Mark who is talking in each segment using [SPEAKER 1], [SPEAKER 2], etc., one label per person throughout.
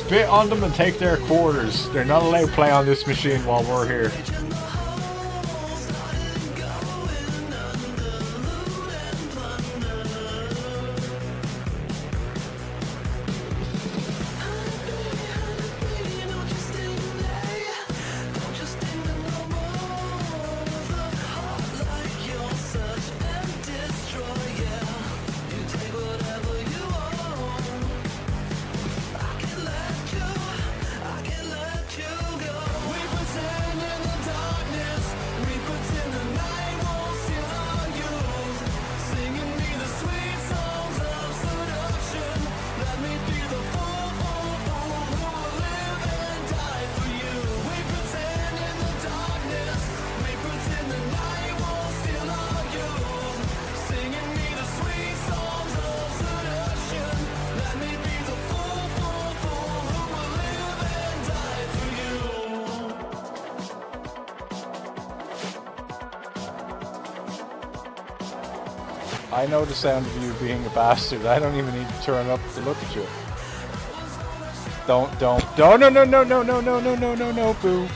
[SPEAKER 1] spit on them and take their quarters. They're not allowed to play on this machine while we're here. I know the sound of you being a bastard. I don't even need to turn up to look at you. Don't, no, no, no, no, no, no, no, no, no, no, no, boo.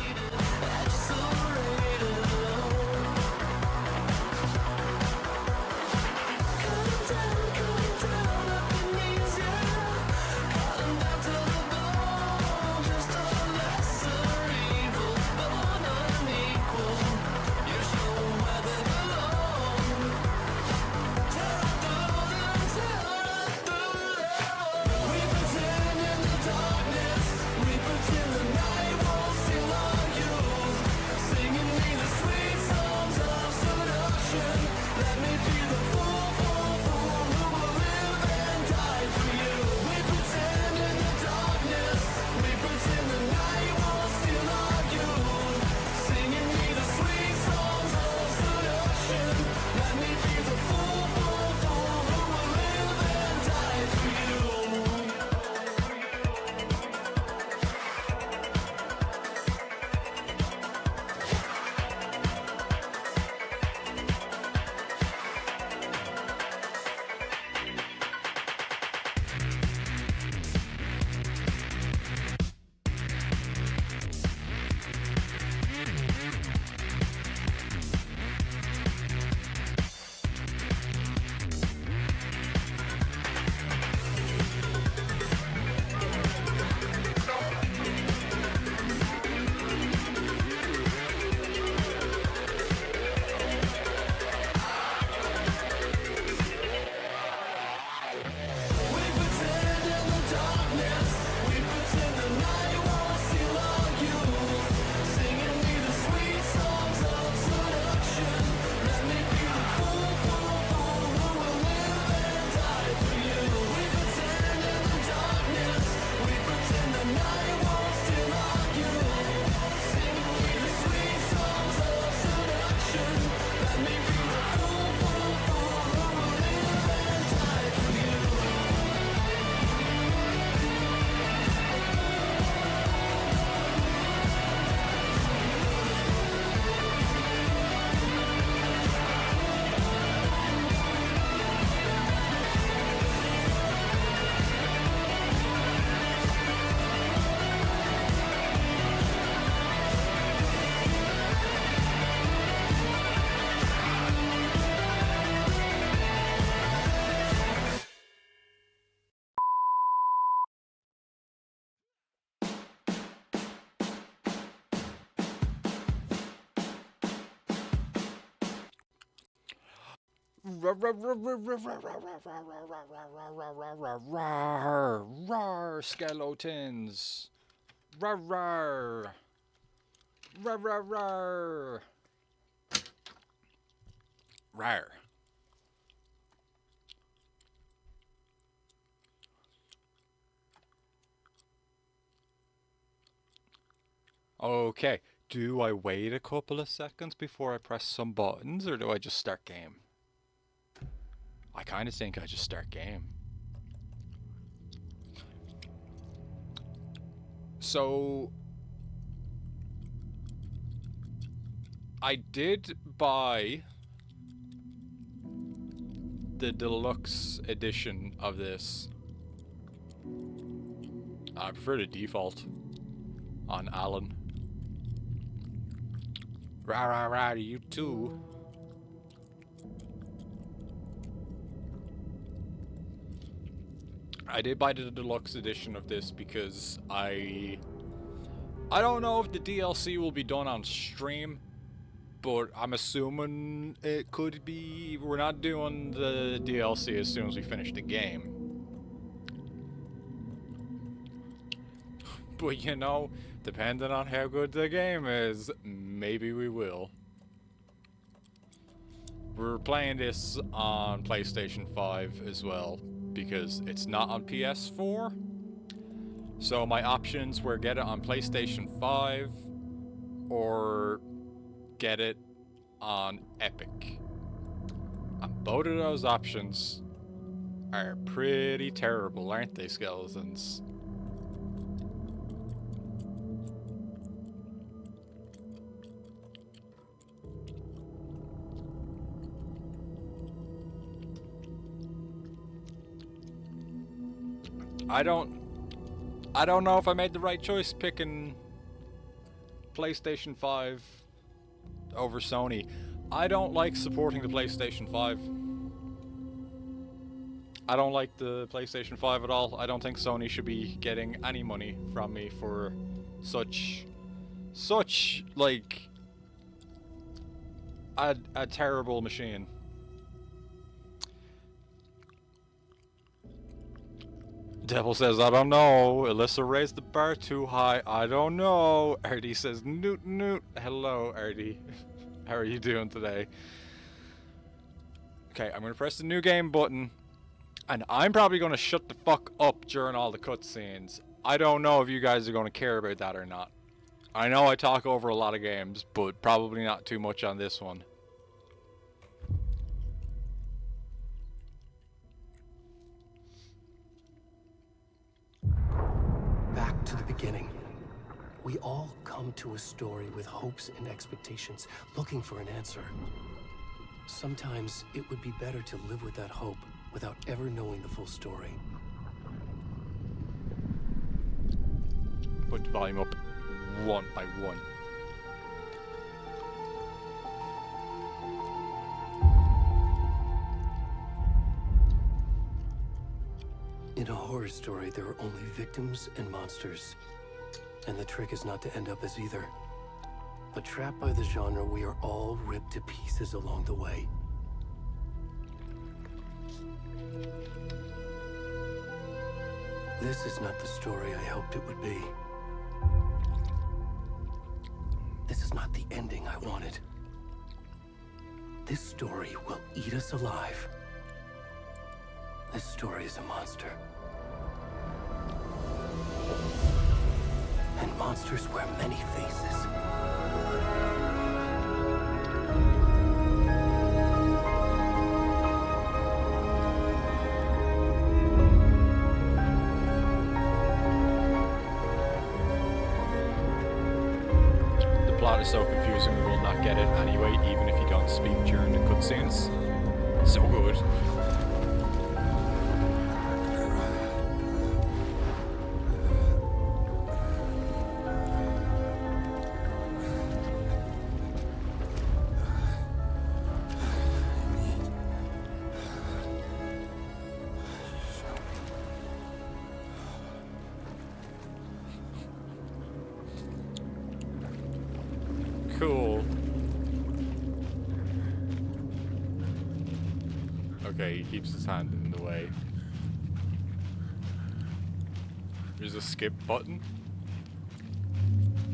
[SPEAKER 1] Rawr, skeletons. Rawr. Rawr. Rawr. Okay, do I wait a couple of seconds before I press some buttons, or do I just start game? I kind of think I just start game. So I did buy the deluxe edition of this. I prefer the default on Alan. Rah rah rah to you too. I did buy the deluxe edition of this because I don't know if the DLC will be done on stream, but I'm assuming it could be. We're not doing the DLC as soon as we finish the game. But you know, depending on how good the game is, maybe we will. We're playing this on PlayStation 5 as well, because it's not on PS4. So my options were get it on PlayStation 5 or get it on Epic. And both of those options are pretty terrible, aren't they, skeletons? I don't know if I made the right choice picking PlayStation 5 over Sony. I don't like supporting the PlayStation 5. I don't like the PlayStation 5 at all. I don't think Sony should be getting any money from me for such like a terrible machine. Devil says, I don't know. Alyssa raised the bar too high. I don't know. Artie says, Newt Newt. Hello, Artie. How are you doing today? Okay, I'm going to press the new game button. And I'm probably going to shut the fuck up during all the cutscenes. I don't know if you guys are going to care about that or not. I know I talk over a lot of games, but probably not too much on this one.
[SPEAKER 2] Back to the beginning. We all come to a story with hopes and expectations, looking for an answer. Sometimes it would be better to live with that hope without ever knowing the full story.
[SPEAKER 1] Put the volume up one by one.
[SPEAKER 2] In a horror story, there are only victims and monsters. And the trick is not to end up as either. But trapped by the genre, we are all ripped to pieces along the way. This is not the story I hoped it would be. This is not the ending I wanted. This story will eat us alive. This story is a monster. And monsters wear many faces.
[SPEAKER 1] The plot is so confusing we will not get it anyway, even if you don't speak during the cutscenes. So good. Cool. Okay, he keeps his hand in the way. There's a skip button.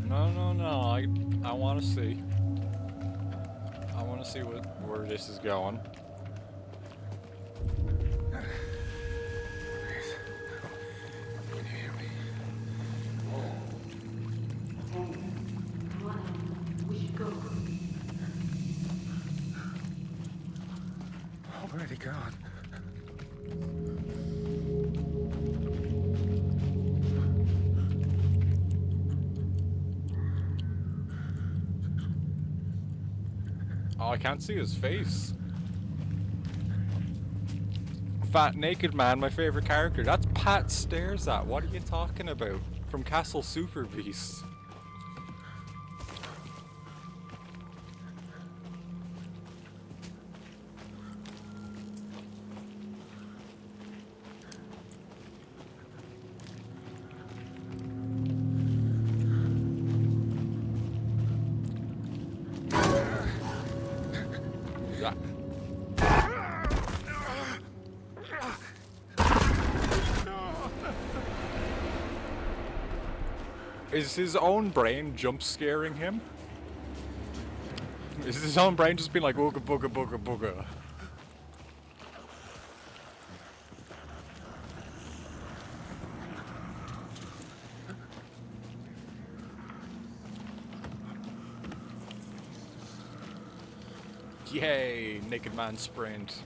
[SPEAKER 1] No, I want to see. I want to see where this is going.
[SPEAKER 3] Where'd he gone?
[SPEAKER 1] Oh, I can't see his face. fat naked man, my favorite character. That's Pat Stares At. What are you talking about? From Castle Super Beast. Is his own brain jump scaring him? Is his own brain just being like booga booga booga booga? Yay, naked man sprint.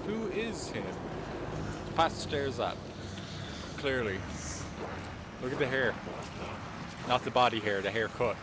[SPEAKER 1] Who is him? Pat Stares At. Clearly. Look at the hair. Not the body hair, the haircut.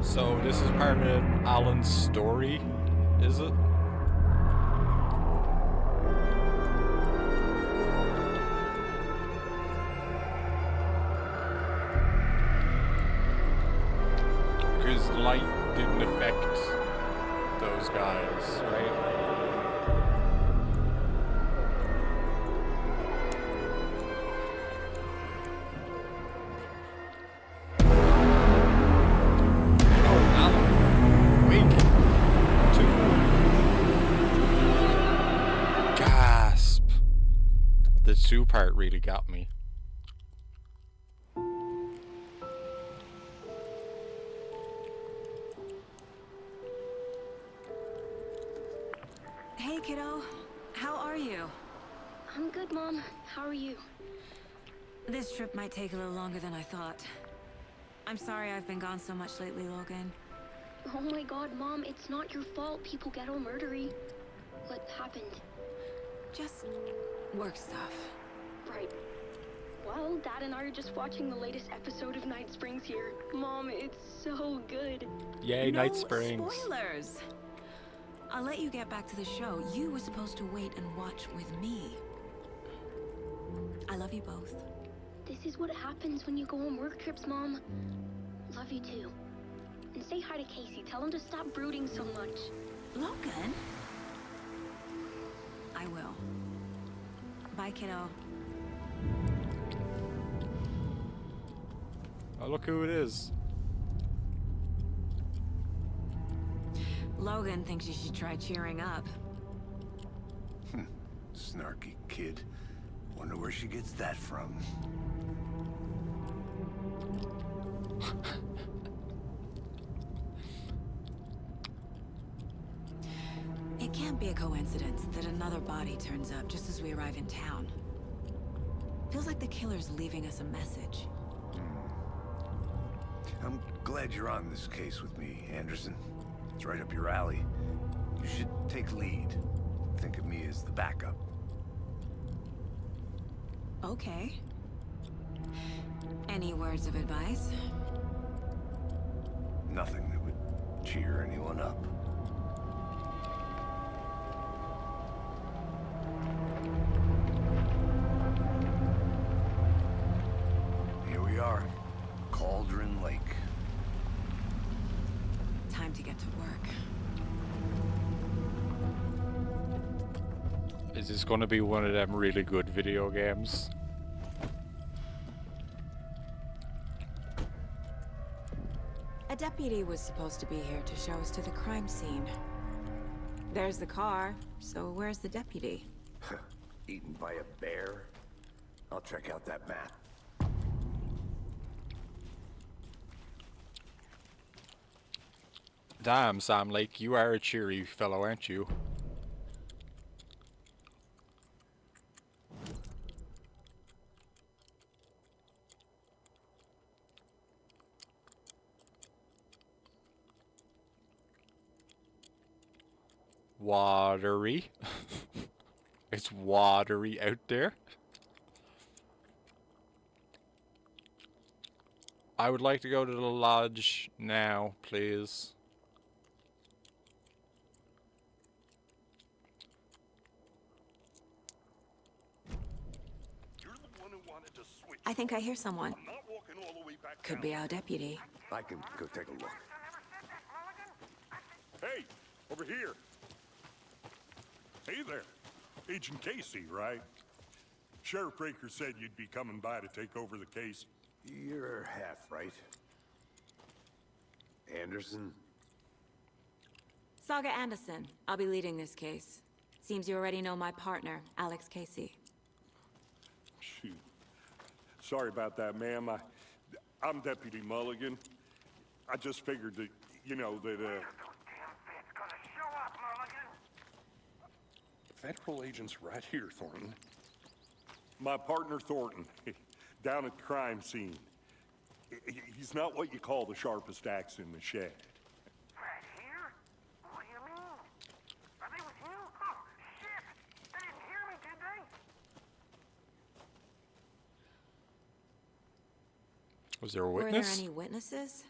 [SPEAKER 1] So this is part of Alan's story, is it? Because light didn't affect those guys, right? The Sue part really got me.
[SPEAKER 3] Hey, kiddo. How are you?
[SPEAKER 4] I'm good, Mom. How are you?
[SPEAKER 3] This trip might take a little longer than I thought. I'm sorry I've been gone so much lately, Logan.
[SPEAKER 4] Oh my god, Mom, it's not your fault people get all murdery. What happened?
[SPEAKER 3] Just work stuff.
[SPEAKER 4] Right. Well, Dad and I are just watching the latest episode of Night Springs here. Mom, it's so good.
[SPEAKER 1] Yay,
[SPEAKER 3] No
[SPEAKER 1] Night Springs.
[SPEAKER 3] spoilers! I'll let you get back to the show. You were supposed to wait and watch with me. I love you both.
[SPEAKER 4] This is what happens when you go on work trips, Mom. Love you too. And say hi to Casey. Tell him to stop brooding so much.
[SPEAKER 3] Logan? I will. Bye, kiddo.
[SPEAKER 1] Oh, look who it is.
[SPEAKER 3] Logan thinks you should try cheering up.
[SPEAKER 5] Snarky kid. Wonder where she gets that from.
[SPEAKER 3] It can't be a coincidence that another body turns up just as we arrive in town. Feels like the killer's leaving us a message.
[SPEAKER 5] I'm glad you're on this case with me, Anderson. It's right up your alley. You should take lead. Think of me as the backup.
[SPEAKER 3] Okay. Any words of advice?
[SPEAKER 5] Nothing that would cheer anyone up. Here we are. Cauldron Lake.
[SPEAKER 3] Time to get to work.
[SPEAKER 1] Is this gonna be one of them really good video games?
[SPEAKER 3] A deputy was supposed to be here to show us to the crime scene. There's the car, so where's the deputy?
[SPEAKER 5] Eaten by a bear? I'll check out that map.
[SPEAKER 1] Damn, Sam Lake, you are a cheery fellow, aren't you? Watery. It's watery out there. I would like to go to the lodge now, please.
[SPEAKER 3] I think I hear someone. Could be our deputy.
[SPEAKER 5] I can go take a look.
[SPEAKER 6] Hey, over here. Hey there. Agent Casey, right? Sheriff Breaker said you'd be coming by to take over the case.
[SPEAKER 5] You're half right. Anderson?
[SPEAKER 3] Saga Anderson. I'll be leading this case. Seems you already know my partner, Alex Casey.
[SPEAKER 6] Shoot. Sorry about that, ma'am. I'm Deputy Mulligan. I just figured that, you know, that, Federal agents right here, Thornton. My partner, Thornton, down at the crime scene. He's not what you call the sharpest axe in the shed.
[SPEAKER 7] Right here? What do you mean? Are they with you? Oh, shit! They didn't hear me, did they?
[SPEAKER 1] Was there a
[SPEAKER 3] Were there
[SPEAKER 1] witness?
[SPEAKER 3] any witnesses?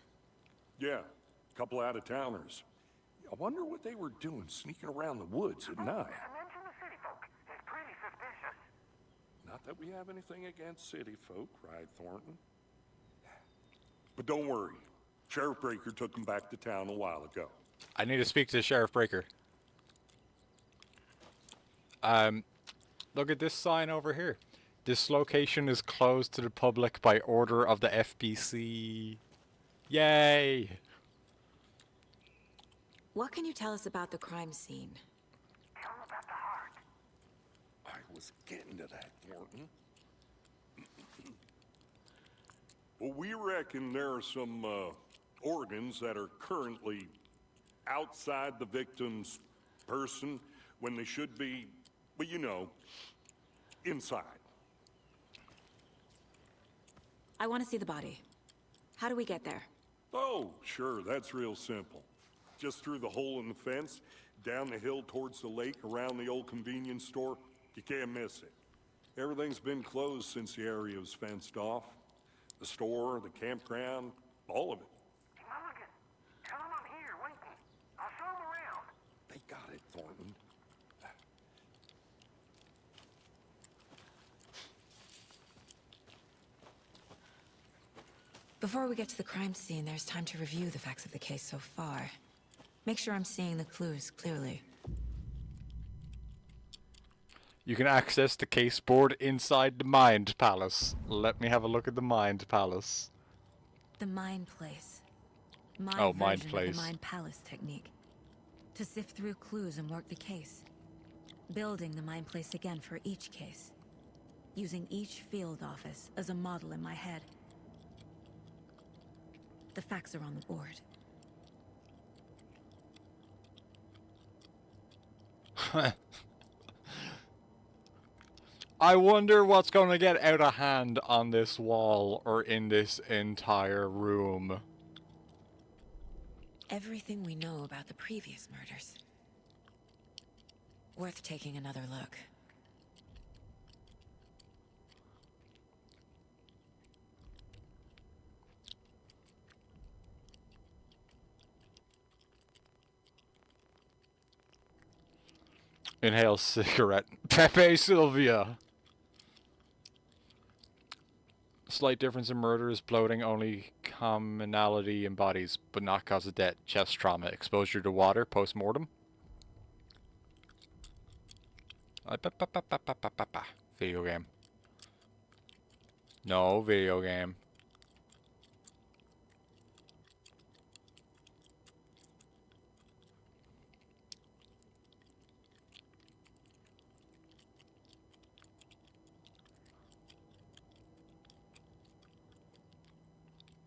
[SPEAKER 6] Yeah, a couple out-of-towners. I wonder what they were doing sneaking around the woods at night.
[SPEAKER 7] Mention the city folk. It's pretty suspicious.
[SPEAKER 6] Not that we have anything against city folk, right, Thornton? But don't worry. Sheriff Breaker took them back to town a while ago.
[SPEAKER 1] I need to speak to Sheriff Breaker. Look at this sign over here. This location is closed to the public by order of the FBC. Yay!
[SPEAKER 3] What can you tell us about the crime scene?
[SPEAKER 7] Tell them about the heart.
[SPEAKER 6] I was getting to that, Thornton. Well, we reckon there are some organs that are currently outside the victim's person when they should be, well, you know, inside.
[SPEAKER 3] I want to see the body. How do we get there?
[SPEAKER 6] Oh, sure, that's real simple. Just through the hole in the fence, down the hill towards the lake, around the old convenience store. You can't miss it. Everything's been closed since the area was fenced off. The store, the campground, all of it.
[SPEAKER 7] Mulligan, tell them I'm here, waiting. I'll show them around.
[SPEAKER 6] They got it, Thornton.
[SPEAKER 3] Before we get to the crime scene, there's time to review the facts of the case so far. Make sure I'm seeing the clues clearly.
[SPEAKER 1] You can access the case board inside the Mind Palace. Let me have a look at the Mind Palace.
[SPEAKER 3] The Mind Place. My
[SPEAKER 1] Oh, Mind
[SPEAKER 3] version
[SPEAKER 1] Place.
[SPEAKER 3] of the Mind Palace technique. To sift through clues and work the case. Building the Mind Place again for each case. Using each field office as a model in my head. The facts are on the board.
[SPEAKER 1] I wonder what's going to get out of hand on this wall or in this entire room.
[SPEAKER 3] Everything we know about the previous murders. Worth taking another look.
[SPEAKER 1] Inhale cigarette. Pepe Sylvia. Slight difference in murders, bloating, only commonality in bodies, but not cause of death. Chest trauma, exposure to water, post-mortem. Video game. No, video game.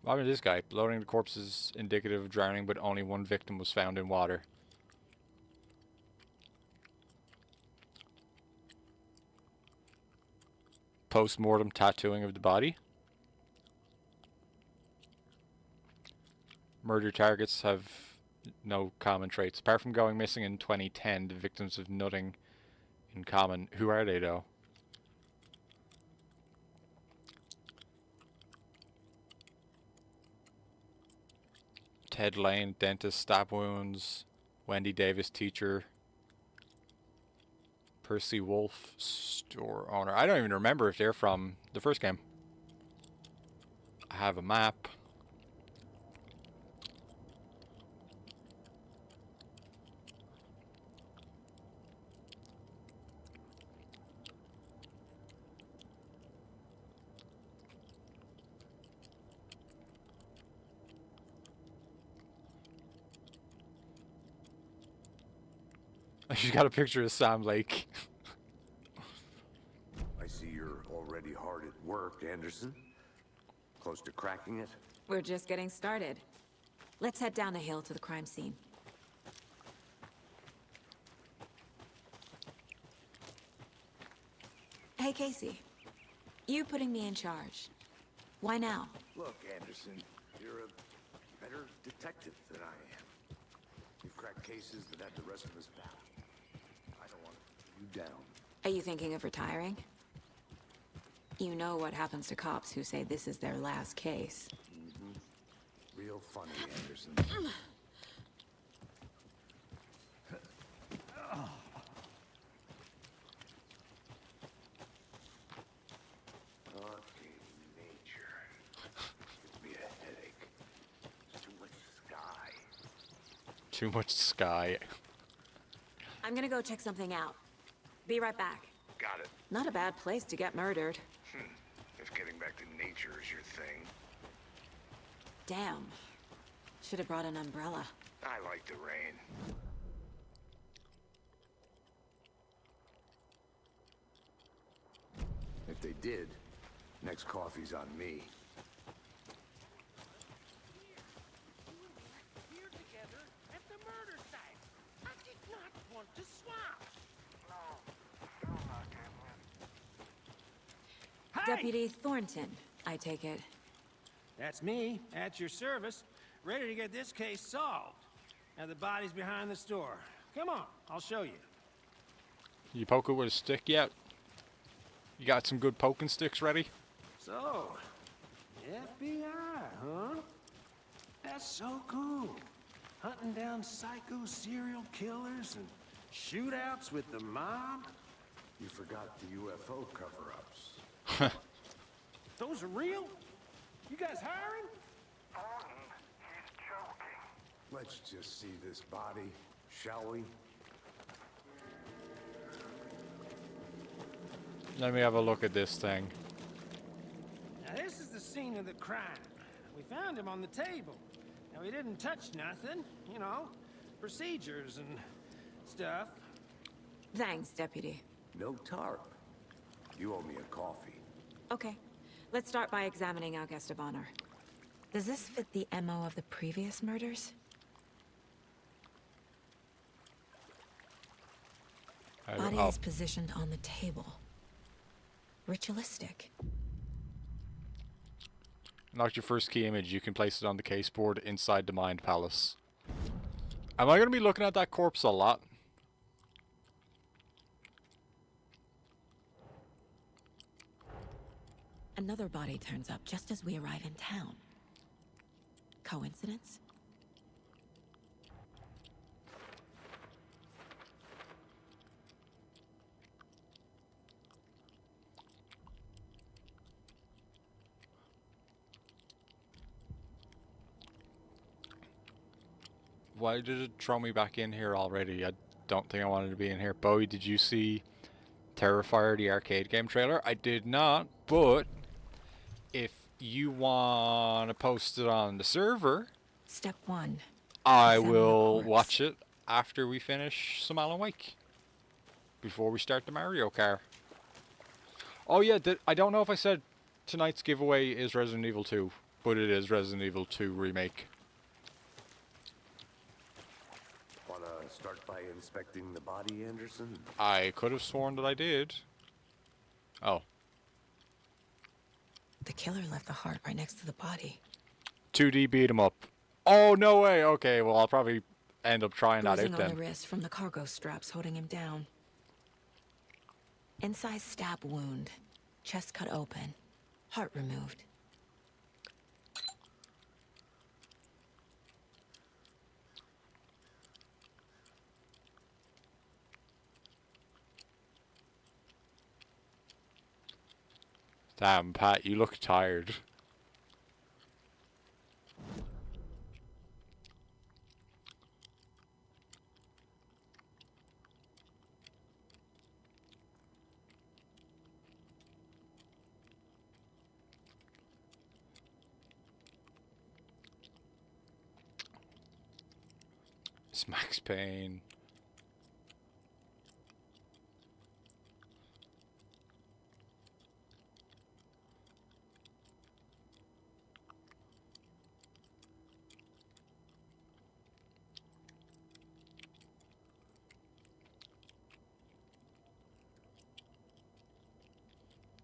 [SPEAKER 1] What happened to this guy? Bloating the corpse is indicative of drowning, but only one victim was found in water. Post-mortem tattooing of the body. Murder targets have no common traits. Apart from going missing in 2010, the victims have nothing in common. Who are they, though? Ted Lane, dentist, stab wounds. Wendy Davis, teacher. Percy Wolf, store owner. I don't even remember if they're from the first game. I have a map. She's got a picture of Sam Lake.
[SPEAKER 5] I see you're already hard at work, Anderson. Close to cracking it?
[SPEAKER 3] We're just getting started. Let's head down the hill to the crime scene. Hey, Casey. You putting me in charge. Why now?
[SPEAKER 5] Look, Anderson, you're a better detective than I am. You've cracked cases that had the rest of us down. I don't want to put you down.
[SPEAKER 3] Are you thinking of retiring? You know what happens to cops who say this is their last case.
[SPEAKER 5] Real funny, Anderson. Okay, nature. Gives me a headache. There's too much sky.
[SPEAKER 1] Too much sky.
[SPEAKER 3] I'm gonna go check something out. Be right back.
[SPEAKER 5] Got it.
[SPEAKER 3] Not a bad place to get murdered.
[SPEAKER 5] If getting back to nature is your thing.
[SPEAKER 3] Damn. Should have brought an umbrella.
[SPEAKER 5] I like the rain. If they did, next coffee's on me.
[SPEAKER 7] Here together at the murder site. I did not want to swap. No, still not getting it.
[SPEAKER 3] Deputy Thornton, I take it.
[SPEAKER 8] That's me, at your service, ready to get this case solved. Now the body's behind the store. Come on, I'll show you.
[SPEAKER 1] You poke it with a stick yet? You got some good poking sticks ready?
[SPEAKER 8] So, FBI, huh? That's so cool. Hunting down psycho serial killers and shootouts with the mob.
[SPEAKER 5] You forgot the UFO cover-ups.
[SPEAKER 8] Those are real? You guys hiring?
[SPEAKER 7] Thornton, he's joking.
[SPEAKER 5] Let's just see this body, shall we?
[SPEAKER 1] Let me have a look at this thing.
[SPEAKER 8] Now this is the scene of the crime. We found him on the table. Now he didn't touch nothing, you know, procedures and stuff.
[SPEAKER 3] Thanks, Deputy.
[SPEAKER 5] No tarp. You owe me a coffee.
[SPEAKER 3] Okay. Let's start by examining our guest of honor. Does this fit the MO of the previous murders? Body is positioned on the table. Ritualistic.
[SPEAKER 1] Unlock your first key image. You can place it on the case board inside the Mind Palace. Am I going to be looking at that corpse a lot?
[SPEAKER 3] Another body turns up just as we arrive in town. Coincidence?
[SPEAKER 1] Why did it throw me back in here already? I don't think I wanted to be in here. Bowie, did you see Terrifier, the arcade game trailer? I did not, but if you want to post it on the server,
[SPEAKER 3] Step 1.
[SPEAKER 1] I
[SPEAKER 3] Examine the
[SPEAKER 1] will
[SPEAKER 3] corpse.
[SPEAKER 1] watch it after we finish some Alan Wake. Before we start the Mario Kart. Oh yeah, I don't know if I said tonight's giveaway is Resident Evil 2, but it is Resident Evil 2 Remake.
[SPEAKER 5] Wanna start by inspecting the body, Anderson?
[SPEAKER 1] I could have sworn that I did. Oh.
[SPEAKER 3] The killer left the heart right next to the body.
[SPEAKER 1] 2D beat 'em up. Oh, no way. Okay, well, I'll probably end up trying that
[SPEAKER 3] Bruising
[SPEAKER 1] out
[SPEAKER 3] on
[SPEAKER 1] then.
[SPEAKER 3] the wrist from the cargo straps holding him down. Inside stab wound. Chest cut open. Heart removed.
[SPEAKER 1] Damn, Pat, you look tired. It's Max Payne.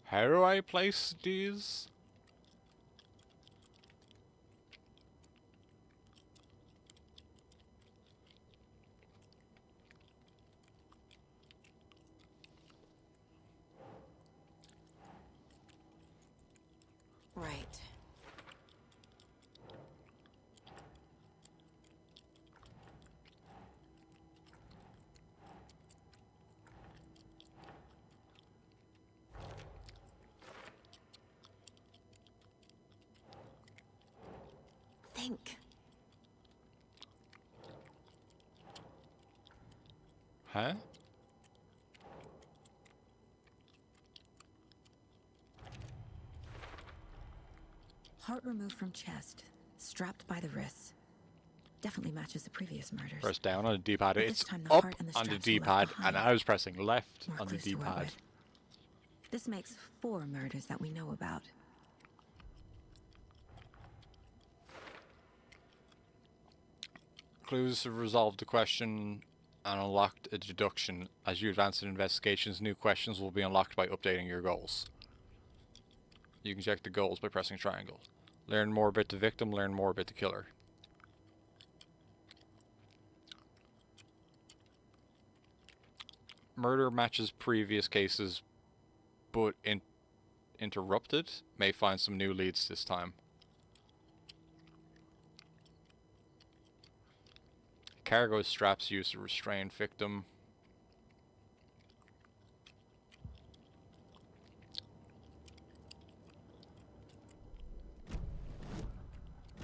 [SPEAKER 1] How do I place these?
[SPEAKER 3] Right. Think.
[SPEAKER 1] Huh?
[SPEAKER 3] Heart removed from chest. Strapped by the wrists. Definitely matches the previous murders.
[SPEAKER 1] Press down on the D-pad.
[SPEAKER 3] But this
[SPEAKER 1] It's
[SPEAKER 3] time the
[SPEAKER 1] up
[SPEAKER 3] heart and the
[SPEAKER 1] on the
[SPEAKER 3] straps were left
[SPEAKER 1] D-pad, and
[SPEAKER 3] behind.
[SPEAKER 1] I was pressing left
[SPEAKER 3] More
[SPEAKER 1] on the
[SPEAKER 3] clues to work
[SPEAKER 1] D-pad.
[SPEAKER 3] with. This makes 4 murders that we know about.
[SPEAKER 1] Clues have resolved the question and unlocked a deduction. As you advance in investigations, new questions will be unlocked by updating your goals. You can check the goals by pressing triangle. Learn more about the victim, learn more about the killer. Murder matches previous cases, but interrupted. May find some new leads this time. Cargo straps used to restrain victim.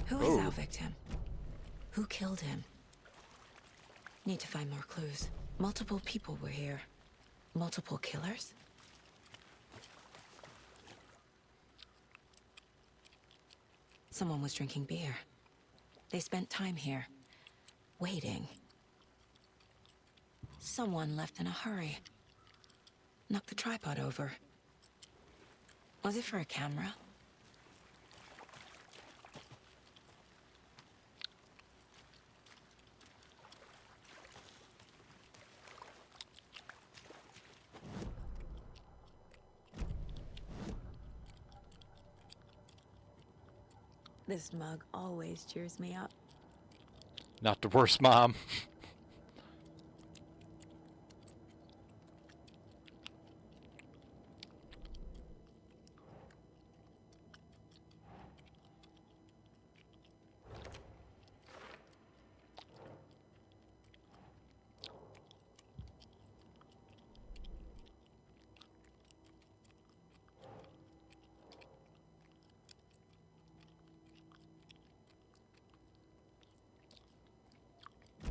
[SPEAKER 3] Who is our victim? Who killed him? Need to find more clues. Multiple people were here. Multiple killers? Someone was drinking beer. They spent time here. Waiting. Someone left in a hurry. Knocked the tripod over. Was it for a camera? This mug always cheers me up.
[SPEAKER 1] Not the worst, Mom.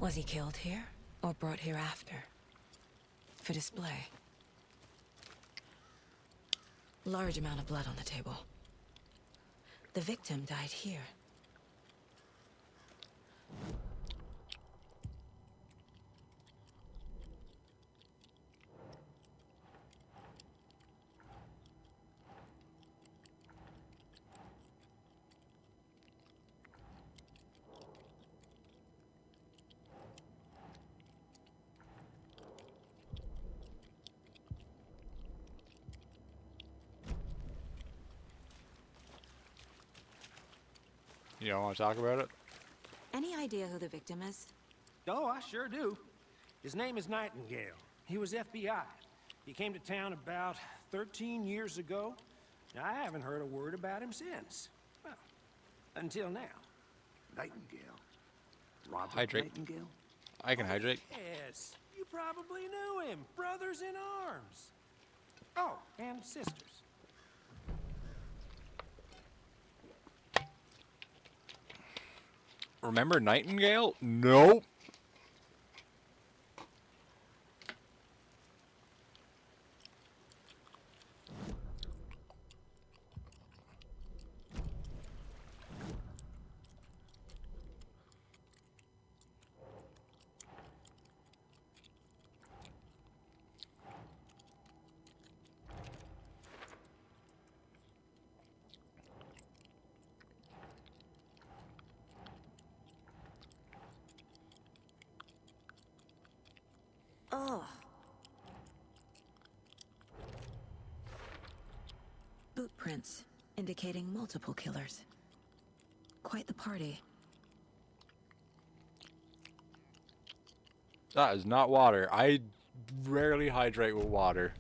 [SPEAKER 3] Was he killed here, or brought here after? For display. Large amount of blood on the table. The victim died here.
[SPEAKER 1] You don't want to talk about it?
[SPEAKER 3] Any idea who the victim is?
[SPEAKER 8] Oh, I sure do. His name is Nightingale. He was FBI. He came to town about 13 years ago. I haven't heard a word about him since. Well, until now.
[SPEAKER 5] Nightingale? Robert
[SPEAKER 1] Hydrate.
[SPEAKER 5] Nightingale?
[SPEAKER 1] I can hydrate.
[SPEAKER 8] Yes, you probably knew him. Brothers in arms. Oh, and sisters.
[SPEAKER 1] Remember Nightingale? Nope.
[SPEAKER 3] Oh. Boot prints, indicating multiple killers. Quite the party.
[SPEAKER 1] That is not water. I rarely hydrate with water.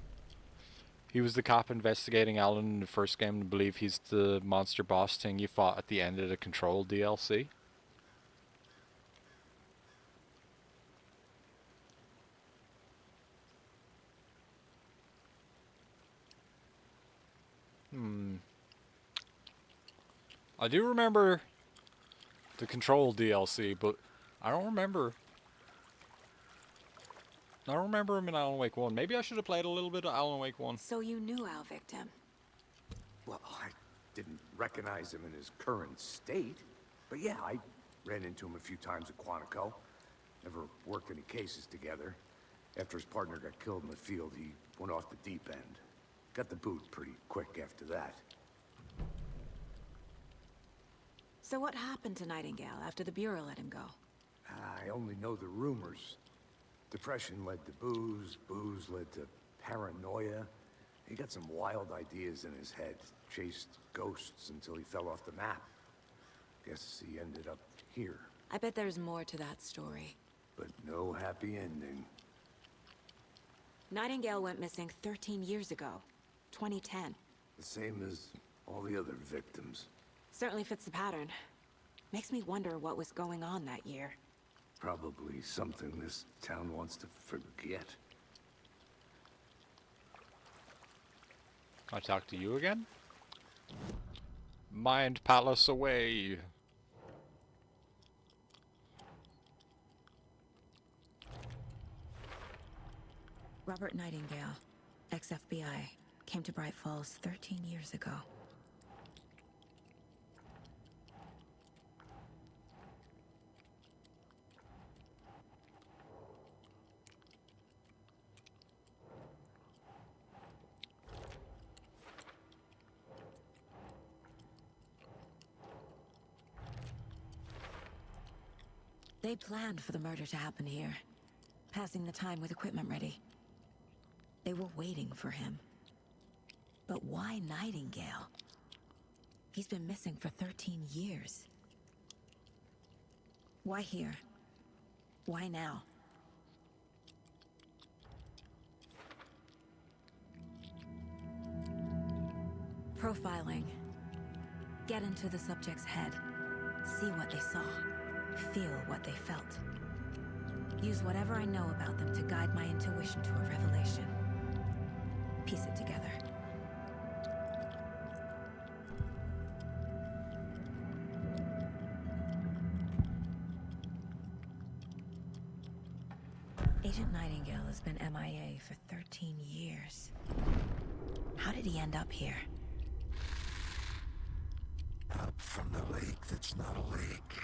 [SPEAKER 1] He was the cop investigating Alan in the first game. I believe he's the monster boss thing you fought at the end of the Control DLC. I do remember the Control DLC, but I don't remember. I don't remember him in Alan Wake 1. Maybe I should have played a little bit of Alan Wake 1.
[SPEAKER 3] So you knew our victim.
[SPEAKER 5] Well, I didn't recognize him in his current state. But yeah, I ran into him a few times at Quantico. Never worked any cases together. After his partner got killed in the field, he went off the deep end. Got the boot pretty quick after that.
[SPEAKER 3] So what happened to Nightingale after the Bureau let him go?
[SPEAKER 5] I only know the rumors. Depression led to booze, booze led to paranoia. He got some wild ideas in his head, chased ghosts until he fell off the map. Guess he ended up here,
[SPEAKER 3] I bet there's more to that story.
[SPEAKER 5] but no happy ending.
[SPEAKER 3] Nightingale went missing 13 years ago. 2010.
[SPEAKER 5] The same as all the other victims.
[SPEAKER 3] Certainly fits the pattern. Makes me wonder what was going on that year.
[SPEAKER 5] Probably something this town wants to forget.
[SPEAKER 1] Can I talk to you again? Mind Palace away.
[SPEAKER 3] Robert Nightingale, ex-FBI, came to Bright Falls 13 years ago. They planned for the murder to happen here, passing the time with equipment ready. They were waiting for him. But why Nightingale? He's been missing for 13 years. Why here? Why now? Profiling. Get into the subject's head. See what they saw. Feel what they felt. Use whatever I know about them to guide my intuition to a revelation. Piece it together. Agent Nightingale has been MIA for 13 years. How did he end up here?
[SPEAKER 9] Up from the lake that's not a lake.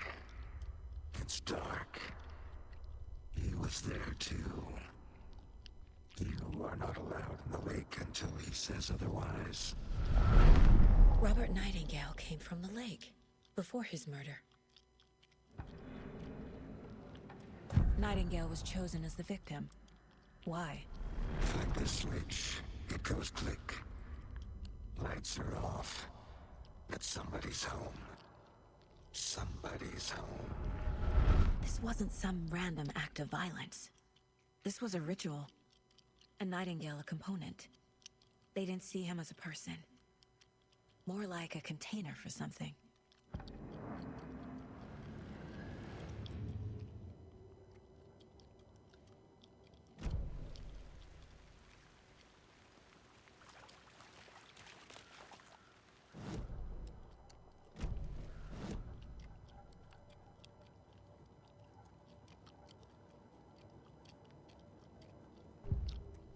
[SPEAKER 9] It's dark. He was there too. You are not allowed in the lake until he says otherwise.
[SPEAKER 3] Robert Nightingale came from the lake before his murder. Nightingale was chosen as the victim. Why?
[SPEAKER 9] Flick the switch. It goes click. Lights are off. But somebody's home. Somebody's home.
[SPEAKER 3] This wasn't some random act of violence. This was a ritual. And Nightingale a component. They didn't see him as a person. More like a container for something.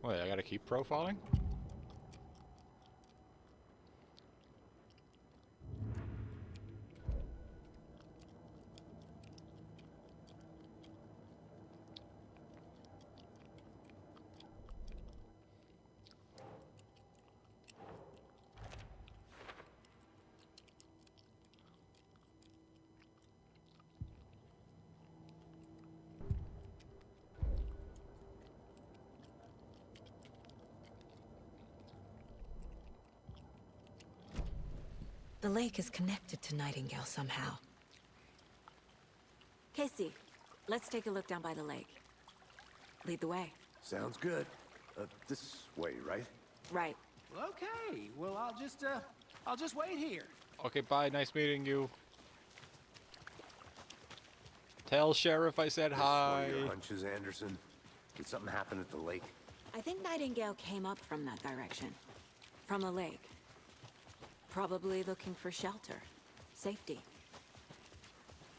[SPEAKER 1] Wait, I gotta keep profiling?
[SPEAKER 3] The lake is connected to Nightingale somehow. Casey, let's take a look down by the lake. Lead the way.
[SPEAKER 5] Sounds good. This way, right?
[SPEAKER 3] Right.
[SPEAKER 8] Okay, well, I'll just wait here.
[SPEAKER 1] Okay, bye. Nice meeting you. Tell Sheriff I said hi.
[SPEAKER 5] This one of your hunches, Anderson? Did something happen at the lake?
[SPEAKER 3] I think Nightingale came up from that direction. From the lake. Probably looking for shelter. Safety.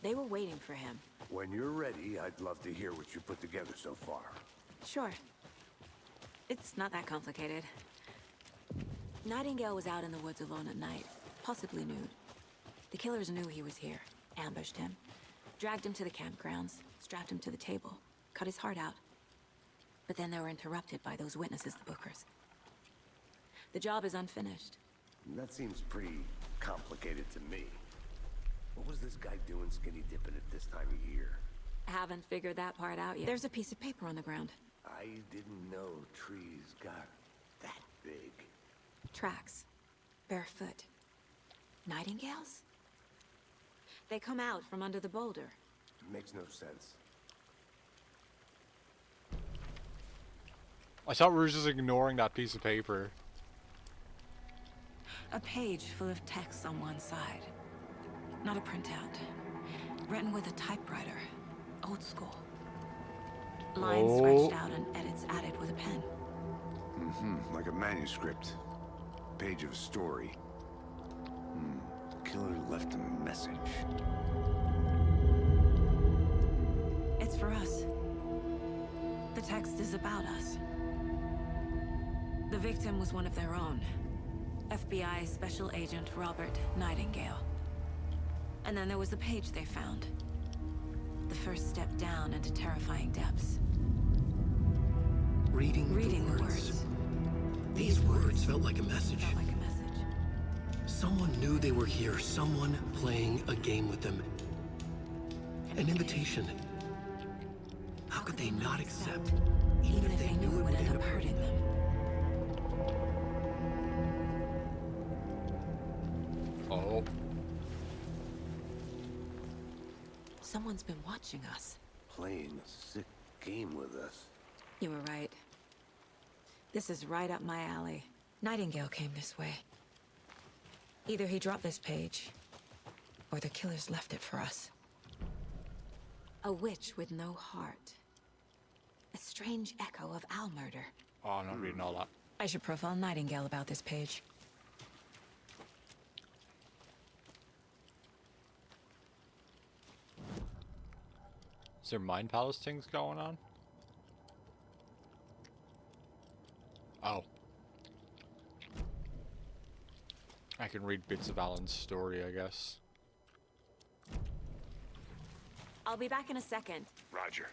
[SPEAKER 3] They were waiting for him.
[SPEAKER 5] When you're ready, I'd love to hear what you put together so far.
[SPEAKER 3] Sure. It's not that complicated. Nightingale was out in the woods alone at night, possibly nude. The killers knew he was here, ambushed him, dragged him to the campgrounds, strapped him to the table, cut his heart out. But then they were interrupted by those witnesses, the Bookers. The job is unfinished.
[SPEAKER 5] That seems pretty complicated to me. What was this guy doing skinny dipping at this time of year?
[SPEAKER 3] Haven't figured that part out yet. There's a piece of paper on the ground.
[SPEAKER 5] I didn't know trees got that big.
[SPEAKER 3] Tracks. Barefoot. Nightingales? They come out from under the boulder.
[SPEAKER 5] Makes no sense.
[SPEAKER 1] I thought we were just ignoring that piece of paper.
[SPEAKER 3] A page full of text on one side. Not a printout. Written with a typewriter. Old school. Lines scratched out and edits added with a pen.
[SPEAKER 5] Mm-hmm. Like a manuscript. Page of a story. The killer left a message.
[SPEAKER 3] It's for us. The text is about us. The victim was one of their own. FBI Special Agent Robert Nightingale. And then there was the page they found. The first step down into terrifying depths.
[SPEAKER 2] Reading
[SPEAKER 3] the words.
[SPEAKER 2] These words felt like a message.
[SPEAKER 3] Felt like a message.
[SPEAKER 2] Someone knew they were here, someone playing a game with them. An invitation. How could they not accept, even if they knew it would end up hurting them?
[SPEAKER 1] Oh.
[SPEAKER 3] Someone's been watching us.
[SPEAKER 5] Playing a sick game with us.
[SPEAKER 3] You were right. This is right up my alley. Nightingale came this way. Either he dropped this page, or the killers left it for us. A witch with no heart. A strange echo of Al murder.
[SPEAKER 1] Oh, I'm not reading all that.
[SPEAKER 3] I should profile Nightingale about this page.
[SPEAKER 1] Is there Mind Palace things going on? Oh. I can read bits of Alan's story, I guess.
[SPEAKER 3] I'll be back in a second.
[SPEAKER 9] Roger.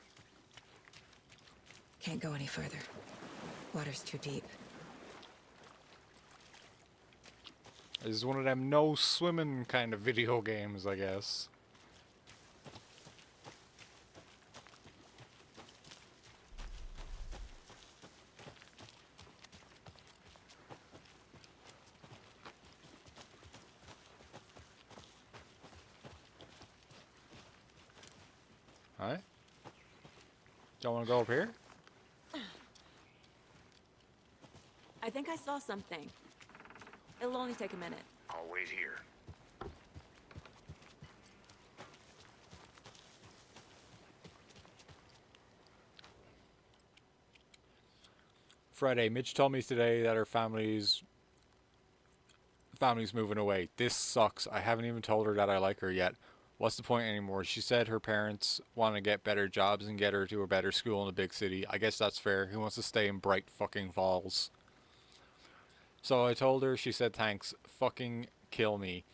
[SPEAKER 3] Can't go any further. Water's too deep.
[SPEAKER 1] This is one of them no swimming kind of video games, I guess. Alright. Don't want to go up here?
[SPEAKER 3] I think I saw something. It'll only take a minute.
[SPEAKER 9] I'll wait here.
[SPEAKER 1] Friday, Mitch told me today that her family's moving away. This sucks. I haven't even told her that I like her yet. What's the point anymore? She said her parents want to get better jobs and get her to a better school in a big city. I guess that's fair. Who wants to stay in Bright fucking Falls? So I told her, she said thanks. Fucking kill me.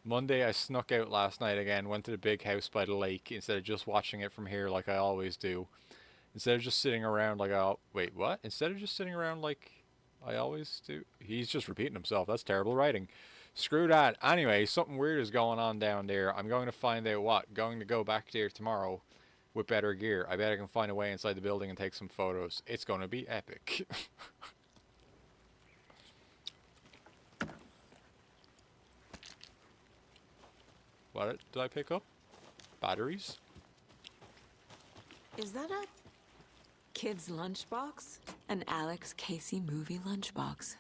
[SPEAKER 1] Monday I snuck out last night again, went to the big house by the lake instead of just watching it from here like I always do. Instead of just sitting around like wait, what? Instead of just sitting around like I always do? He's just repeating himself. That's terrible writing. Screw that. Anyway, something weird is going on down there. I'm going to find out what. Going to go back there tomorrow with better gear. I bet I can find a way inside the building and take some photos. It's going to be epic. What did I pick up? Batteries?
[SPEAKER 3] Is that a kid's lunchbox? An Alex Casey movie lunchbox.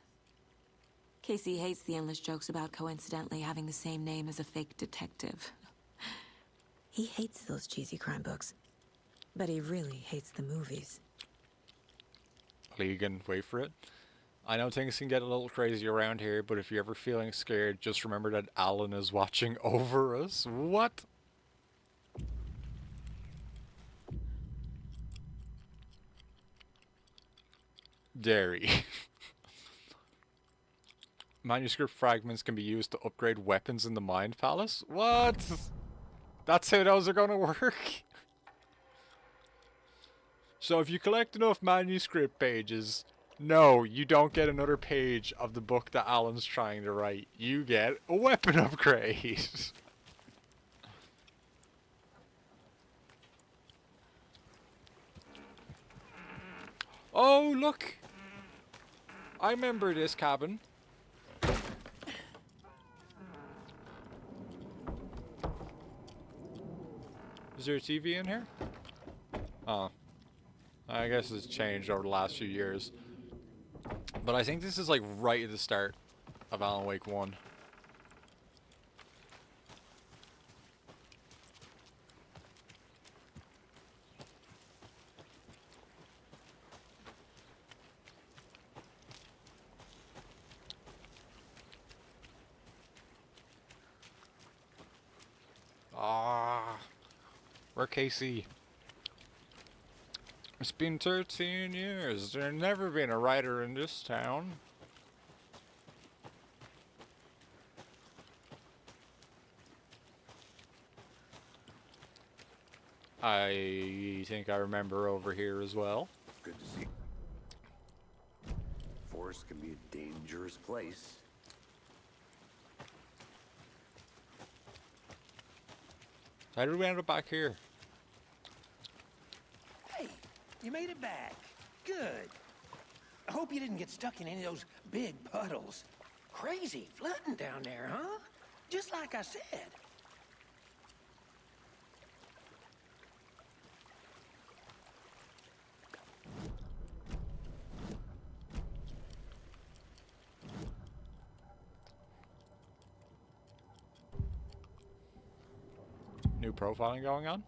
[SPEAKER 3] Casey hates the endless jokes about coincidentally having the same name as a fake detective. He hates those cheesy crime books, but he really hates the movies.
[SPEAKER 1] Legan, wait for it. I know things can get a little crazy around here, but if you're ever feeling scared, just remember that Alan is watching over us. What? Dairy. Manuscript fragments can be used to upgrade weapons in the Mind Palace? What? That's how those are gonna work? So if you collect enough manuscript pages, no, you don't get another page of the book that Alan's trying to write. You get a weapon upgrade. Oh, look! I remember this cabin. Is there a TV in here? Oh. I guess it's changed over the last few years. But I think this is like right at the start of Alan Wake 1. Ah, where Casey? It's been 13 years. There's never been a writer in this town. I think I remember over here as well.
[SPEAKER 5] Good to see. Forest can be a dangerous place.
[SPEAKER 1] How did we end up back here?
[SPEAKER 8] Hey, you made it back. Good. I hope you didn't get stuck in any of those big puddles. Crazy flooding down there, huh? Just like I said.
[SPEAKER 1] New profiling going on?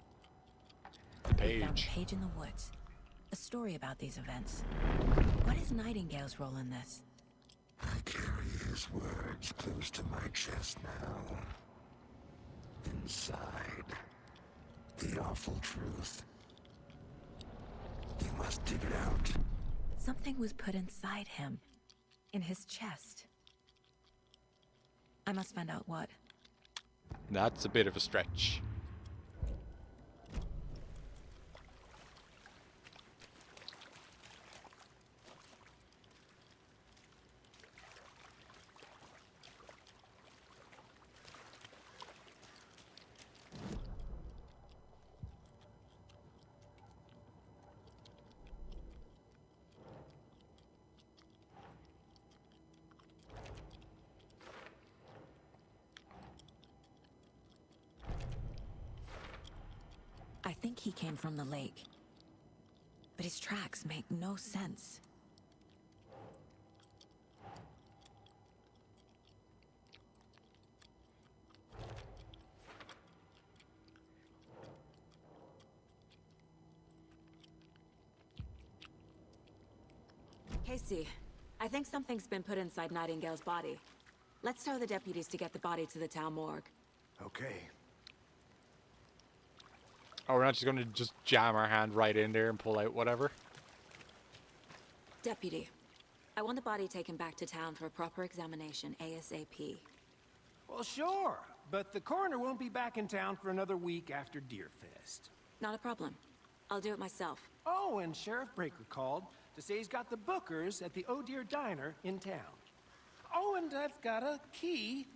[SPEAKER 3] We found a
[SPEAKER 1] Page.
[SPEAKER 3] page in the woods. A story about these events. What is Nightingale's role in this?
[SPEAKER 9] I carry his words close to my chest now. Inside, the awful truth. You must dig it out.
[SPEAKER 3] Something was put inside him. In his chest. I must find out what.
[SPEAKER 1] That's a bit of a stretch.
[SPEAKER 3] I think he came from the lake. But his tracks make no sense. Casey, I think something's been put inside Nightingale's body. Let's tell the deputies to get the body to the town morgue.
[SPEAKER 5] Okay.
[SPEAKER 1] Oh, we're not just gonna just jam our hand right in there and pull out whatever?
[SPEAKER 3] Deputy, I want the body taken back to town for a proper examination ASAP.
[SPEAKER 8] Well, sure, but the coroner won't be back in town for another week after Deerfest.
[SPEAKER 3] Not a problem. I'll do it myself.
[SPEAKER 8] Oh, and Sheriff Breaker called to say he's got the Bookers at the Oh Dear Diner in town. Oh, and I've got a key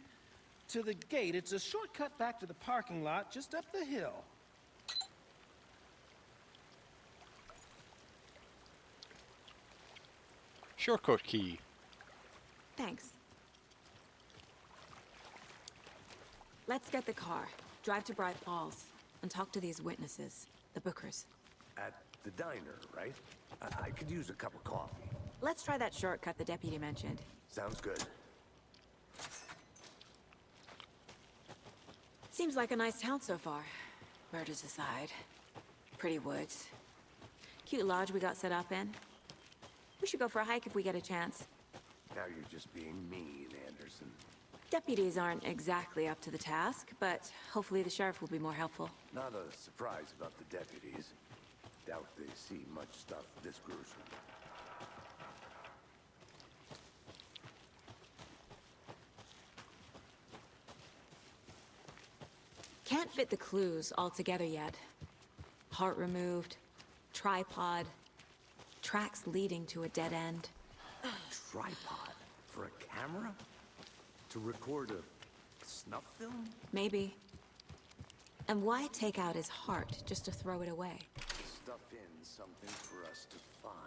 [SPEAKER 8] to the gate. It's a shortcut back to the parking lot just up the hill.
[SPEAKER 1] Shortcut key.
[SPEAKER 3] Thanks. Let's get the car, drive to Bright Falls, and talk to these witnesses, the Bookers.
[SPEAKER 5] At the diner, right? I could use a cup of coffee.
[SPEAKER 3] Let's try that shortcut the deputy mentioned.
[SPEAKER 5] Sounds good.
[SPEAKER 3] Seems like a nice town so far. Murders aside. Pretty woods. Cute lodge we got set up in. We should go for a hike if we get a chance.
[SPEAKER 5] Now you're just being mean, Anderson.
[SPEAKER 3] Deputies aren't exactly up to the task, but hopefully the sheriff will be more helpful.
[SPEAKER 5] Not a surprise about the deputies. Doubt they see much stuff this gruesome.
[SPEAKER 3] Can't fit the clues all together yet. Heart removed, tripod, tracks leading to a dead end.
[SPEAKER 5] Tripod? For a camera? To record a snuff film?
[SPEAKER 3] Maybe. And why take out his heart just to throw it away?
[SPEAKER 5] Stuff in something for us to find.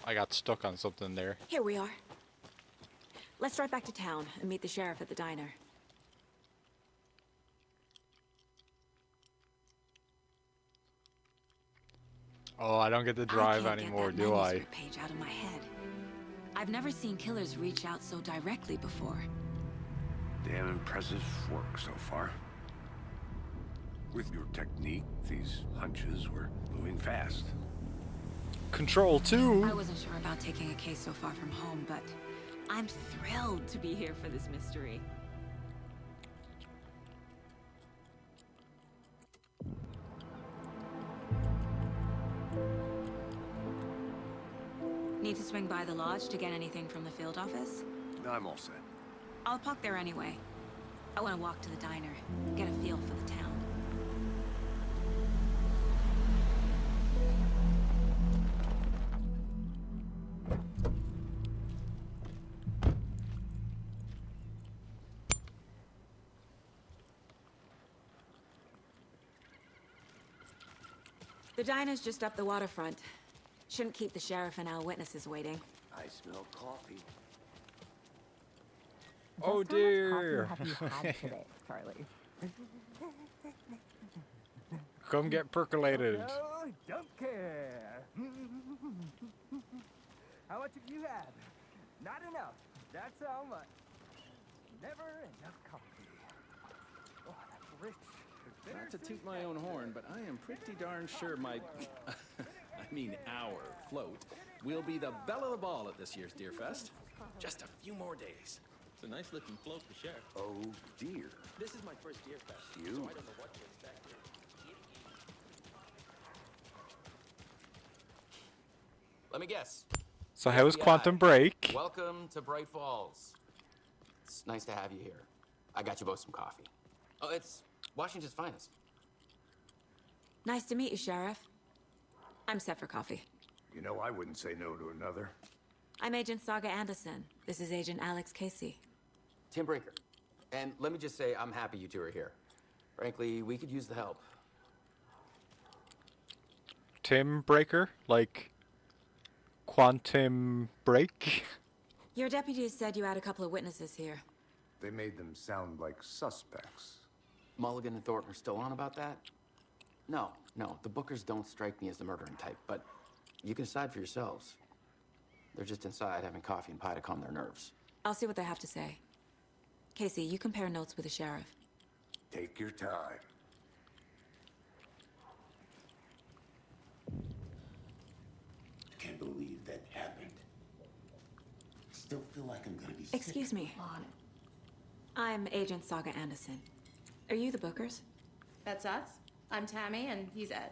[SPEAKER 1] I got stuck on something there.
[SPEAKER 3] Here we are. Let's drive back to town and meet the sheriff at the diner.
[SPEAKER 1] Oh, I don't get to drive anymore, do I?
[SPEAKER 3] Get that page out of my head. I've never seen killers reach out so directly before.
[SPEAKER 5] Damn impressive work so far. With your technique, these hunches were moving fast.
[SPEAKER 1] Control 2.
[SPEAKER 3] I wasn't sure about taking a case so far from home, but I'm thrilled to be here for this mystery. Need to swing by the lodge to get anything from the field office?
[SPEAKER 5] I'm all set.
[SPEAKER 3] I'll park there anyway. I want to walk to the diner, get a feel for the town. The diner's just up the waterfront. Shouldn't keep the sheriff and our witnesses waiting.
[SPEAKER 5] I smell coffee.
[SPEAKER 1] Oh dear.
[SPEAKER 10] How much coffee have you had today, Charlie?
[SPEAKER 1] Come get percolated.
[SPEAKER 10] Oh, don't care. How much have you had? Not enough. That's how much. Never enough coffee. Oh, that's rich.
[SPEAKER 11] Not to toot my own horn, but I am pretty darn sure my... I mean our float, will be the belle of the ball at this year's Deer Fest. Just a few more days.
[SPEAKER 12] It's a nice looking float for sure.
[SPEAKER 5] Oh, dear.
[SPEAKER 11] This is my first Deer Fest, so I don't know what to expect here.
[SPEAKER 13] Let me guess.
[SPEAKER 1] So how was
[SPEAKER 13] FBI.
[SPEAKER 1] Quantum Break?
[SPEAKER 13] Welcome to Bright Falls. It's nice to have you here. I got you both some coffee. Oh, it's Washington's finest.
[SPEAKER 3] Nice to meet you, Sheriff. I'm set for coffee.
[SPEAKER 5] You know, I wouldn't say no to another.
[SPEAKER 3] I'm Agent Saga Anderson. This is Agent Alex Casey.
[SPEAKER 13] Tim Brinker. And let me just say, I'm happy you two are here. Frankly, we could use the help.
[SPEAKER 1] Tim Breaker? Like Quantum Break?
[SPEAKER 3] Your deputies said you had a couple of witnesses here.
[SPEAKER 5] They made them sound like suspects.
[SPEAKER 13] Mulligan and Thornton are still on about that? No, the Bookers don't strike me as the murdering type, but you can decide for yourselves. They're just inside having coffee and pie to calm their nerves.
[SPEAKER 3] I'll see what they have to say. Casey, you compare notes with the sheriff.
[SPEAKER 5] Take your time.
[SPEAKER 9] Can't believe that happened. Still feel like I'm gonna be sick.
[SPEAKER 3] Excuse me. I'm Agent Saga Anderson. Are you the Bookers?
[SPEAKER 14] That's us. I'm Tammy, and he's Ed.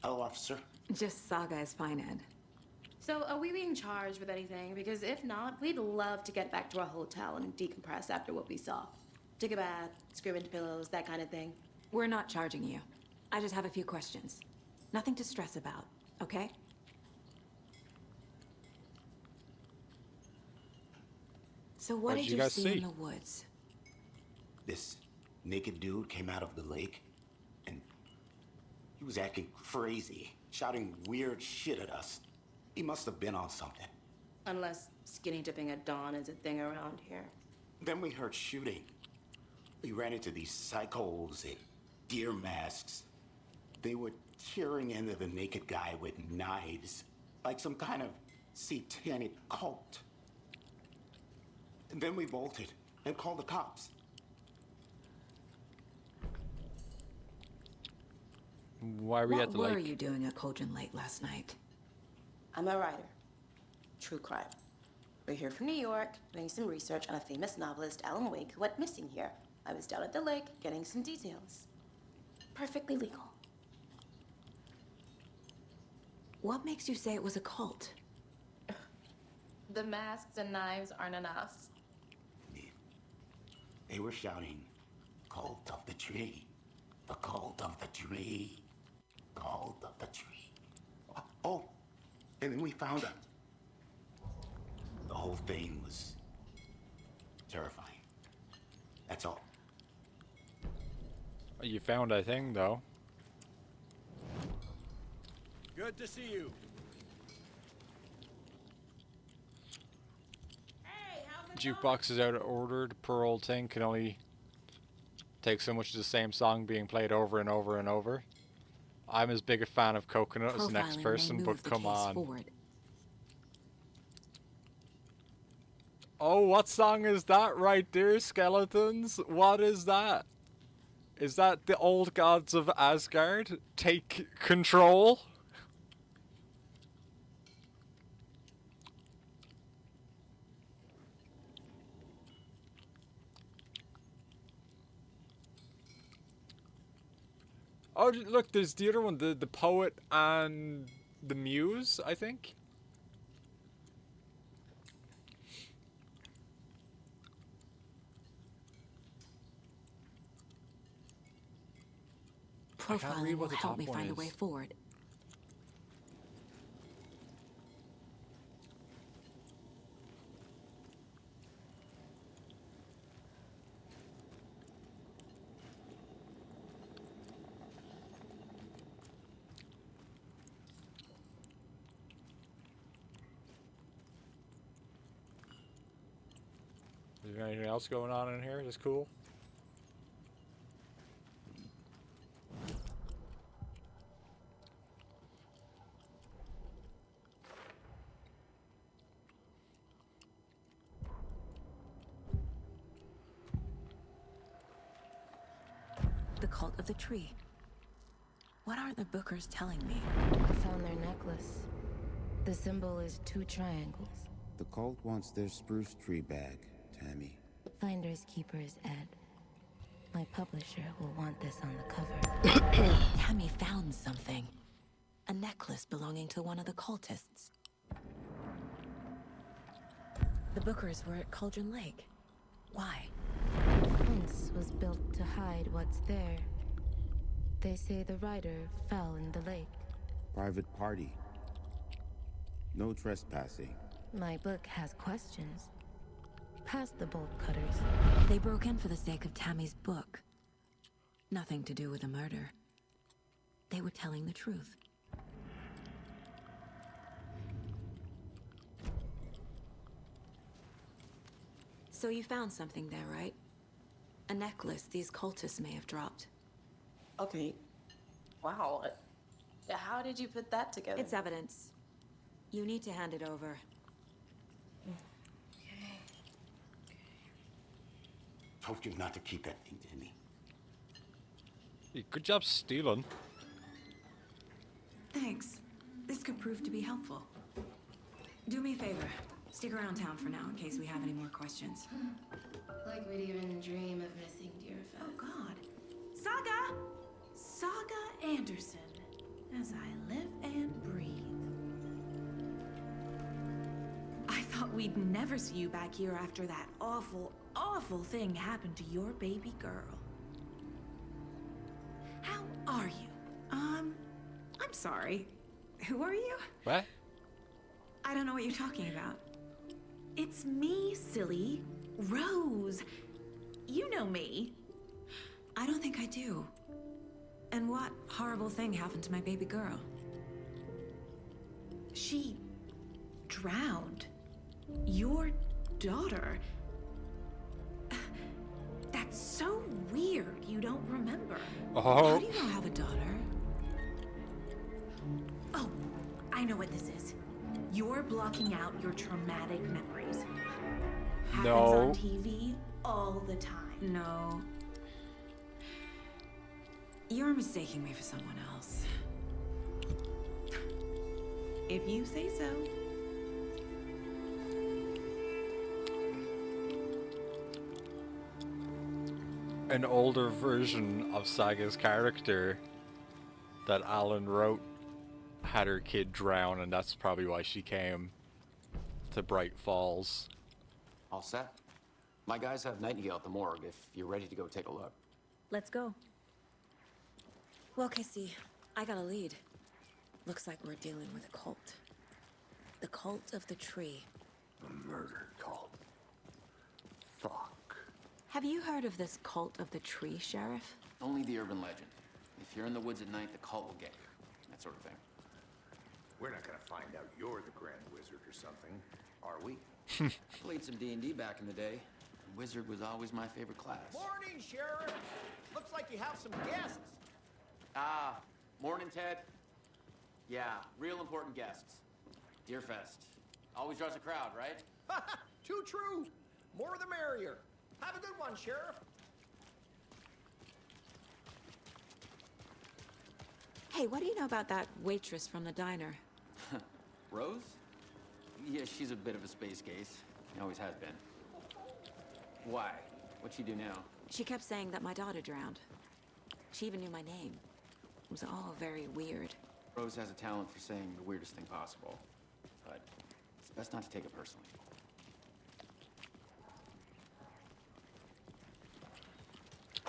[SPEAKER 9] Hello, officer.
[SPEAKER 3] Just Saga is fine, Ed.
[SPEAKER 14] So, are we being charged with anything? Because if not, we'd love to get back to our hotel and decompress after what we saw. Take a bath, scream into pillows, that kind of thing.
[SPEAKER 3] We're not charging you. I just have a few questions. Nothing to stress about, okay? So what did you see in the woods?
[SPEAKER 9] This naked dude came out of the lake, and he was acting crazy, shouting weird shit at us. He must have been on something.
[SPEAKER 14] Unless skinny dipping at dawn is a thing around here.
[SPEAKER 9] Then we heard shooting. We ran into these psychos in deer masks. They were tearing into the naked guy with knives, like some kind of satanic cult. And then we bolted and called the cops.
[SPEAKER 1] Why are we at the lake?
[SPEAKER 3] What were you doing at Cauldron Lake last night?
[SPEAKER 14] I'm a writer. True crime. We're here from New York, doing some research on a famous novelist, Alan Wake, who went missing here. I was down at the lake, getting some details. Perfectly legal.
[SPEAKER 3] What makes you say it was a cult?
[SPEAKER 14] The masks and knives aren't enough.
[SPEAKER 9] They were shouting, "Cult of the tree, the cult of the tree, cult of the tree." Oh, and then we found them. The whole thing was terrifying. That's all.
[SPEAKER 1] You found a thing, though.
[SPEAKER 11] Good to see you.
[SPEAKER 1] Jukebox is out of order. The poor old thing can only take so much of the same song being played over and over and over. I'm as big a fan of Coconut as the next person, but come on.
[SPEAKER 3] Forward.
[SPEAKER 1] Oh, what song is that right there, skeletons? What is that? Is that the old gods of Asgard? Take control? Oh, look, there's the other one, the poet and the muse, I think.
[SPEAKER 3] Profiling will help me find a way forward.
[SPEAKER 1] Is there anything else going on in here that's cool?
[SPEAKER 3] The cult of the tree. What are the Bookers telling me?
[SPEAKER 15] I found their necklace. The symbol is 2 triangles.
[SPEAKER 16] The cult wants their spruce tree back, Tammy.
[SPEAKER 15] Finders keepers, Ed. My publisher will want this on the cover.
[SPEAKER 3] Tammy found something. A necklace belonging to one of the cultists. The Bookers were at Cauldron Lake. Why?
[SPEAKER 15] The fence was built to hide what's there. They say the rider fell in the lake.
[SPEAKER 16] Private party. No trespassing.
[SPEAKER 15] My book has questions. Past the bolt cutters.
[SPEAKER 3] They broke in for the sake of Tammy's book. Nothing to do with the murder. They were telling the truth. So you found something there, right? A necklace these cultists may have dropped.
[SPEAKER 14] Okay. Wow. How did you put that together?
[SPEAKER 3] It's evidence. You need to hand it over.
[SPEAKER 9] Told you not to keep that thing, Timmy.
[SPEAKER 1] Hey, good job stealing.
[SPEAKER 3] Thanks. This could prove to be helpful. Do me a favor. Stick around town for now in case we have any more questions.
[SPEAKER 17] Like we'd even dream of missing Deerfest.
[SPEAKER 18] Oh God. Saga! Saga Anderson. As I live and breathe. I thought we'd never see you back here after that awful, awful thing happened to your baby girl. How are you? I'm sorry. Who are you?
[SPEAKER 1] What?
[SPEAKER 18] I don't know what you're talking about. It's me, silly. Rose. You know me.
[SPEAKER 3] I don't think I do. And what horrible thing happened to my baby girl?
[SPEAKER 18] She drowned. Your daughter. That's so weird you don't remember.
[SPEAKER 1] Oh.
[SPEAKER 18] How do you know I have a daughter? Oh, I know what this is. You're blocking out your traumatic memories. Happens on TV all the time.
[SPEAKER 3] No. You're mistaking me for someone else.
[SPEAKER 18] If you say so.
[SPEAKER 1] An older version of Saga's character that Alan wrote had her kid drown, and that's probably why she came to Bright Falls.
[SPEAKER 13] All set? My guys have Nightingale at the morgue if you're ready to go take a look.
[SPEAKER 3] Let's go. Well, Casey, I got a lead. Looks like we're dealing with a cult. The cult of the tree.
[SPEAKER 5] A murder cult. Fuck.
[SPEAKER 3] Have you heard of this cult of the tree, Sheriff?
[SPEAKER 13] Only the urban legend. If you're in the woods at night, the cult will get you. That sort of thing.
[SPEAKER 5] We're not gonna find out you're the Grand Wizard or something, are we?
[SPEAKER 13] I played some D&D back in the day. Wizard was always my favorite class.
[SPEAKER 8] Morning, Sheriff. Looks like you have some guests.
[SPEAKER 13] Ah, morning, Ted. Yeah, real important guests. Deerfest. Always draws a crowd, right?
[SPEAKER 8] Too true. More the merrier. Have a good one, Sheriff.
[SPEAKER 3] Hey, what do you know about that waitress from the diner?
[SPEAKER 13] Rose? Yeah, she's a bit of a space case. She always has been. Why? What'd she do now?
[SPEAKER 3] She kept saying that my daughter drowned. She even knew my name. It was all very weird.
[SPEAKER 13] Rose has a talent for saying the weirdest thing possible. But it's best not to take it personally.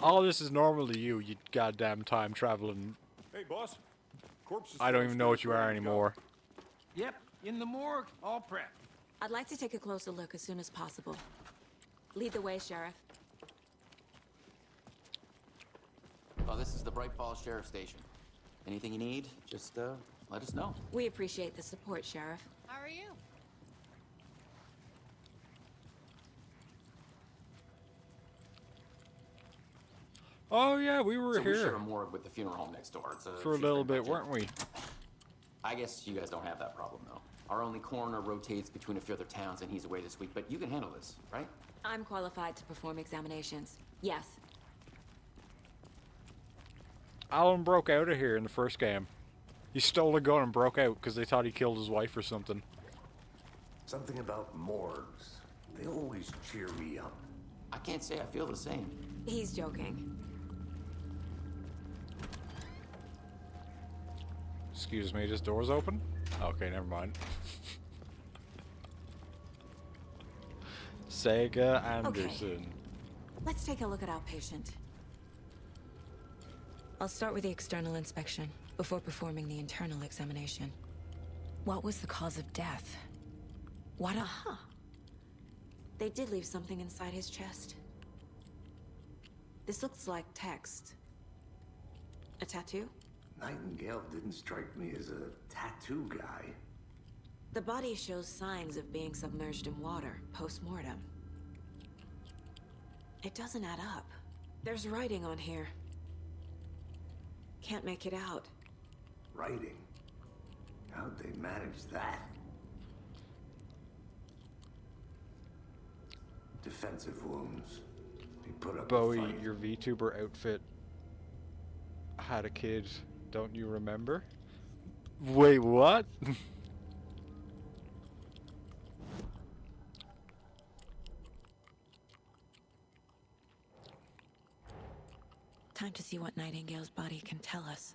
[SPEAKER 1] All this is normal to you, you goddamn time traveling.
[SPEAKER 6] Hey, boss. Corpse is
[SPEAKER 1] I don't even know what you are anymore.
[SPEAKER 8] Yep, in the morgue, all prepped.
[SPEAKER 3] I'd like to take a closer look as soon as possible. Lead the way, Sheriff.
[SPEAKER 13] Oh, this is the Bright Falls Sheriff Station. Anything you need, just let us know.
[SPEAKER 3] We appreciate the support, Sheriff.
[SPEAKER 17] How are you?
[SPEAKER 1] Oh yeah, we were
[SPEAKER 13] so
[SPEAKER 1] here.
[SPEAKER 13] We share a morgue with the funeral home next door. It's
[SPEAKER 1] for a little bit, weren't we?
[SPEAKER 13] I guess you guys don't have that problem, though. Our only coroner rotates between a few other towns, and he's away this week, but you can handle this, right?
[SPEAKER 3] I'm qualified to perform examinations. Yes.
[SPEAKER 1] Alan broke out of here in the first game. He stole a gun and broke out because they thought he killed his wife or something.
[SPEAKER 5] Something about morgues. They always cheer me up.
[SPEAKER 13] I can't say I feel the same.
[SPEAKER 3] He's joking.
[SPEAKER 1] Excuse me, this door's open? Okay, never mind. Sega Anderson.
[SPEAKER 3] Okay. Let's take a look at our patient. I'll start with the external inspection before performing the internal examination. What was the cause of death? What a... Huh. They did leave something inside his chest. This looks like text. A tattoo?
[SPEAKER 5] Nightingale didn't strike me as a tattoo guy.
[SPEAKER 3] The body shows signs of being submerged in water, post-mortem. It doesn't add up. There's writing on here. Can't make it out.
[SPEAKER 5] Writing? How'd they manage that? Defensive wounds. He put up a
[SPEAKER 1] Bowie,
[SPEAKER 5] fight.
[SPEAKER 1] your VTuber outfit had a kid, don't you remember? Wait, what?
[SPEAKER 3] Time to see what Nightingale's body can tell us.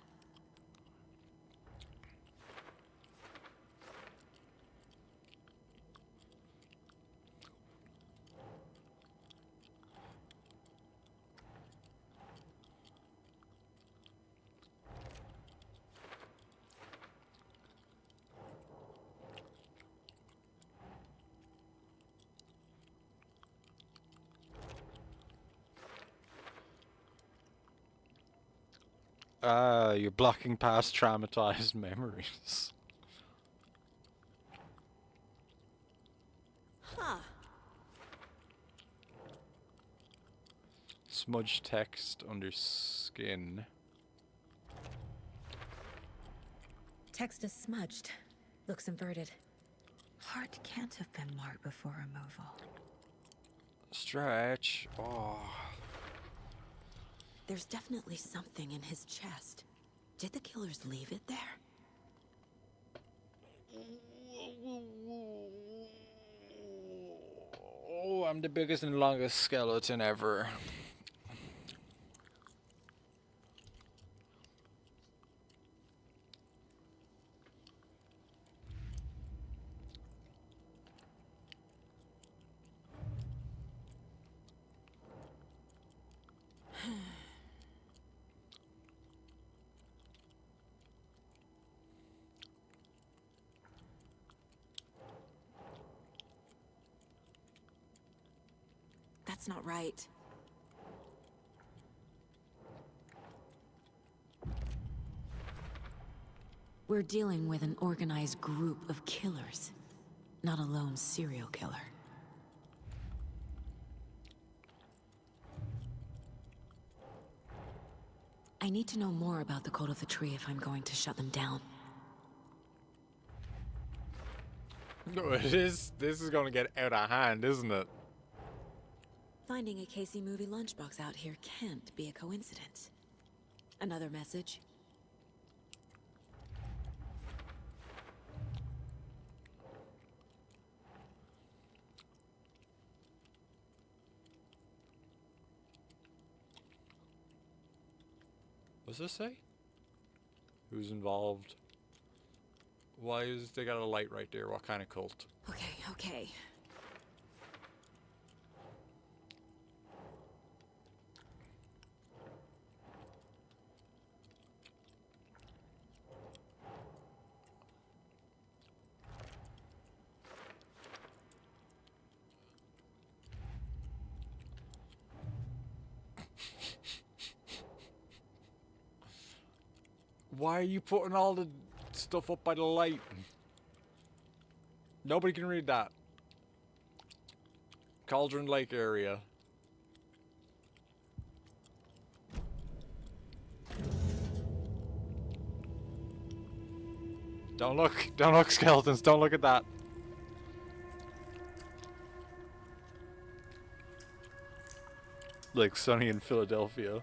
[SPEAKER 1] You're blocking past traumatized memories.
[SPEAKER 3] Huh.
[SPEAKER 1] Smudged text under skin.
[SPEAKER 3] Text is smudged. Looks inverted. Heart can't have been marked before removal.
[SPEAKER 1] Stretch. Oh.
[SPEAKER 3] There's definitely something in his chest. Did the killers leave it there?
[SPEAKER 1] Oh, I'm the biggest and longest skeleton ever.
[SPEAKER 3] That's not right. We're dealing with an organized group of killers, not a lone serial killer. I need to know more about the Code of the Tree if I'm going to shut them down.
[SPEAKER 1] No, this is gonna get out of hand, isn't it?
[SPEAKER 3] Finding a Casey movie lunchbox out here can't be a coincidence. Another message?
[SPEAKER 1] What's this say? Who's involved? Why is they got a light right there? What kind of cult?
[SPEAKER 3] Okay, okay.
[SPEAKER 1] Why are you putting all the stuff up by the light? Nobody can read that. Cauldron Lake area. Don't look, skeletons, don't look at that. Like Sunny in Philadelphia.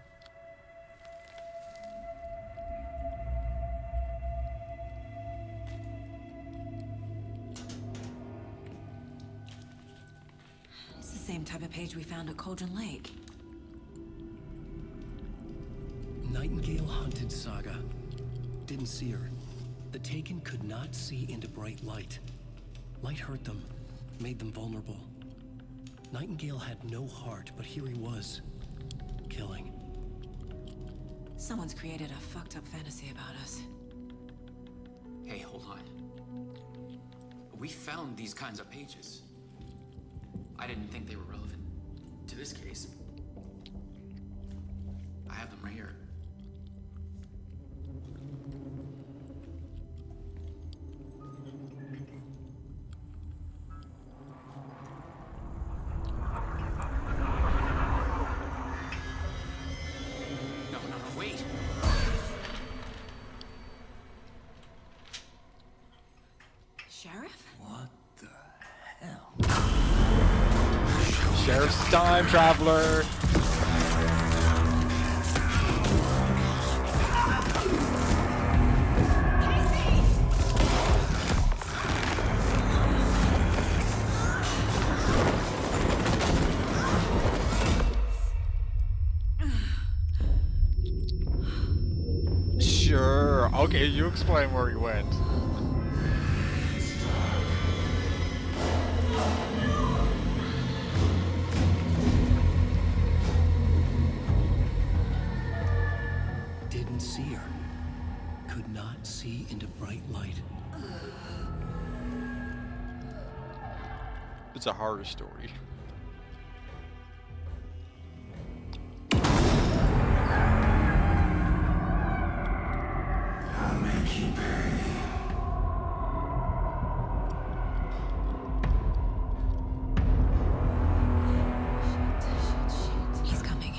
[SPEAKER 3] Same type of page we found at Cauldron Lake.
[SPEAKER 2] Nightingale hunted Saga. Didn't see her. The Taken could not see into bright light. Light hurt them, made them vulnerable. Nightingale had no heart, but here he was, killing.
[SPEAKER 3] Someone's created a fucked up fantasy about us.
[SPEAKER 13] Hey, hold on. We found these kinds of pages. I didn't think they were relevant to this case. I have them right here. No, wait.
[SPEAKER 3] Sheriff?
[SPEAKER 2] What the hell?
[SPEAKER 1] Sheriff's time traveler. Sure. Okay, you explain where he went.
[SPEAKER 2] Didn't see her. Could not see into bright light.
[SPEAKER 1] It's a horror story.
[SPEAKER 9] I'll make you pay.
[SPEAKER 3] He's coming.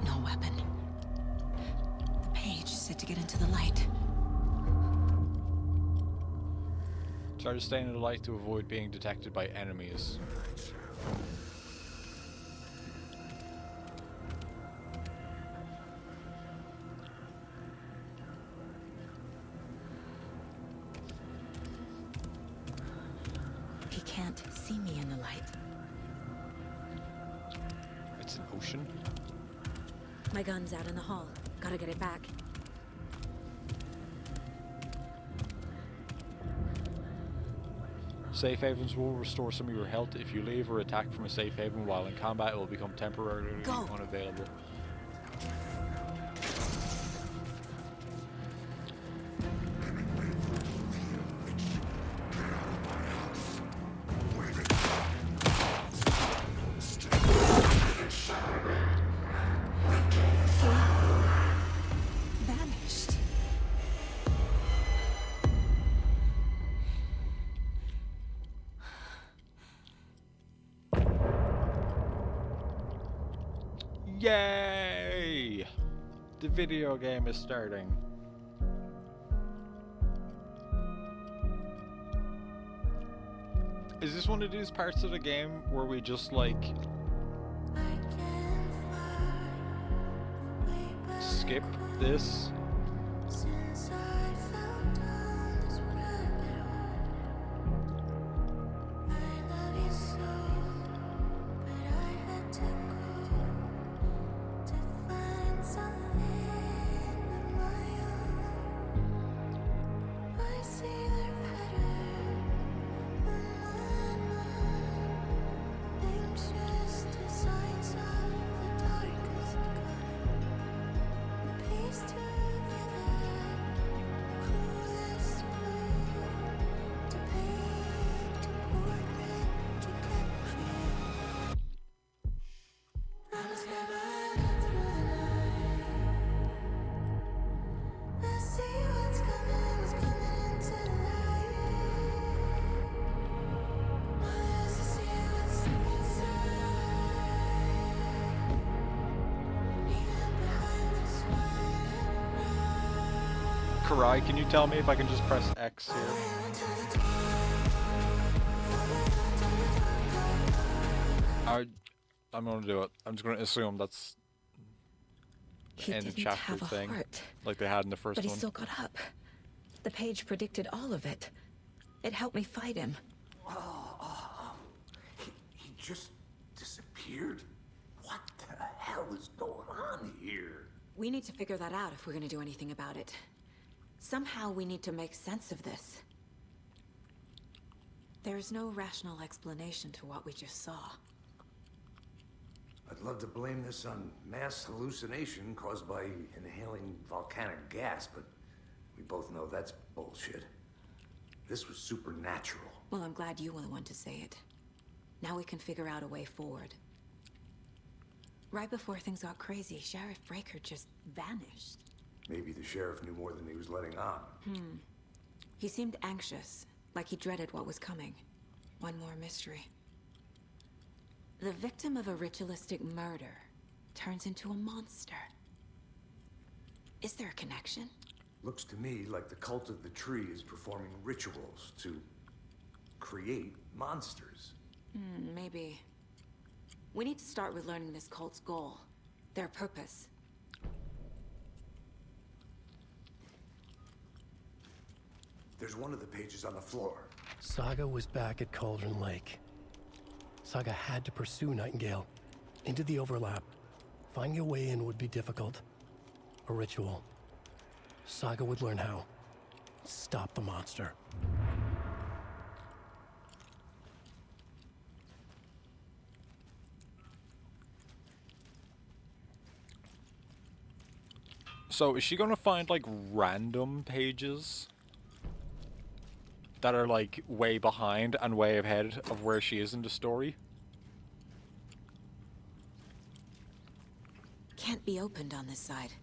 [SPEAKER 3] No weapon. The page said to get into the light.
[SPEAKER 1] Try to stay in the light to avoid being detected by enemies.
[SPEAKER 3] He can't see me in the light.
[SPEAKER 1] It's an ocean.
[SPEAKER 3] My gun's out in the hall. Gotta get it back.
[SPEAKER 1] Safe havens will restore some of your health if you leave or attack from a safe haven while in combat. It will become temporarily unavailable.
[SPEAKER 3] Vanished.
[SPEAKER 1] Yay! The video game is starting. Is this one of these parts of the game where we just like skip this? Karai, can you tell me if I can just press X here? I'm gonna do it. I'm just gonna assume that's
[SPEAKER 3] He
[SPEAKER 1] end of
[SPEAKER 3] didn't
[SPEAKER 1] chapter
[SPEAKER 3] have a
[SPEAKER 1] thing,
[SPEAKER 3] heart,
[SPEAKER 1] like they had in the first
[SPEAKER 3] but he
[SPEAKER 1] one.
[SPEAKER 3] still got up. The page predicted all of it. It helped me fight him.
[SPEAKER 5] He just disappeared? What the hell is going on here?
[SPEAKER 3] We need to figure that out if we're gonna do anything about it. Somehow we need to make sense of this. There's no rational explanation to what we just saw.
[SPEAKER 5] I'd love to blame this on mass hallucination caused by inhaling volcanic gas, but we both know that's bullshit. This was supernatural.
[SPEAKER 3] Well, I'm glad you were the one to say it. Now we can figure out a way forward. Right before things got crazy, Sheriff Breaker just vanished.
[SPEAKER 5] Maybe the sheriff knew more than he was letting on.
[SPEAKER 3] He seemed anxious, like he dreaded what was coming. One more mystery. The victim of a ritualistic murder turns into a monster. Is there a connection?
[SPEAKER 5] Looks to me like the cult of the tree is performing rituals to create monsters.
[SPEAKER 3] Maybe. We need to start with learning this cult's goal, their purpose.
[SPEAKER 5] There's one of the pages on the floor.
[SPEAKER 2] Saga was back at Cauldron Lake. Saga had to pursue Nightingale into the overlap. Finding a way in would be difficult. A ritual. Saga would learn how. Stop the monster.
[SPEAKER 1] So is she gonna find like random pages that are like way behind and way ahead of where she is in the story?
[SPEAKER 3] Can't be opened on this side.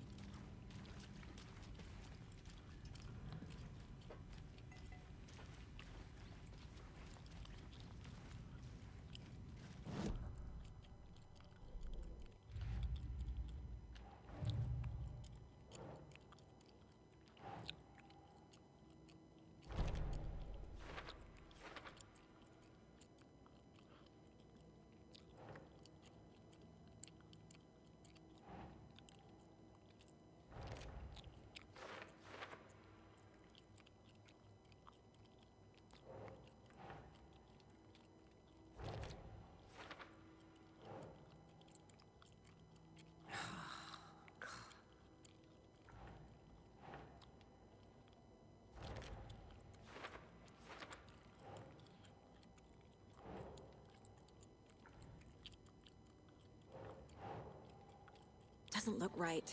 [SPEAKER 3] Doesn't look right.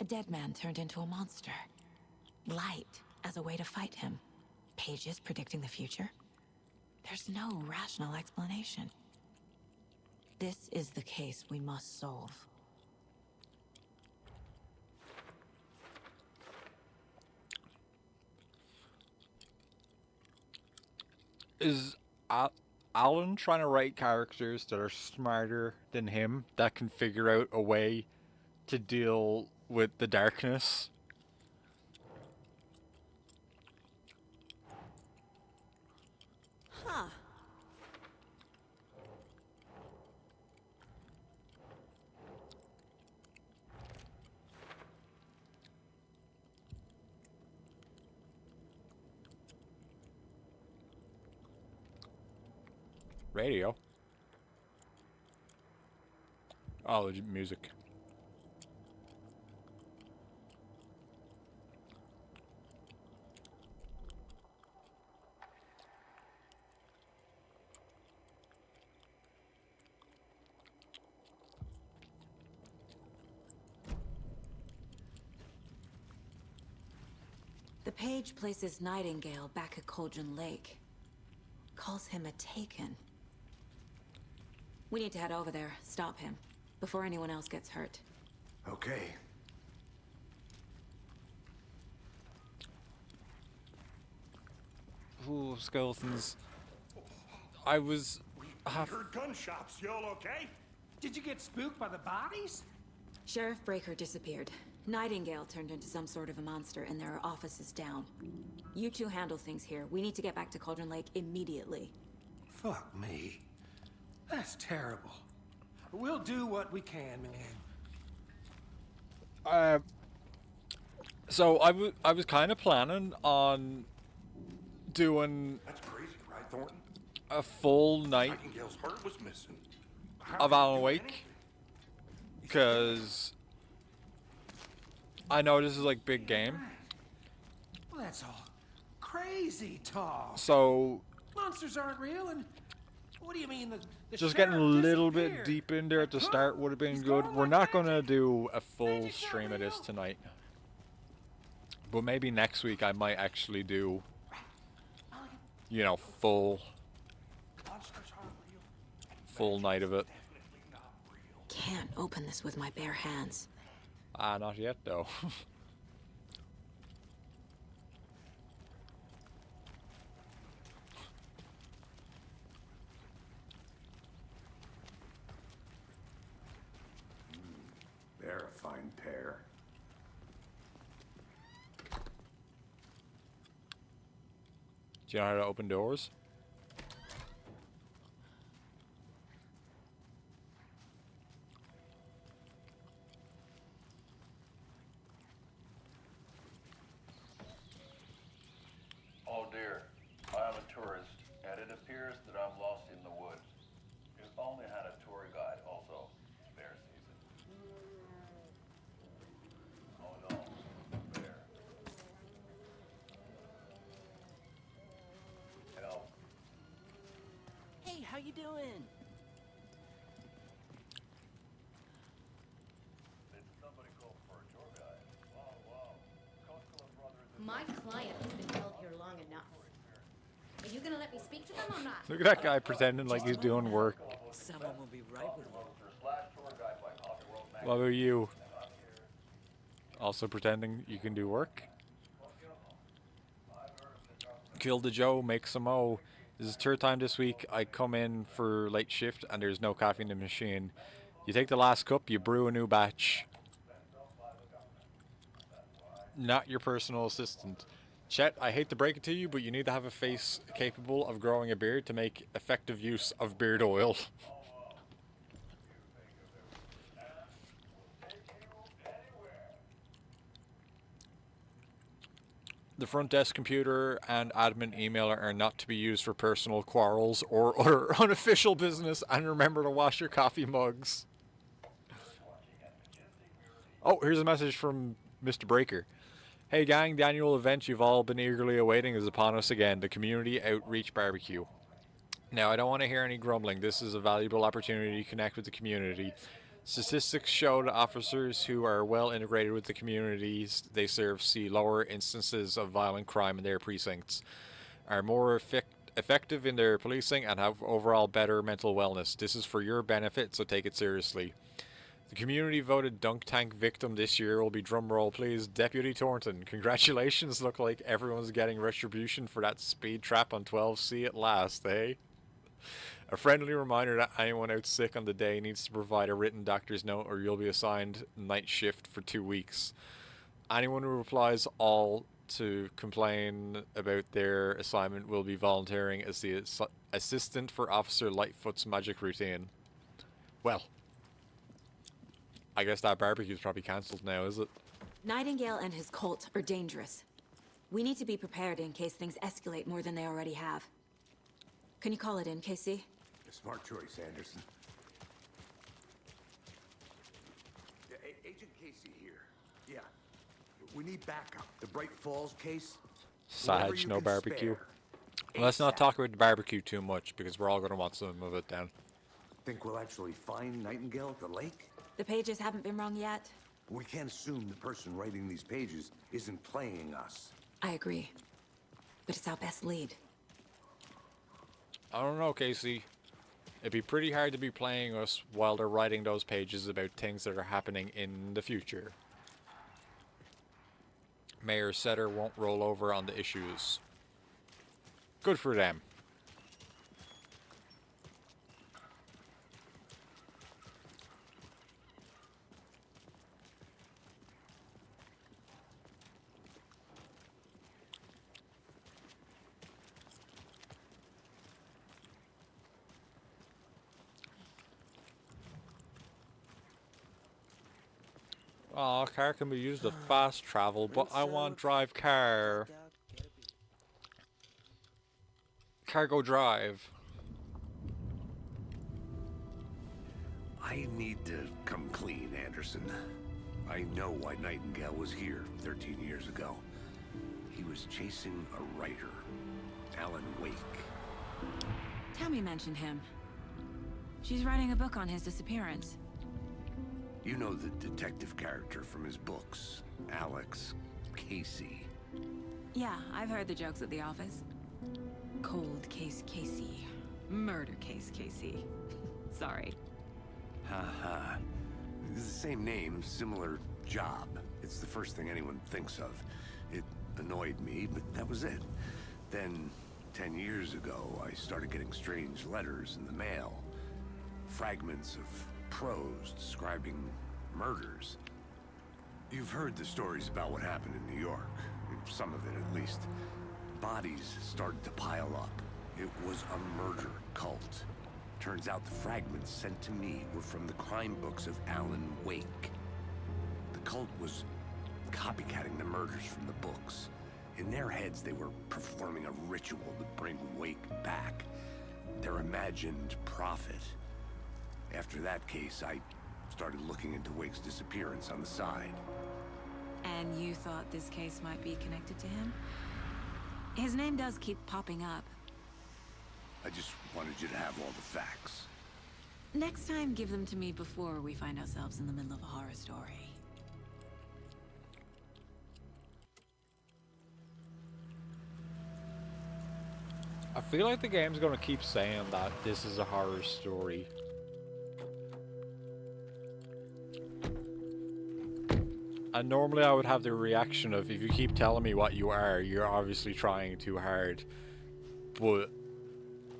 [SPEAKER 3] A dead man turned into a monster. Light as a way to fight him. Pages predicting the future. There's no rational explanation. This is the case we must solve.
[SPEAKER 1] Is Alan trying to write characters that are smarter than him, that can figure out a way to deal with the darkness?
[SPEAKER 3] Huh.
[SPEAKER 1] Radio? Oh, the music.
[SPEAKER 3] The page places Nightingale back at Cauldron Lake. Calls him a Taken. We need to head over there, stop him, before anyone else gets hurt.
[SPEAKER 5] Okay.
[SPEAKER 1] Ooh, skeletons. I was...
[SPEAKER 8] We heard gunshots. Y'all okay? Did you get spooked by the bodies?
[SPEAKER 3] Sheriff Breaker disappeared. Nightingale turned into some sort of a monster, and there are offices down. You two handle things here. We need to get back to Cauldron Lake immediately.
[SPEAKER 8] Fuck me. That's terrible. We'll do what we can, man.
[SPEAKER 1] So I was kind of planning on doing
[SPEAKER 6] That's crazy, right, Thornton?
[SPEAKER 1] a full night
[SPEAKER 6] Nightingale's heart was missing. How
[SPEAKER 1] of
[SPEAKER 6] could he
[SPEAKER 1] Alan
[SPEAKER 6] do
[SPEAKER 1] Wake,
[SPEAKER 6] anything?
[SPEAKER 1] because I know this is like big game.
[SPEAKER 8] Well, that's all crazy talk.
[SPEAKER 1] So
[SPEAKER 8] Monsters aren't real, and what do you mean the
[SPEAKER 1] just getting a
[SPEAKER 8] sheriff
[SPEAKER 1] little bit
[SPEAKER 8] disappeared?
[SPEAKER 1] deep in there at the start would have been good. We're not gonna do a full stream of this tonight, but maybe next week I might actually do, you know, full night of it.
[SPEAKER 3] Can't open this with my bare hands.
[SPEAKER 1] Ah, not yet though.
[SPEAKER 5] They're a fine pair.
[SPEAKER 1] Do you know how to open doors?
[SPEAKER 19] Oh dear, I'm a tourist, and it appears that I'm lost in the woods. If only had a tour guide also. Bear season. Oh no, bear. Hello.
[SPEAKER 12] Hey, how you doing?
[SPEAKER 19] Did somebody call for a tour guide? Wow. Costello Brothers.
[SPEAKER 17] My client has been held here long enough. Are you gonna let me speak to them or not?
[SPEAKER 1] Look at that guy pretending like he's doing work.
[SPEAKER 12] Someone will be right with you.
[SPEAKER 1] What about you? Also pretending you can do work? Kill the Joe, make some O. This is the third time this week I come in for late shift and there's no coffee in the machine. You take the last cup, you brew a new batch. Not your personal assistant. Chet, I hate to break it to you, but you need to have a face capable of growing a beard to make effective use of beard oil. The front desk computer and admin email are not to be used for personal quarrels or other unofficial business, and remember to wash your coffee mugs. Oh, here's a message from Mr. Breaker. Hey gang, the annual event you've all been eagerly awaiting is upon us again, the Community Outreach Barbecue. Now, I don't want to hear any grumbling. This is a valuable opportunity to connect with the community. Statistics show that officers who are well integrated with the communities they serve see lower instances of violent crime in their precincts, are more effective in their policing, and have overall better mental wellness. This is for your benefit, so take it seriously. The community voted dunk tank victim this year will be, drumroll please, Deputy Thornton. Congratulations, look like everyone's getting retribution for that speed trap on 12C at last, eh? A friendly reminder that anyone out sick on the day needs to provide a written doctor's note or you'll be assigned night shift for 2 weeks. Anyone who replies all to complain about their assignment will be volunteering as the assistant for Officer Lightfoot's magic routine. Well, I guess that barbecue's probably cancelled now, is it?
[SPEAKER 3] Nightingale and his cult are dangerous. We need to be prepared in case things escalate more than they already have. Can you call it in, Casey?
[SPEAKER 5] Smart choice, Anderson. Agent Casey here. Yeah. We need backup. The Bright Falls case.
[SPEAKER 1] Saj, no barbecue. Let's not talk about the barbecue too much because we're all going to want some of it then.
[SPEAKER 5] Think we'll actually find Nightingale at the lake?
[SPEAKER 3] The pages haven't been wrong yet.
[SPEAKER 5] We can't assume the person writing these pages isn't playing us.
[SPEAKER 3] I agree. But it's our best lead.
[SPEAKER 1] I don't know, Casey. It'd be pretty hard to be playing us while they're writing those pages about things that are happening in the future. Mayor Setter won't roll over on the issues. Good for them. Oh, car can be used to fast travel, but I want drive car. Cargo drive.
[SPEAKER 5] I need to come clean, Anderson. I know why Nightingale was here 13 years ago. He was chasing a writer, Alan Wake.
[SPEAKER 3] Tammy mentioned him. She's writing a book on his disappearance.
[SPEAKER 5] You know the detective character from his books, Alex Casey.
[SPEAKER 3] Yeah, I've heard the jokes at the office. Cold case Casey. Murder case Casey. Sorry.
[SPEAKER 5] Haha. It's the same name, similar job. It's the first thing anyone thinks of. It annoyed me, but that was it. Then, 10 years ago, I started getting strange letters in the mail. Fragments of prose describing murders. You've heard the stories about what happened in New York. Some of it, at least. Bodies started to pile up. It was a murder cult. Turns out the fragments sent to me were from the crime books of Alan Wake. The cult was copycatting the murders from the books. In their heads, they were performing a ritual to bring Wake back. Their imagined prophet. After that case, I started looking into Wake's disappearance on the side.
[SPEAKER 3] And you thought this case might be connected to him? His name does keep popping up.
[SPEAKER 5] I just wanted you to have all the facts.
[SPEAKER 3] Next time, give them to me before we find ourselves in the middle of a horror story.
[SPEAKER 1] I feel like the game's gonna keep saying that this is a horror story. And normally I would have the reaction of, if you keep telling me what you are, you're obviously trying too hard. But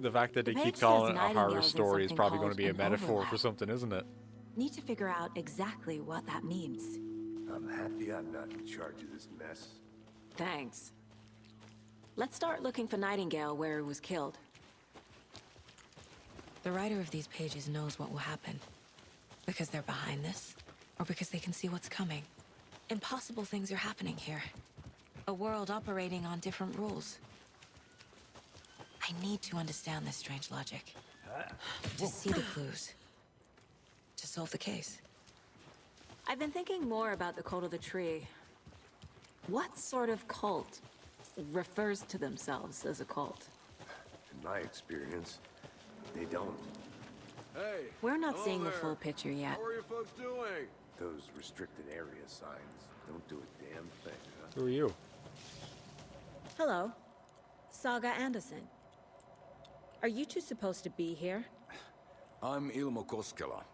[SPEAKER 1] the fact that they keep calling it a horror story is probably going to be a metaphor for something, isn't it?
[SPEAKER 3] Need to figure out exactly what that means.
[SPEAKER 5] I'm happy I'm not in charge of this mess.
[SPEAKER 3] Thanks. Let's start looking for Nightingale where he was killed. The writer of these pages knows what will happen. Because they're behind this, or because they can see what's coming. Impossible things are happening here. A world operating on different rules. I need to understand this strange logic. To see the clues. To solve the case. I've been thinking more about the cult of the tree. What sort of cult refers to themselves as a cult?
[SPEAKER 5] In my experience, they don't.
[SPEAKER 20] Hey,
[SPEAKER 3] We're not
[SPEAKER 20] hello
[SPEAKER 3] seeing the
[SPEAKER 20] there.
[SPEAKER 3] full picture yet.
[SPEAKER 20] How are you folks doing?
[SPEAKER 5] Those restricted area signs don't do a damn thing, huh?
[SPEAKER 1] Who are you?
[SPEAKER 3] Hello. Saga Anderson. Are you two supposed to be here?
[SPEAKER 20] I'm Ilmo Koskela.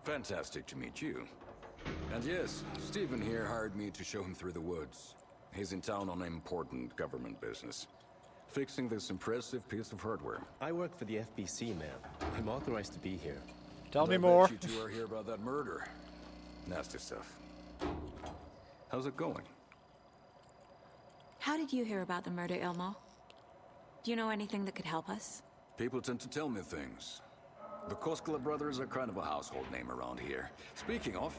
[SPEAKER 20] Fantastic to meet you. And yes, Stephen here hired me to show him through the woods. He's in town on important government business. Fixing this impressive piece of hardware.
[SPEAKER 21] I work for the FBC, ma'am. I'm authorized to be here.
[SPEAKER 1] Tell me
[SPEAKER 20] I bet
[SPEAKER 1] more.
[SPEAKER 20] You two are here about that murder. Nasty stuff. How's it going?
[SPEAKER 3] How did you hear about the murder, Ilmo? Do you know anything that could help us?
[SPEAKER 20] People tend to tell me things. The Koskela brothers are kind of a household name around here. Speaking of,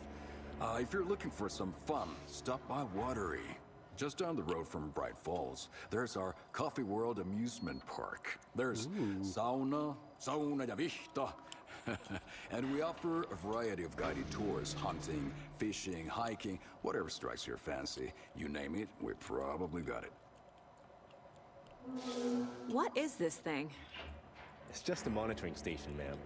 [SPEAKER 20] if you're looking for some fun, stop by Watery. Just down the road from Bright Falls, there's our Coffee World amusement park. There's sauna ja vihta. And we offer a variety of guided tours, hunting, fishing, hiking, whatever strikes your fancy. You name it, we probably got it.
[SPEAKER 3] What is this thing?
[SPEAKER 21] It's just a monitoring station, ma'am.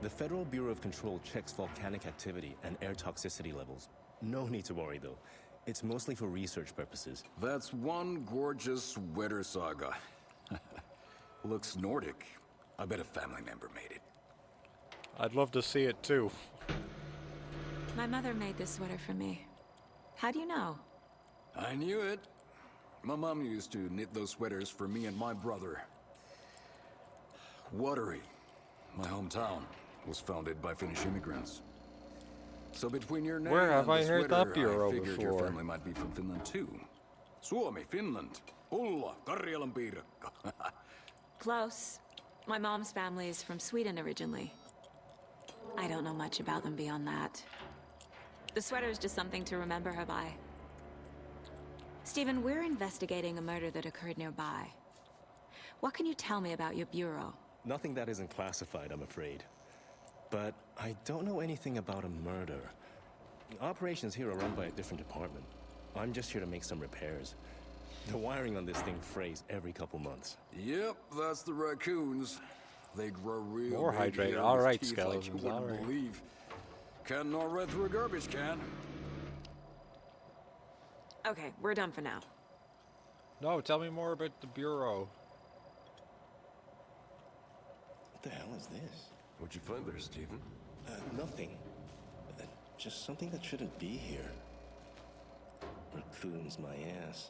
[SPEAKER 21] The Federal Bureau of Control checks volcanic activity and air toxicity levels. No need to worry, though. It's mostly for research purposes.
[SPEAKER 20] That's one gorgeous weather saga. Looks Nordic. I bet a family member made it.
[SPEAKER 1] I'd love to see it too.
[SPEAKER 3] My mother made this sweater for me. How do you know?
[SPEAKER 20] I knew it. My mom used to knit those sweaters for me and my brother. Watery, my hometown, was founded by Finnish immigrants. So between your name
[SPEAKER 1] Where have
[SPEAKER 20] and
[SPEAKER 1] I
[SPEAKER 20] the
[SPEAKER 1] heard
[SPEAKER 20] sweater,
[SPEAKER 1] that bureau
[SPEAKER 20] I figured your
[SPEAKER 1] before?
[SPEAKER 20] family might be from Finland too. Suomi, Finland, Ulla, Karjalan piirakka.
[SPEAKER 3] Close. My mom's family is from Sweden originally. I don't know much about them beyond that. The sweater is just something to remember her by. Stephen, we're investigating a murder that occurred nearby. What can you tell me about your bureau?
[SPEAKER 21] Nothing that isn't classified, I'm afraid. But I don't know anything about a murder. Operations here are run by a different department. I'm just here to make some repairs. The wiring on this thing frays every couple months.
[SPEAKER 20] Yep, that's the raccoons. They grow real
[SPEAKER 1] More
[SPEAKER 20] big
[SPEAKER 1] hydrate.
[SPEAKER 20] here
[SPEAKER 1] All
[SPEAKER 20] with
[SPEAKER 1] right,
[SPEAKER 20] teeth like you
[SPEAKER 1] skeletons.
[SPEAKER 20] wouldn't
[SPEAKER 1] All right.
[SPEAKER 20] believe. Can't all right through a garbage can.
[SPEAKER 3] Okay, we're done for now.
[SPEAKER 1] No, tell me more about the bureau.
[SPEAKER 21] What the hell is this?
[SPEAKER 4] What'd you find there, Stephen?
[SPEAKER 21] Nothing. Just something that shouldn't be here. Raccoons, my ass.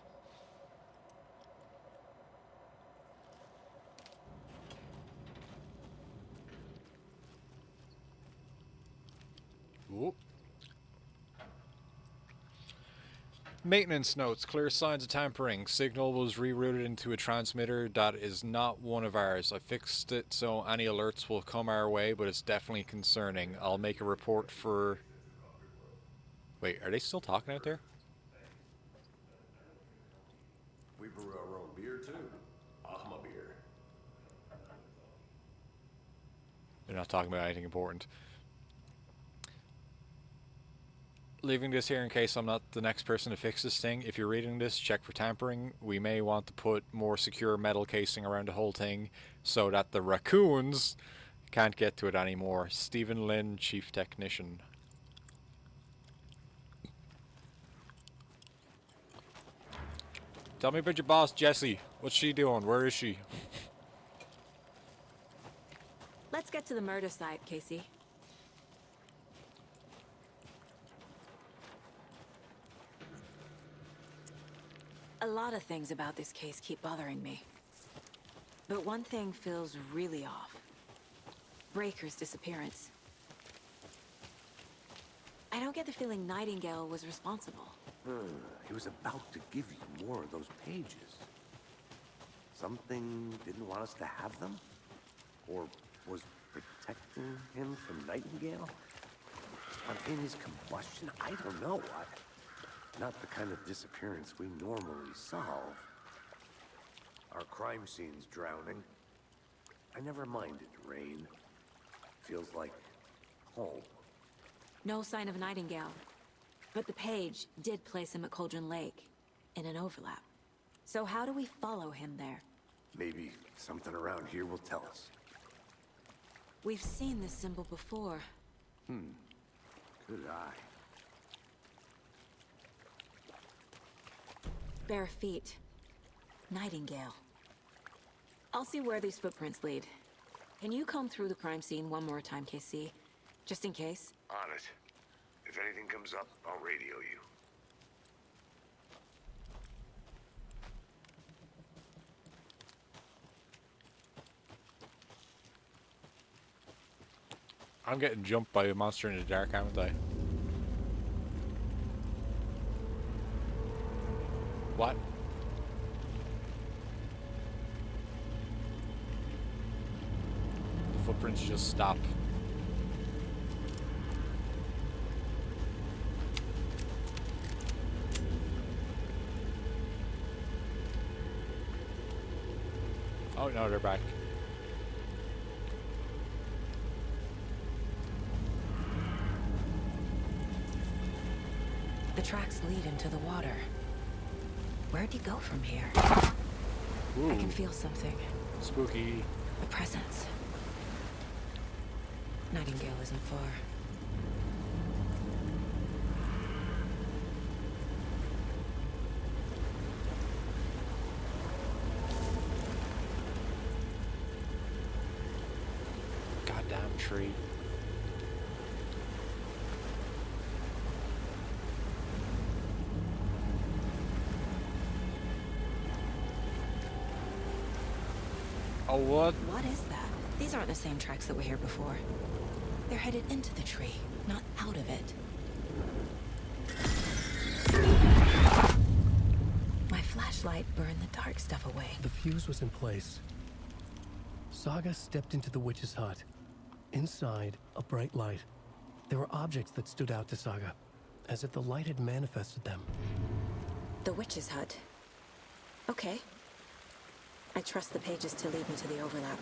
[SPEAKER 1] Whoop. Maintenance notes. Clear signs of tampering. Signal was rerouted into a transmitter that is not one of ours. I fixed it so any alerts will come our way, but it's definitely concerning. I'll make a report for... Wait, are they still talking out there?
[SPEAKER 4] We brew our own beer, too. Ahma beer.
[SPEAKER 1] They're not talking about anything important. Leaving this here in case I'm not the next person to fix this thing. If you're reading this, check for tampering. We may want to put more secure metal casing around the whole thing so that the raccoons can't get to it anymore. Stephen Lynn, Chief Technician. Tell me about your boss, Jessie. What's she doing? Where is she?
[SPEAKER 3] Let's get to the murder site, Casey. A lot of things about this case keep bothering me. But one thing feels really off. Breaker's disappearance. I don't get the feeling Nightingale was responsible.
[SPEAKER 5] He was about to give you more of those pages. Something didn't want us to have them? Or was protecting him from Nightingale? In his combustion? I don't know. Not the kind of disappearance we normally solve. Our crime scene's drowning. I never minded rain. Feels like home.
[SPEAKER 3] No sign of Nightingale. But the page did place him at Cauldron Lake, in an overlap. So how do we follow him there?
[SPEAKER 5] Maybe something around here will tell us.
[SPEAKER 3] We've seen this symbol before.
[SPEAKER 5] Good eye.
[SPEAKER 3] Bare feet. Nightingale. I'll see where these footprints lead. Can you comb through the crime scene one more time, KC? Just in case?
[SPEAKER 5] On it. If anything comes up, I'll radio you.
[SPEAKER 1] I'm getting jumped by a monster in the dark, haven't I? What? The footprints just stop. Oh no, they're back.
[SPEAKER 3] The tracks lead into the water. Where'd he go from here?
[SPEAKER 1] Ooh.
[SPEAKER 3] I can feel something.
[SPEAKER 1] Spooky.
[SPEAKER 3] A presence. Nightingale isn't far.
[SPEAKER 1] Goddamn tree. Oh, what?
[SPEAKER 3] What is that? These aren't the same tracks that were here before. They're headed into the tree, not out of it. My flashlight burned the dark stuff away.
[SPEAKER 2] The fuse was in place. Saga stepped into the witch's hut. Inside, a bright light. There were objects that stood out to Saga. as if the light had manifested them.
[SPEAKER 3] The witch's hut. Okay. I trust the pages to lead me to the overlap.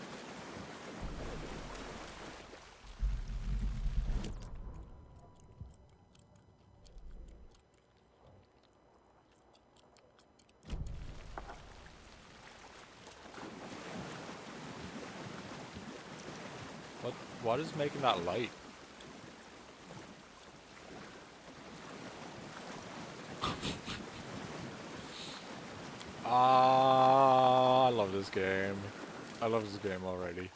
[SPEAKER 1] What is making that light? I love this game. I love this game already.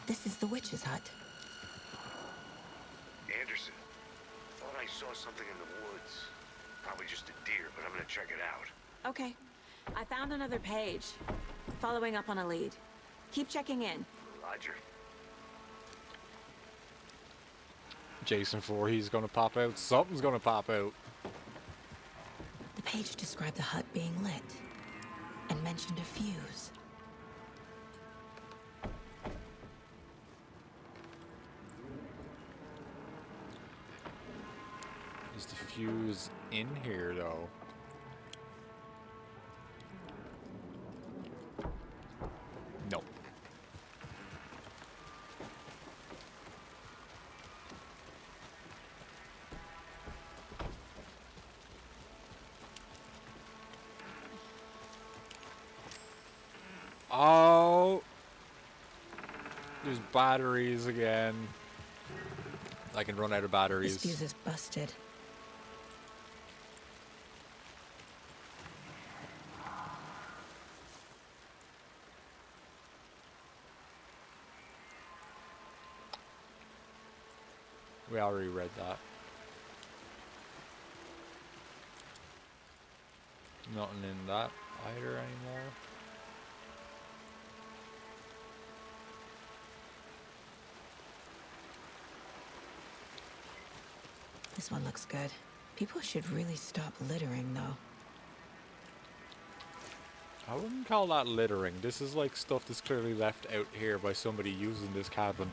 [SPEAKER 3] This is the witch's hut.
[SPEAKER 5] Anderson, thought I saw something in the woods. Probably just a deer, but I'm gonna check it out.
[SPEAKER 3] Okay. I found another page. Following up on a lead. Keep checking in.
[SPEAKER 5] Roger.
[SPEAKER 1] Jason Voorhees gonna pop out. Something's gonna pop out.
[SPEAKER 3] The page described the hut being lit and mentioned a fuse.
[SPEAKER 1] Is the fuse in here though? No. Oh, there's batteries again. I can run out of batteries.
[SPEAKER 3] This fuse is busted.
[SPEAKER 1] We already read that. Nothing in that either anymore.
[SPEAKER 3] This one looks good. People should really stop littering, though.
[SPEAKER 1] I wouldn't call that littering. This is like stuff that's clearly left out here by somebody using this cabin.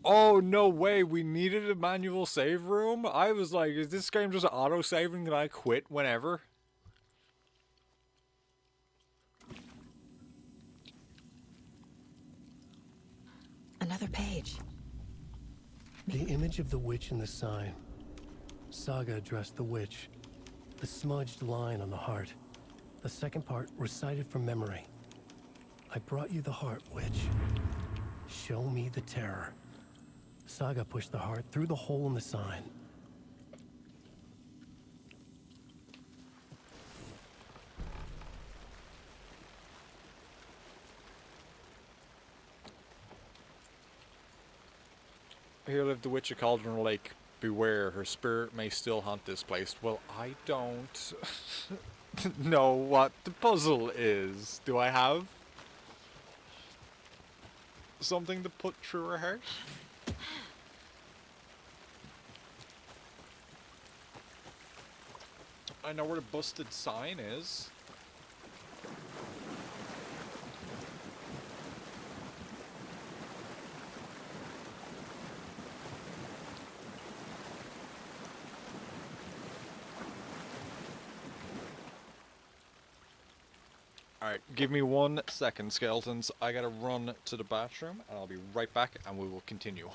[SPEAKER 1] Oh, no way. We needed a manual save room? I was like, is this game just auto-saving and I quit whenever?
[SPEAKER 3] Another page.
[SPEAKER 2] The image of the witch in the sign. Saga addressed the witch. The smudged line on the heart. The second part recited from memory. I brought you the heart, witch. Show me the terror. Saga pushed the heart through the hole in the sign.
[SPEAKER 1] Here lived the witch of Cauldron Lake. Beware, her spirit may still haunt this place. Well, I don't know what the puzzle is. Do I have something to put through her heart? I know where the busted sign is. Alright, give me 1 second, skeletons. I gotta run to the bathroom, and I'll be right back, and we will continue.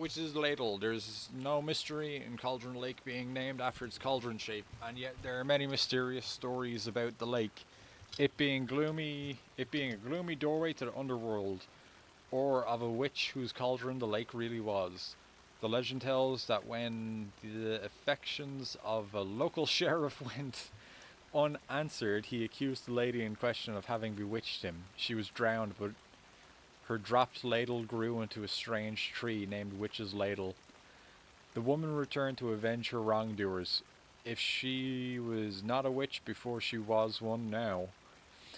[SPEAKER 1] Witch's Ladle. There's no mystery in Cauldron Lake being named after its cauldron shape, and yet there are many mysterious stories about the lake. It being a gloomy doorway to the underworld, or of a witch whose cauldron the lake really was. The legend tells that when the affections of a local sheriff went unanswered, he accused the lady in question of having bewitched him. She was drowned, but her dropped ladle grew into a strange tree named Witch's Ladle. The woman returned to avenge her wrongdoers. If she was not a witch before, she was one now.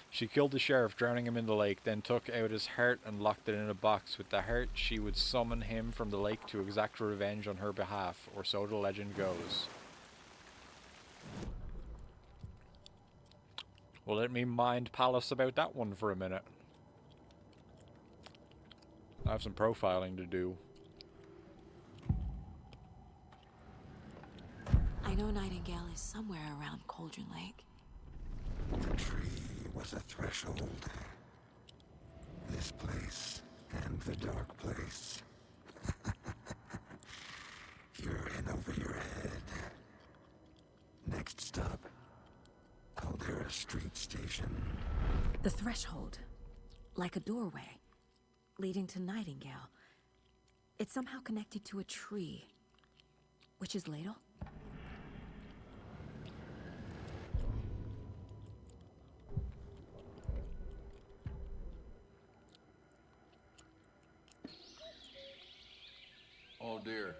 [SPEAKER 1] She killed the sheriff, drowning him in the lake, then took out his heart and locked it in a box. With the heart, she would summon him from the lake to exact revenge on her behalf, or so the legend goes. Well, let me mind Palace about that one for a minute. I have some profiling to do.
[SPEAKER 3] I know Nightingale is somewhere around Cauldron Lake.
[SPEAKER 9] The tree was a threshold. This place and the dark place. You're in over your head. Next stop, Caldera Street Station.
[SPEAKER 3] The threshold. Like a doorway. Leading to Nightingale. It's somehow connected to a tree. Witch's Ladle?
[SPEAKER 19] Oh dear,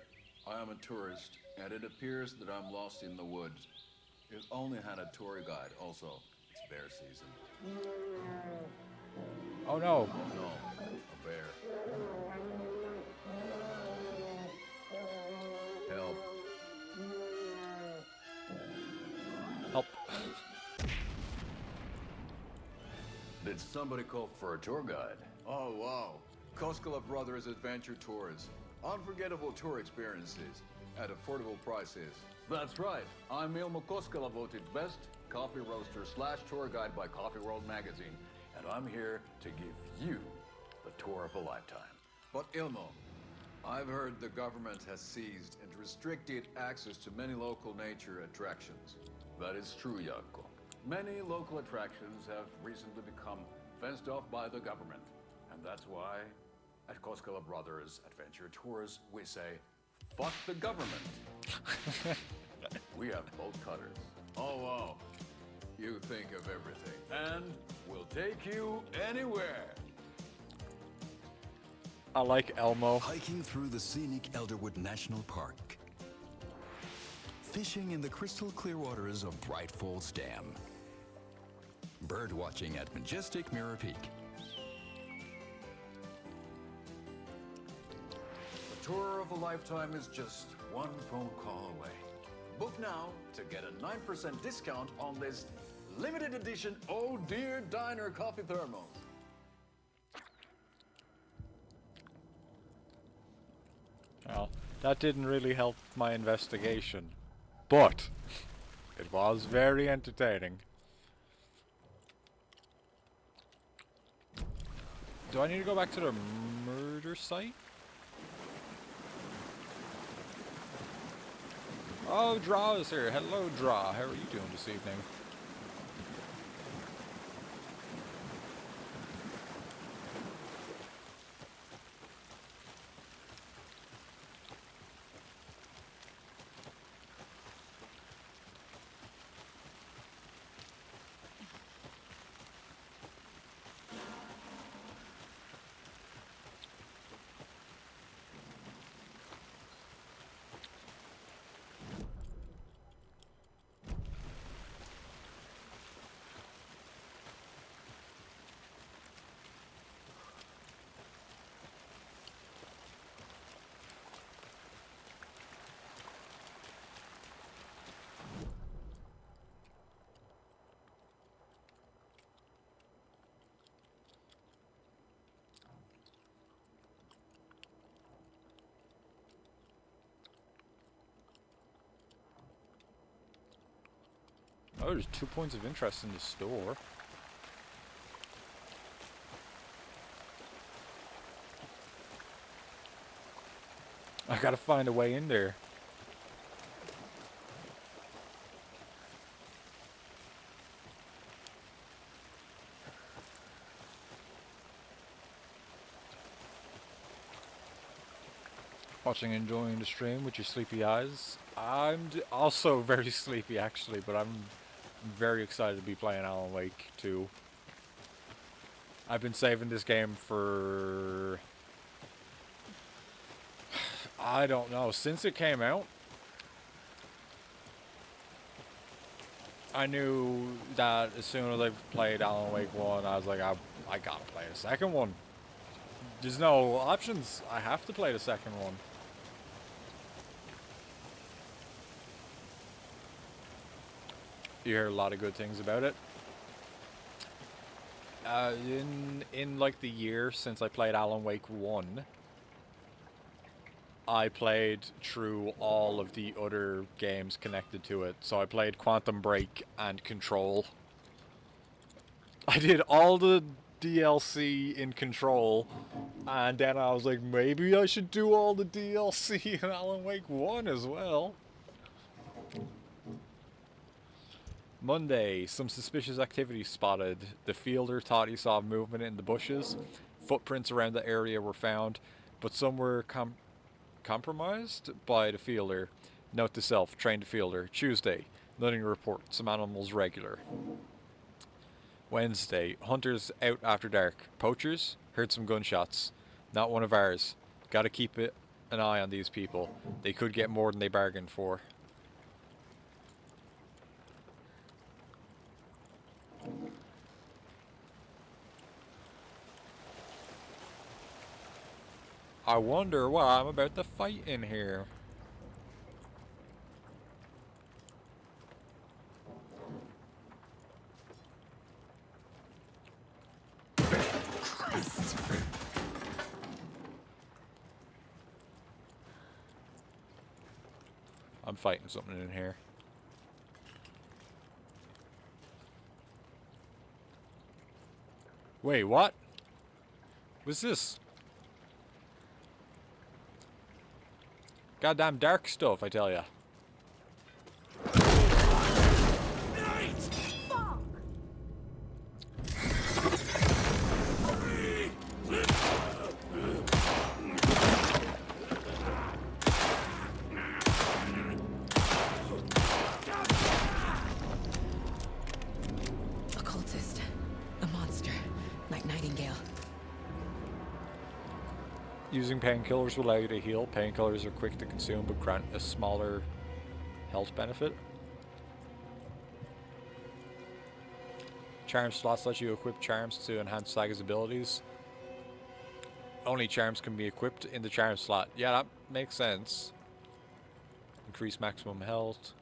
[SPEAKER 19] I am a tourist, and it appears that I'm lost in the woods. It only had a tour guide, also. It's bear season.
[SPEAKER 1] Oh no.
[SPEAKER 19] Oh no, a bear. Help.
[SPEAKER 1] Help.
[SPEAKER 19] Did somebody call for a tour guide? Oh wow, Koskela Brothers Adventure Tours. Unforgettable tour experiences at affordable prices. That's right. I'm Ilmo Koskela, voted best coffee roaster / tour guide by Coffee World magazine, and I'm here to give you the tour of a lifetime. But Ilmo, I've heard the government has seized and restricted access to many local nature attractions. That is true, Jaakko. Many local attractions have recently become fenced off by the government, and that's why at Koskela Brothers Adventure Tours, we say, fuck the government. We have bolt cutters. Oh, wow. You think of everything. And we'll take you anywhere.
[SPEAKER 1] I like Elmo.
[SPEAKER 20] Hiking through the scenic Elderwood National Park. Fishing in the crystal clear waters of Bright Falls Dam. Bird watching at majestic Mirror Peak.
[SPEAKER 19] The tour of a lifetime is just one phone call away. Book now to get a 9% discount on this limited edition Oh Dear Diner coffee thermos.
[SPEAKER 1] Well, that didn't really help my investigation, but it was very entertaining. Do I need to go back to the murder site? Oh, Draw is here. Hello, Draw. How are you doing this evening? Oh, there's 2 points of interest in the store. I gotta find a way in there. Watching and enjoying the stream with your sleepy eyes. I'm also very sleepy actually, but I'm very excited to be playing Alan Wake 2. I've been saving this game for... I don't know, since it came out. I knew that as soon as I played Alan Wake 1, I was like, I gotta play the second one. There's no options. I have to play the second one. You hear a lot of good things about it. In like the year since I played Alan Wake 1, I played through all of the other games connected to it. So I played Quantum Break and Control. I did all the DLC in Control, and then I was like, maybe I should do all the DLC in Alan Wake 1 as well. Monday, some suspicious activity spotted. The fielder thought he saw movement in the bushes. Footprints around the area were found, but some were compromised by the fielder. Note to self, train the fielder. Tuesday, nothing to report. Some animals regular. Wednesday, hunters out after dark. Poachers, heard some gunshots. Not one of ours. Gotta keep an eye on these people. They could get more than they bargained for. I wonder what I'm about to fight in here.
[SPEAKER 14] Christ.
[SPEAKER 1] I'm fighting something in here. Wait, what? What's this? Goddamn dark stuff, I tell ya.
[SPEAKER 3] Occultist. A monster. Like Nightingale.
[SPEAKER 1] Using painkillers will allow you to heal. Painkillers are quick to consume but grant a smaller health benefit. Charm slots let you equip charms to enhance Saga's abilities. Only charms can be equipped in the charm slot. Yeah, that makes sense. Increase maximum health.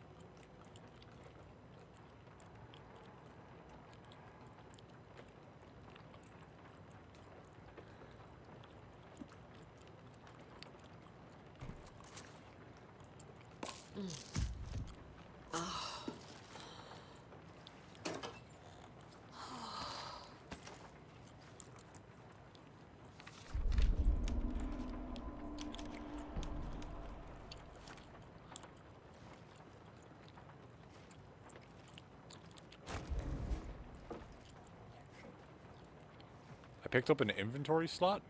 [SPEAKER 1] I picked up an inventory slot.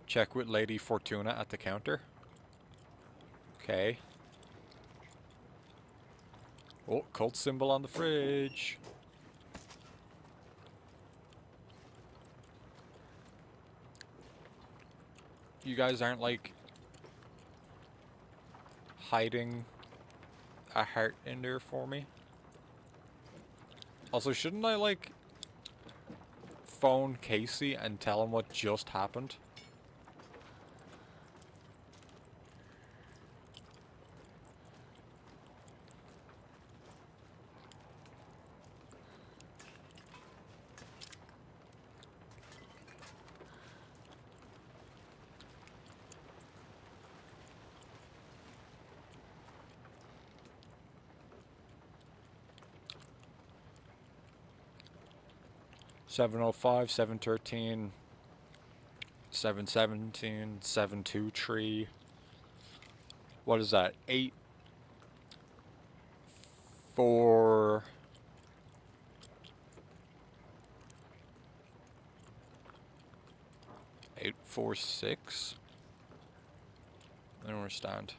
[SPEAKER 1] Check with Lady Fortuna at the counter. Okay. Oh, cult symbol on the fridge. You guys aren't like hiding a heart in there for me? Also, shouldn't I like phone Casey and tell him what just happened? $705, $713. 717, 7-2 tree. What is that? 8, 4, 8, 4, 6. I don't understand.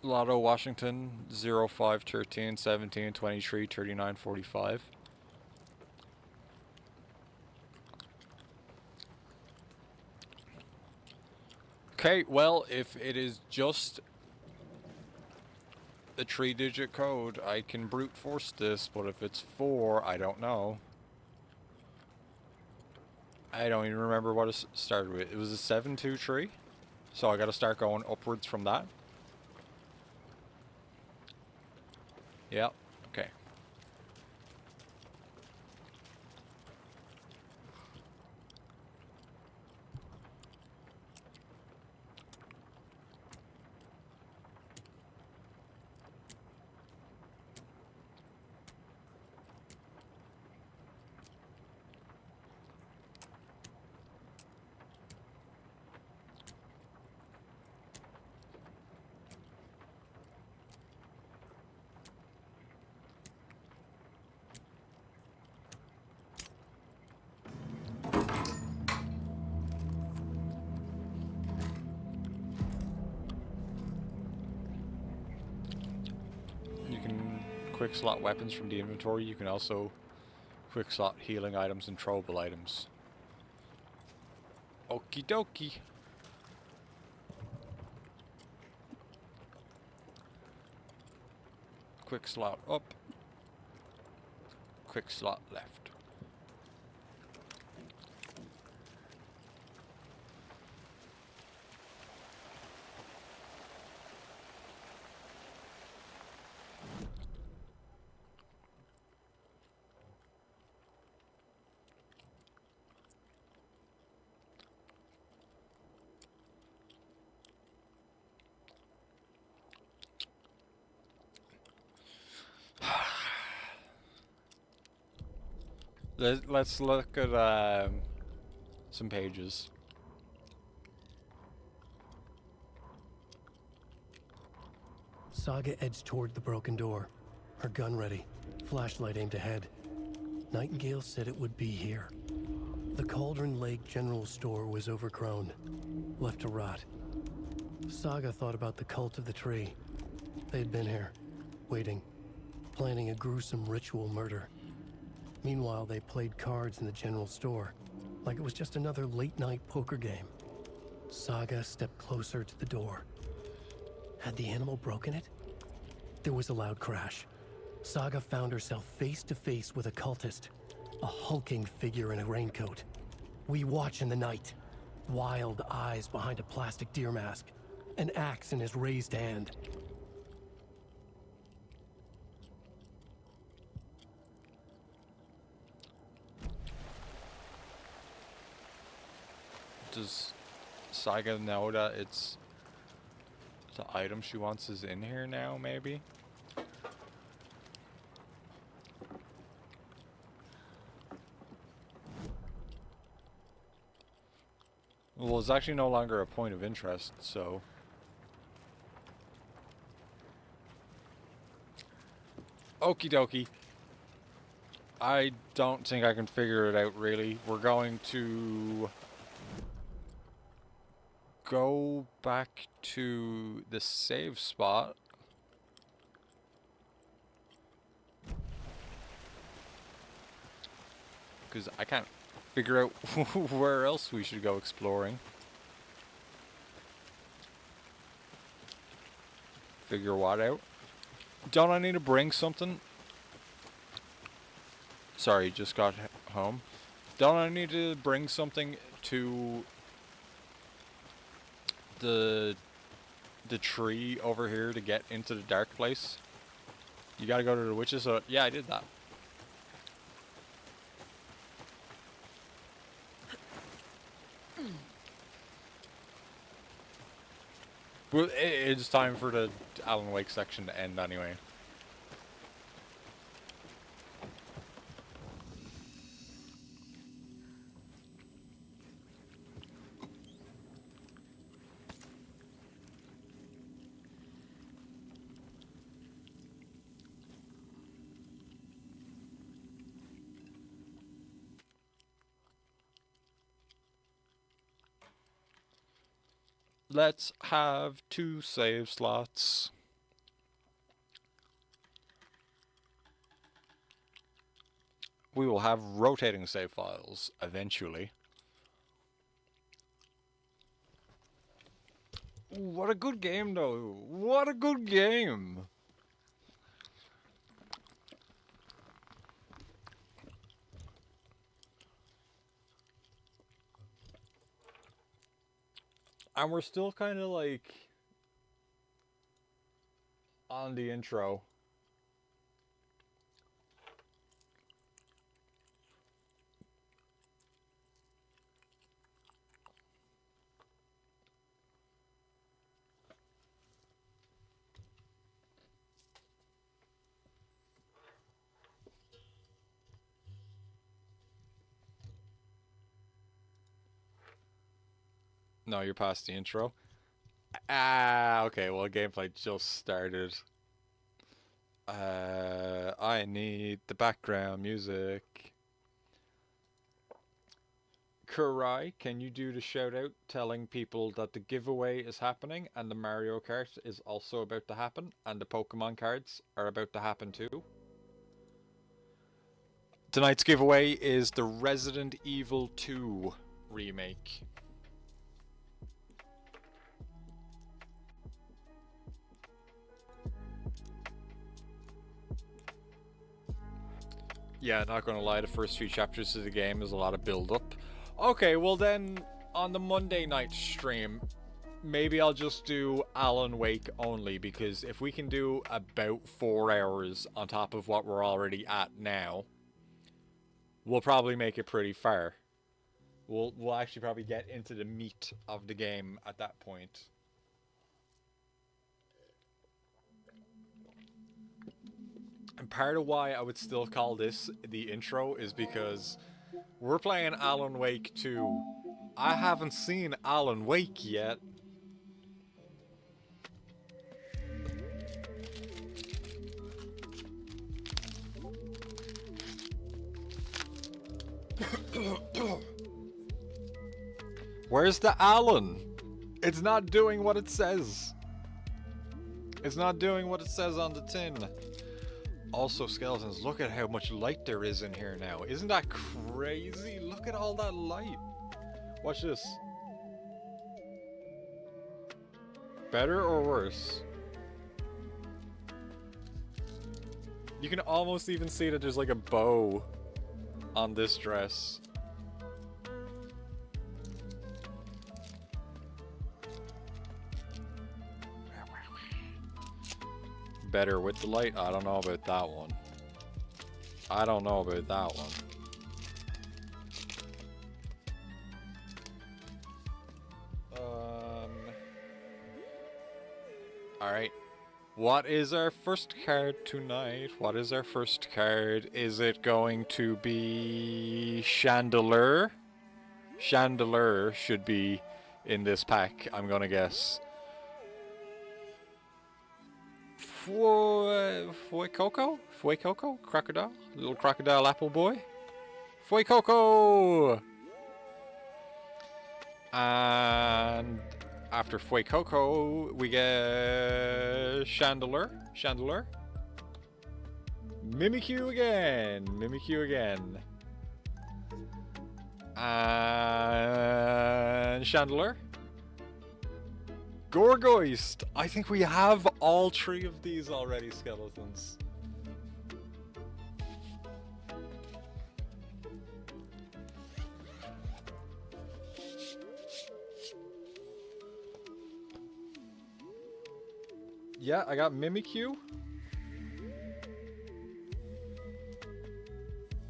[SPEAKER 1] Lotto Washington 05 13 17 23 39 45. Okay, well, if it is just the 3-digit code, I can brute force this, but if it's 4, I don't know. I don't even remember what it started with. It was a 7-2 tree, so I gotta start going upwards from that. Yep, okay. Quick slot weapons from the inventory. You can also quick slot healing items and throwable items. Okie dokie. Quick slot up. Quick slot left. Let's look at some pages.
[SPEAKER 2] Saga edged toward the broken door, her gun ready, flashlight aimed ahead. Nightingale said it would be here. The Cauldron Lake General Store was overgrown, left to rot. Saga thought about the cult of the tree. They had been here, waiting, planning a gruesome ritual murder. Meanwhile, they played cards in the general store, like it was just another late-night poker game. Saga stepped closer to the door. Had the animal broken it? There was a loud crash. Saga found herself face to face with a cultist, a hulking figure in a raincoat. We watch in the night, wild eyes behind a plastic deer mask, an axe in his raised hand.
[SPEAKER 1] Does Saga know that it's the item she wants is in here now, maybe? Well, it's actually no longer a point of interest, so... Okie dokie. I don't think I can figure it out, really. We're going to go back to the save spot. Because I can't figure out where else we should go exploring. Figure what out? Don't I need to bring something? Sorry, just got home. Don't I need to bring something to the tree over here to get into the dark place? You gotta go to the witches. So yeah, I did that. Well, it's time for the Alan Wake section to end anyway. Let's have 2 save slots. We will have rotating save files eventually. Ooh, what a good game though. What a good game. And we're still kind of like on the intro. No, you're past the intro. Ah, okay, well, gameplay just started. I need the background music. Kurai, can you do the shout out telling people that the giveaway is happening and the Mario Kart is also about to happen and the Pokemon cards are about to happen too? Tonight's giveaway is the Resident Evil 2 remake. Yeah, not gonna lie, the first few chapters of the game is a lot of build-up. Okay, well then, on the Monday night stream, maybe I'll just do Alan Wake only, because if we can do about 4 hours on top of what we're already at now, we'll probably make it pretty far. We'll actually probably get into the meat of the game at that point. And part of why I would still call this the intro is because we're playing Alan Wake 2. I haven't seen Alan Wake yet. Where's the Alan? It's not doing what it says. It's not doing what it says on the tin. Also, skeletons, look at how much light there is in here now. Isn't that crazy? Look at all that light. Watch this. Better or worse? You can almost even see that there's like a bow on this dress. Better with the light? I don't know about that one. I don't know about that one. Alright. What is our first card tonight? What is our first card? Is it going to be Chandelier? Chandelier should be in this pack, I'm gonna guess. Fuecoco? Fuecoco? Crocodile? Little crocodile apple boy? Fuecoco! And after Fuecoco, we get Chandelier. Chandelier. Mimikyu again. Mimikyu again. And Chandelier. Gorgeist! I think we have all 3 of these already, skeletons. Yeah, I got Mimikyu.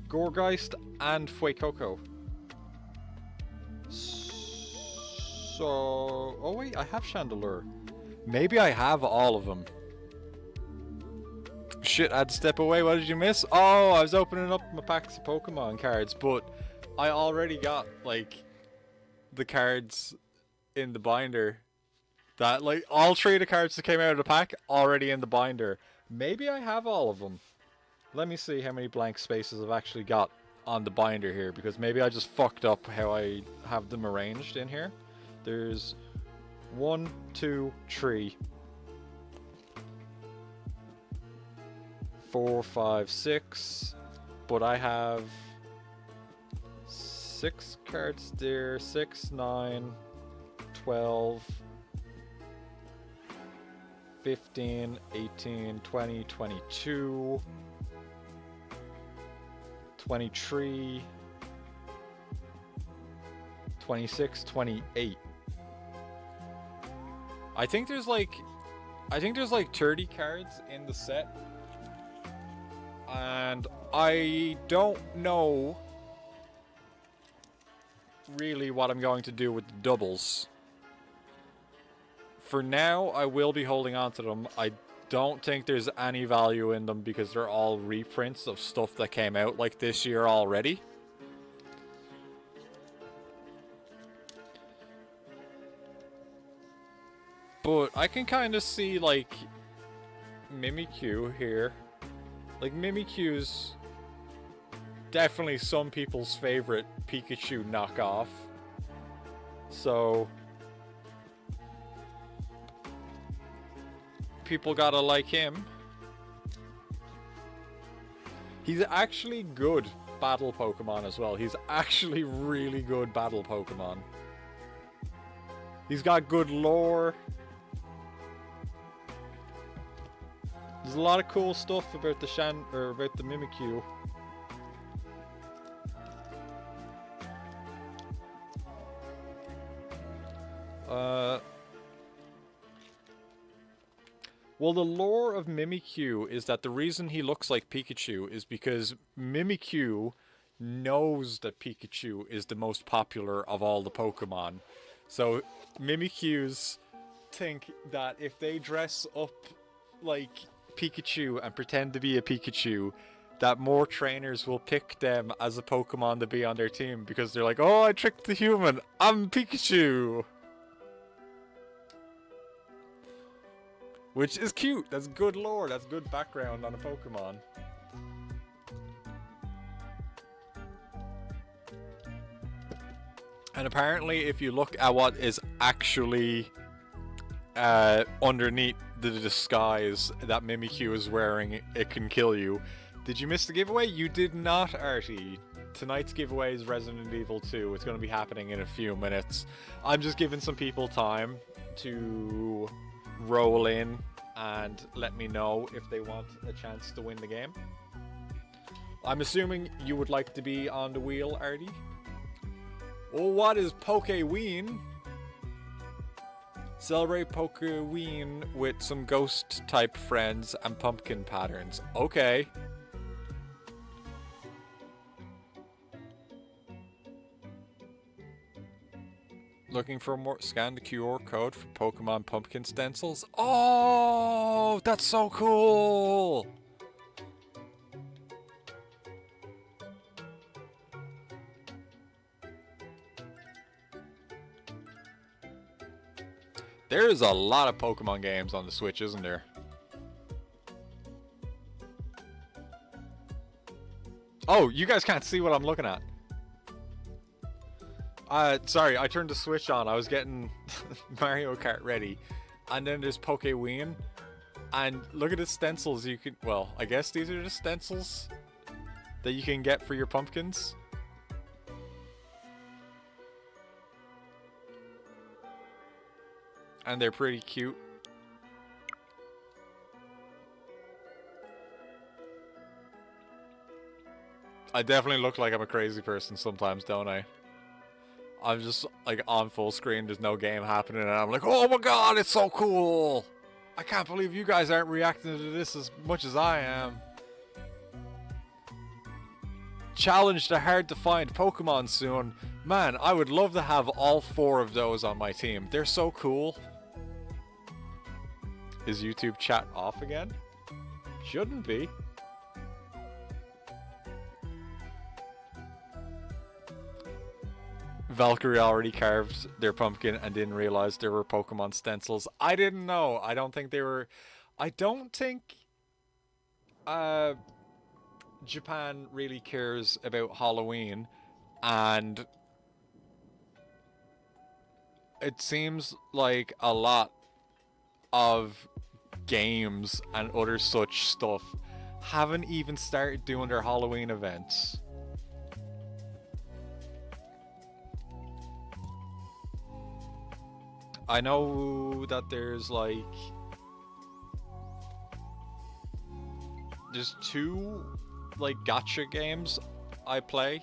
[SPEAKER 1] Gorgeist and Fuecoco. So... oh wait, I have Chandelier. Maybe I have all of them. Shit, I had to step away. What did you miss? Oh, I was opening up my packs of Pokemon cards, but I already got, like, the cards in the binder. That, like, all 3 of the cards that came out of the pack already in the binder. Maybe I have all of them. Let me see how many blank spaces I've actually got on the binder here, because maybe I just fucked up how I have them arranged in here. There's 1, 2, 3, 4, 5, 6, but I have 6 cards there, 6, 9, 12, 15, 18, 20, 22, 23, 26, 28. I think there's like 30 cards in the set. And I don't know really what I'm going to do with the doubles. For now, I will be holding on to them. I don't think there's any value in them because they're all reprints of stuff that came out like this year already. But I can kind of see, like, Mimikyu here. Like, Mimikyu's definitely some people's favorite Pikachu knockoff. So people gotta like him. He's actually good battle Pokemon as well. He's actually really good battle Pokemon. He's got good lore. There's a lot of cool stuff about the Mimikyu. Well, the lore of Mimikyu is that the reason he looks like Pikachu is because Mimikyu knows that Pikachu is the most popular of all the Pokemon. So Mimikyus think that if they dress up like Pikachu and pretend to be a Pikachu, that more trainers will pick them as a Pokemon to be on their team because they're like, oh, I tricked the human, I'm Pikachu! Which is cute, that's good lore, that's good background on a Pokemon. And apparently if you look at what is actually underneath the disguise that Mimikyu is wearing, it can kill you. Did you miss the giveaway? You did not, Artie. Tonight's giveaway is Resident Evil 2. It's going to be happening in a few minutes. I'm just giving some people time to roll in and let me know if they want a chance to win the game. I'm assuming you would like to be on the wheel, Artie. Well, what is Pokeween? Celebrate Pokeween with some ghost-type friends and pumpkin patterns. Okay. Looking for more? Scan the QR code for Pokemon pumpkin stencils. Oh, that's so cool! There's a lot of Pokemon games on the Switch, isn't there? Oh, you guys can't see what I'm looking at. Sorry, I turned the Switch on. I was getting Mario Kart ready. And then there's Pokeween. And look at the stencils you can... Well, I guess these are the stencils that you can get for your pumpkins. And they're pretty cute. I definitely look like I'm a crazy person sometimes, don't I? I'm just like on full screen, there's no game happening, and I'm like, oh my god, it's so cool! I can't believe you guys aren't reacting to this as much as I am. Challenge the hard to find Pokemon soon. Man, I would love to have all 4 of those on my team. They're so cool. Is YouTube chat off again? Shouldn't be. Valkyrie already carved their pumpkin and didn't realize there were Pokemon stencils. I didn't know. I don't think they were... I don't think... Japan really cares about Halloween, and it seems like a lot of games and other such stuff haven't even started doing their Halloween events. I know that there's two like gacha games I play,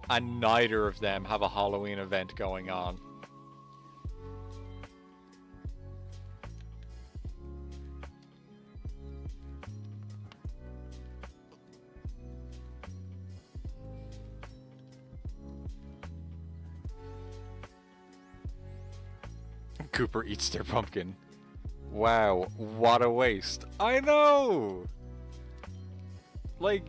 [SPEAKER 1] and neither of them have a Halloween event going on. Cooper eats their pumpkin. Wow, what a waste. I know! Like,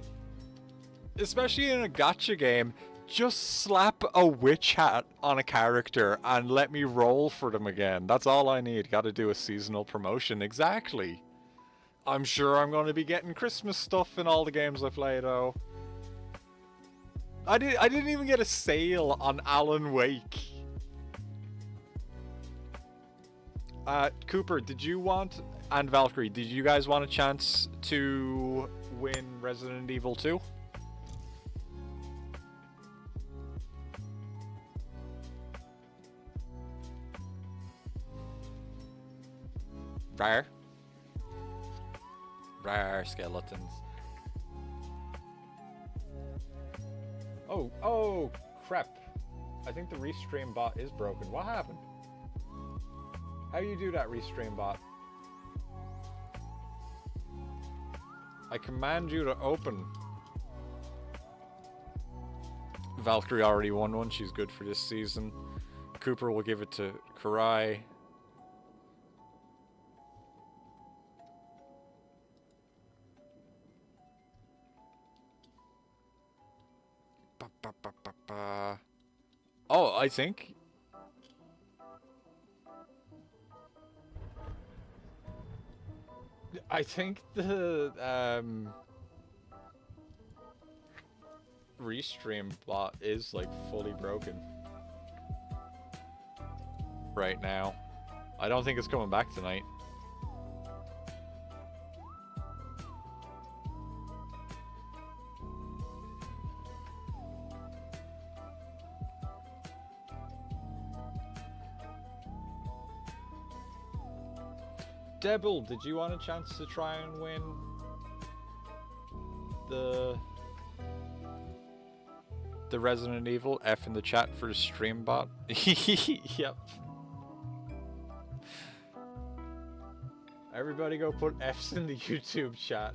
[SPEAKER 1] especially in a gacha game, just slap a witch hat on a character and let me roll for them again. That's all I need. Gotta do a seasonal promotion. Exactly. I'm sure I'm going to be getting Christmas stuff in all the games I play, though. I didn't even get a sale on Alan Wake. Cooper, did you want, and Valkyrie, did you guys want a chance to win Resident Evil 2? Rare. Rare skeletons. Oh, crap. I think the restream bot is broken. What happened? How do you do that, restream bot? I command you to open. Valkyrie already won one. She's good for this season. Cooper will give it to Karai. Oh, I think... the restream bot is like fully broken right now. I don't think it's coming back tonight. Devil, did you want a chance to try and win the Resident Evil? F in the chat for the stream bot. Yep. Everybody go put F's in the YouTube chat.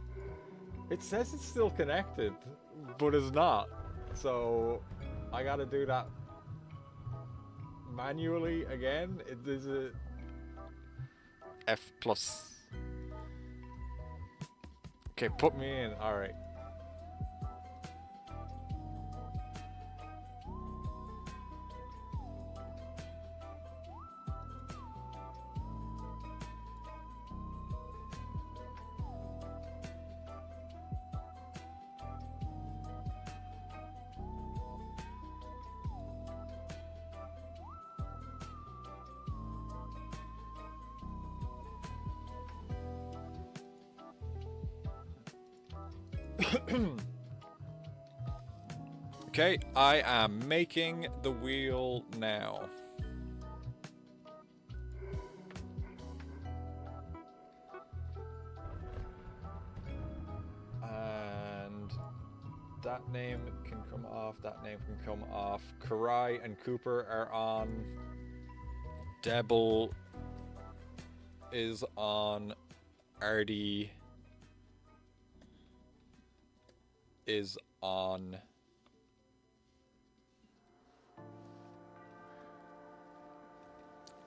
[SPEAKER 1] It says it's still connected, but it's not. So I gotta do that manually again. It is a F+. Okay, put me in. Alright. Okay, I am making the wheel now. And that name can come off, that name can come off. Karai and Cooper are on. Debble is on. Artie is on.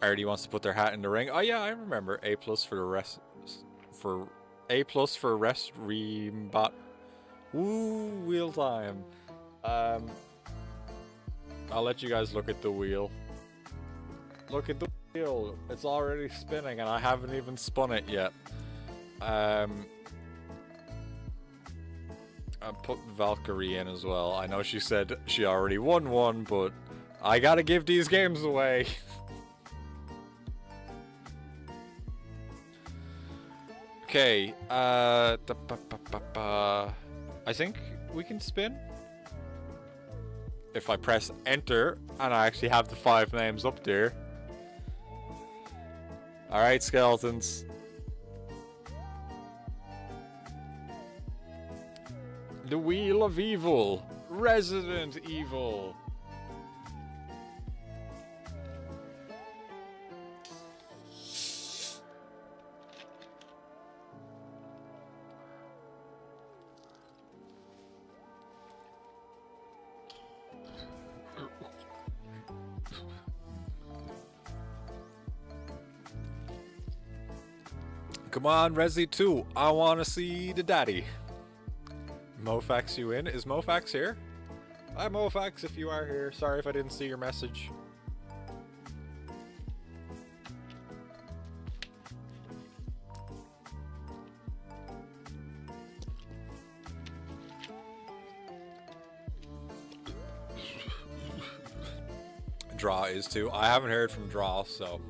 [SPEAKER 1] Artie wants to put their hat in the ring. Oh yeah, I remember. A+ for the rest. For A+ for rest rebot. Woo, wheel time. I'll let you guys look at the wheel. Look at the wheel. It's already spinning and I haven't even spun it yet. I put Valkyrie in as well. I know she said she already won one, but I gotta give these games away. Okay, I think we can spin. If I press enter, and I actually have the 5 names up there. Alright, skeletons. The Wheel of Evil. Resident Evil. Come on, Resi 2. I want to see the daddy. Mofax, you in? Is Mofax here? Hi, Mofax, if you are here. Sorry if I didn't see your message. Draw is too. I haven't heard from Draw, so...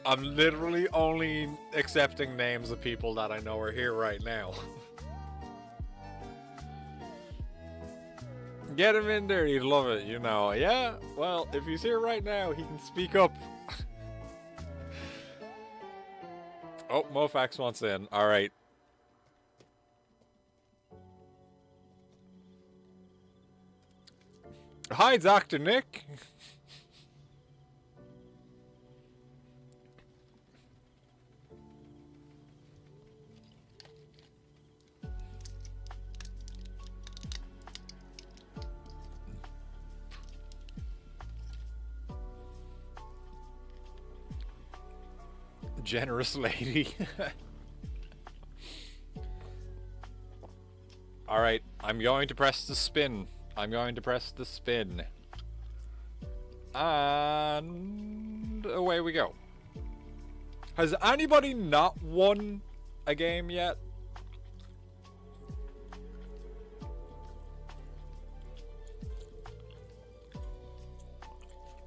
[SPEAKER 1] I'm literally only accepting names of people that I know are here right now. Get him in there, he'd love it, you know. Yeah, well, if he's here right now, he can speak up. Oh, Mofax wants in. Alright. Hi, Dr. Nick. Generous lady. Alright, I'm going to press the spin. I'm going to press the spin. And away we go. Has anybody not won a game yet?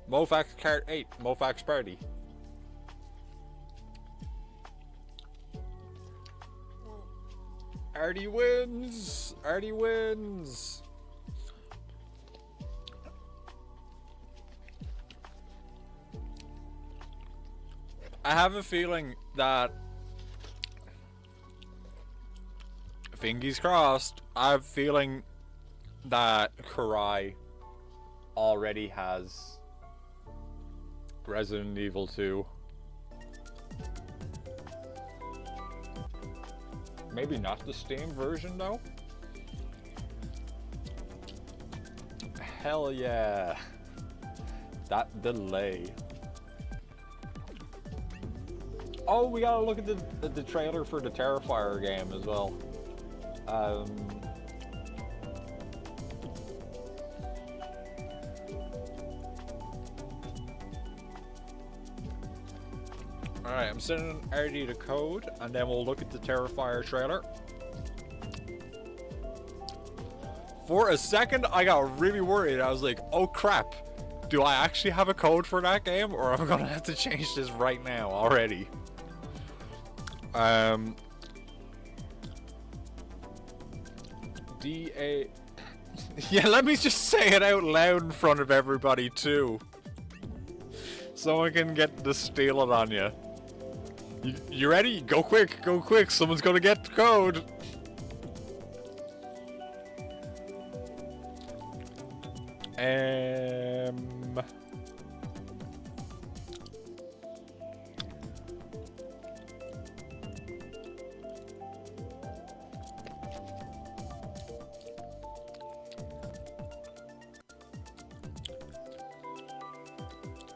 [SPEAKER 1] Mofax Cart 8, Mofax Party. Artie wins! Artie wins! I have a feeling that... Fingers crossed. I have a feeling that Karai already has Resident Evil 2. Maybe not the Steam version, though? Hell yeah. That delay. Oh, we gotta look at the trailer for the Terrifier game as well. Alright, I'm sending Artie the code, and then we'll look at the Terrifier trailer. For a second, I got really worried. I was like, oh crap. Do I actually have a code for that game, or am I gonna have to change this right now already? D-A... Yeah, let me just say it out loud in front of everybody, too. Someone can get to steal it on you. You ready? Go quick, go quick. Someone's gonna get the code.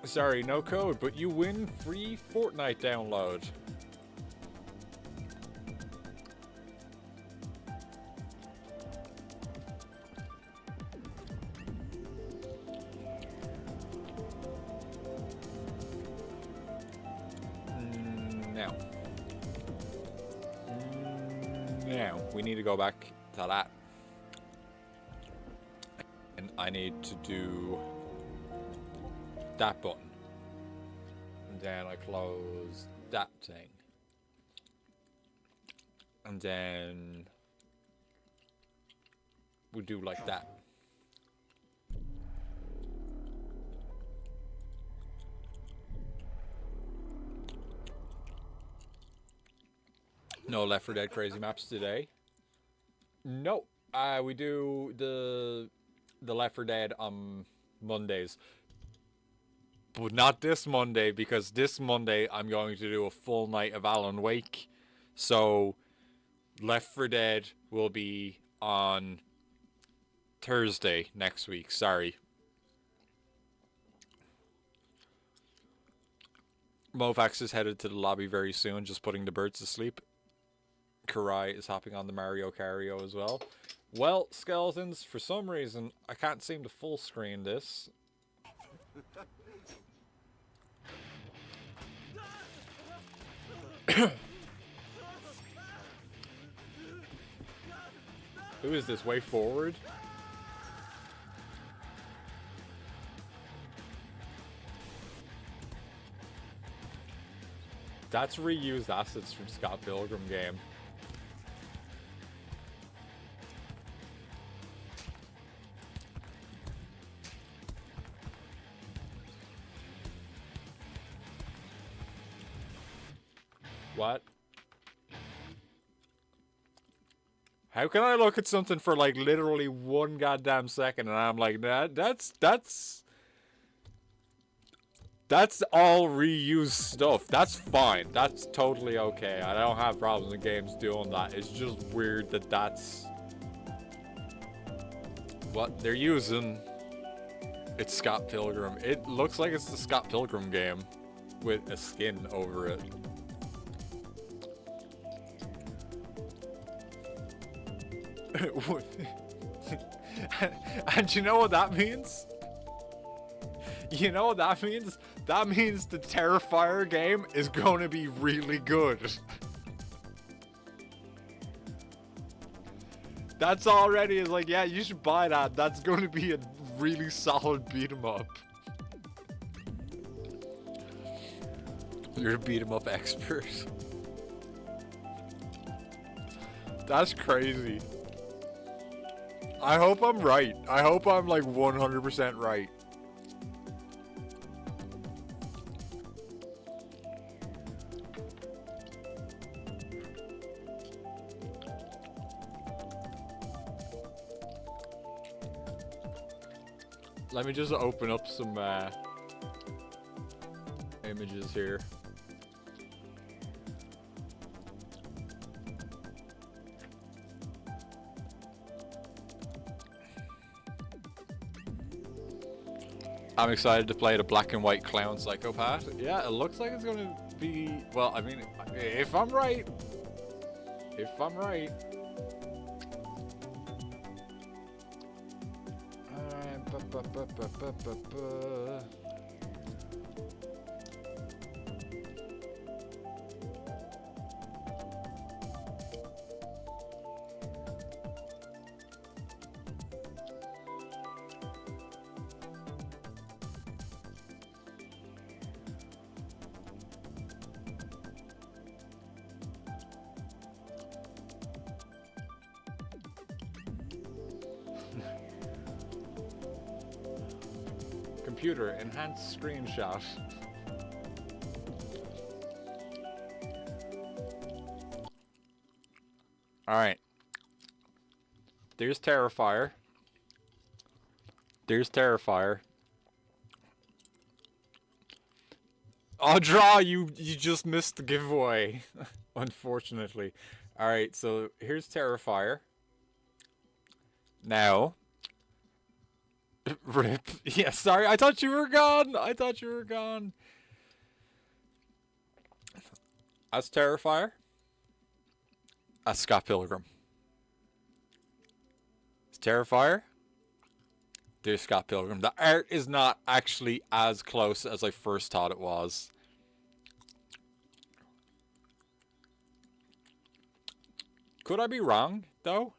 [SPEAKER 1] Sorry, no code, but you win free Fortnite download. Now, we need to go back to that. And I need to do that button. And then I close that thing. And then we do like that. No Left 4 Dead crazy maps today. No, we do the Left 4 Dead on Mondays, but not this Monday, because this Monday I'm going to do a full night of Alan Wake. So Left 4 Dead will be on Thursday next week. Sorry. Movax is headed to the lobby very soon, just putting the birds to sleep. Karai is hopping on the Mario Cario as well. Well, skeletons, for some reason, I can't seem to full screen this. Who is this? Way Forward? That's reused assets from Scott Pilgrim game. What? How can I look at something for like literally one goddamn second and I'm like, that's all reused stuff. That's fine. That's totally okay. I don't have problems with games doing that. It's just weird that that's what they're using. It's Scott Pilgrim. It looks like it's the Scott Pilgrim game with a skin over it. And you know what that means? You know what that means? That means the Terrifier game is going to be really good. That's already is like, yeah, you should buy that. That's going to be a really solid beat 'em up. You're a beat 'em up expert. That's crazy. I hope I'm right. I hope I'm like 100% right. Let me just open up some images here. I'm excited to play the black and white clown psychopath. Yeah, it looks like it's gonna be, well, I mean, if I'm right. If I'm right. Computer, enhanced screenshot. Alright. There's Terrifier. There's Terrifier. Oh, Draw, you just missed the giveaway. Unfortunately. Alright, so here's Terrifier. Now, Rip. Yeah, sorry. I thought you were gone. I thought you were gone. That's Terrifier. That's Scott Pilgrim. It's Terrifier. There's Scott Pilgrim. The art is not actually as close as I first thought it was. Could I be wrong, though?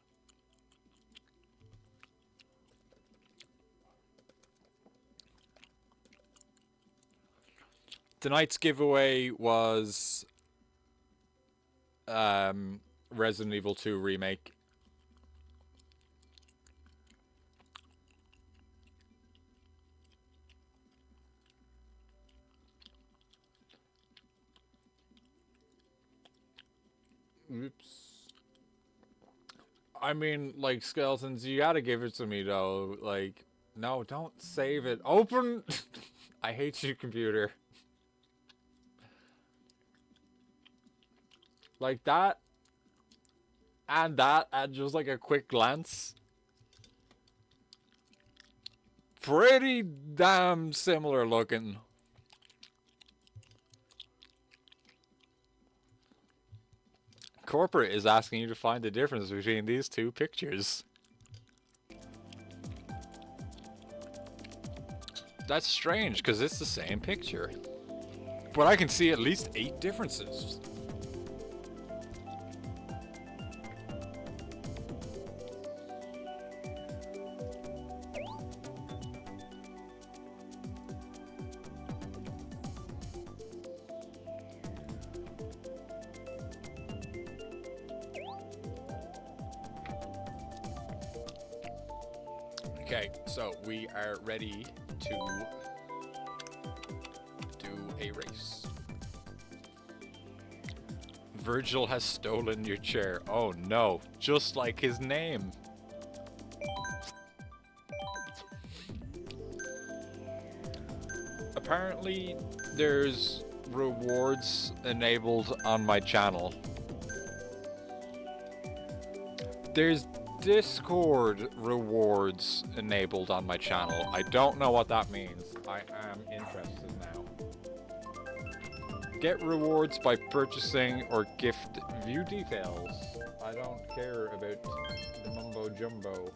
[SPEAKER 1] Tonight's giveaway was Resident Evil 2 Remake. Oops. I mean, like, Skeletons, you gotta give it to me, though. Like, no, don't save it. Open! I hate you, computer. Like that, and just like a quick glance. Pretty damn similar looking. Corporate is asking you to find the difference between these two pictures. That's strange, because it's the same picture. But I can see at least 8 differences. Okay, so we are ready to do a race. Virgil has stolen your chair. Oh no, just like his name. Apparently, there's rewards enabled on my channel. There's Discord rewards enabled on my channel. I don't know what that means. I am interested now. Get rewards by purchasing or gift view details. I don't care about the mumbo jumbo.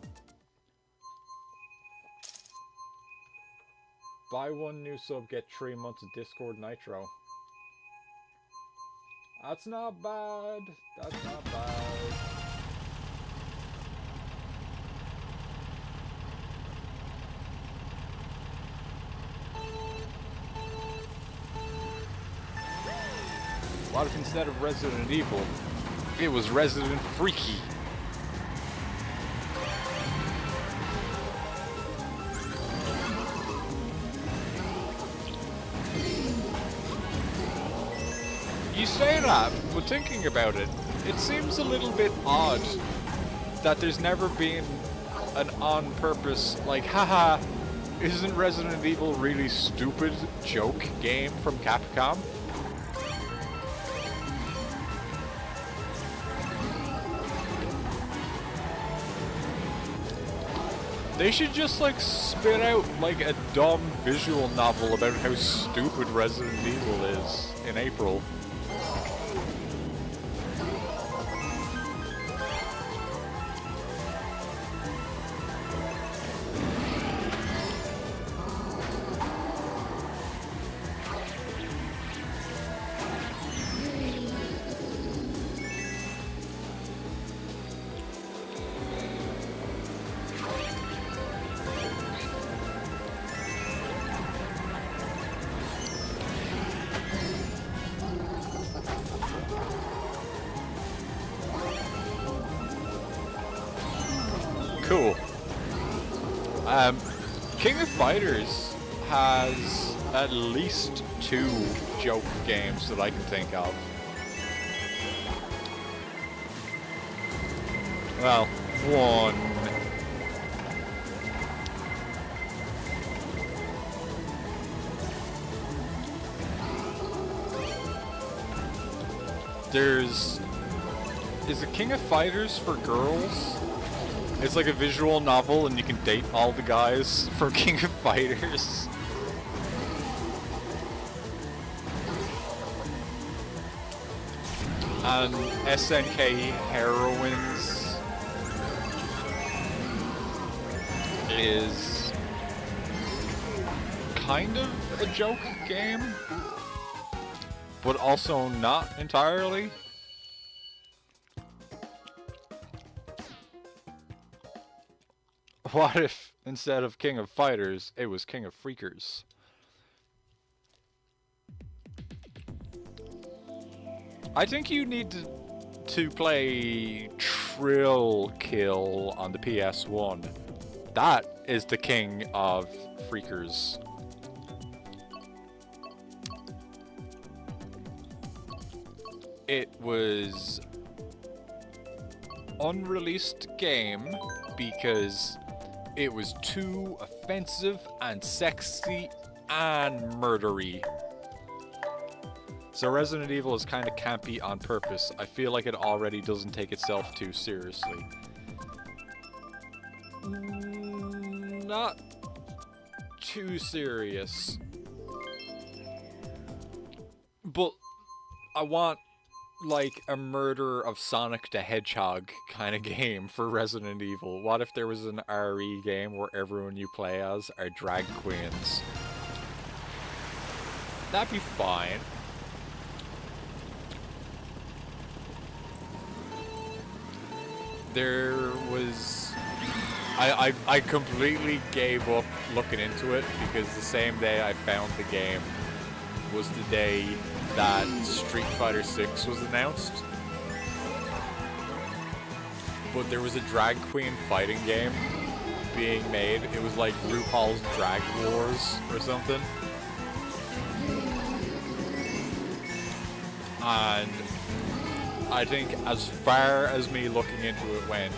[SPEAKER 1] Buy 1 new sub, get 3 months of Discord Nitro. That's not bad. That's not bad. What if instead of Resident Evil, it was Resident Freaky? You say that, but thinking about it, it seems a little bit odd that there's never been an on-purpose, like, haha, isn't Resident Evil really stupid joke game from Capcom? They should just, like, spit out, like, a dumb visual novel about how stupid Resident Evil is in April. Cool. King of Fighters has at least 2 joke games that I can think of. Well, 1. Is it King of Fighters for girls? It's like a visual novel, and you can date all the guys from King of Fighters. And SNK Heroines is kind of a joke game, but also not entirely. What if, instead of King of Fighters, it was King of Freakers? I think you need to play Trill Kill on the PS1. That is the king of Freakers. It was unreleased game because it was too offensive and sexy and murdery. So Resident Evil is kind of campy on purpose. I feel like it already doesn't take itself too seriously. Not too serious. But I want like a murder of Sonic the Hedgehog kind of game for Resident Evil. What if there was an RE game where everyone you play as are drag queens? That'd be fine. There was... I completely gave up looking into it because the same day I found the game was the day that Street Fighter 6 was announced. But there was a drag queen fighting game being made. It was like RuPaul's Drag Wars or something. And I think as far as me looking into it went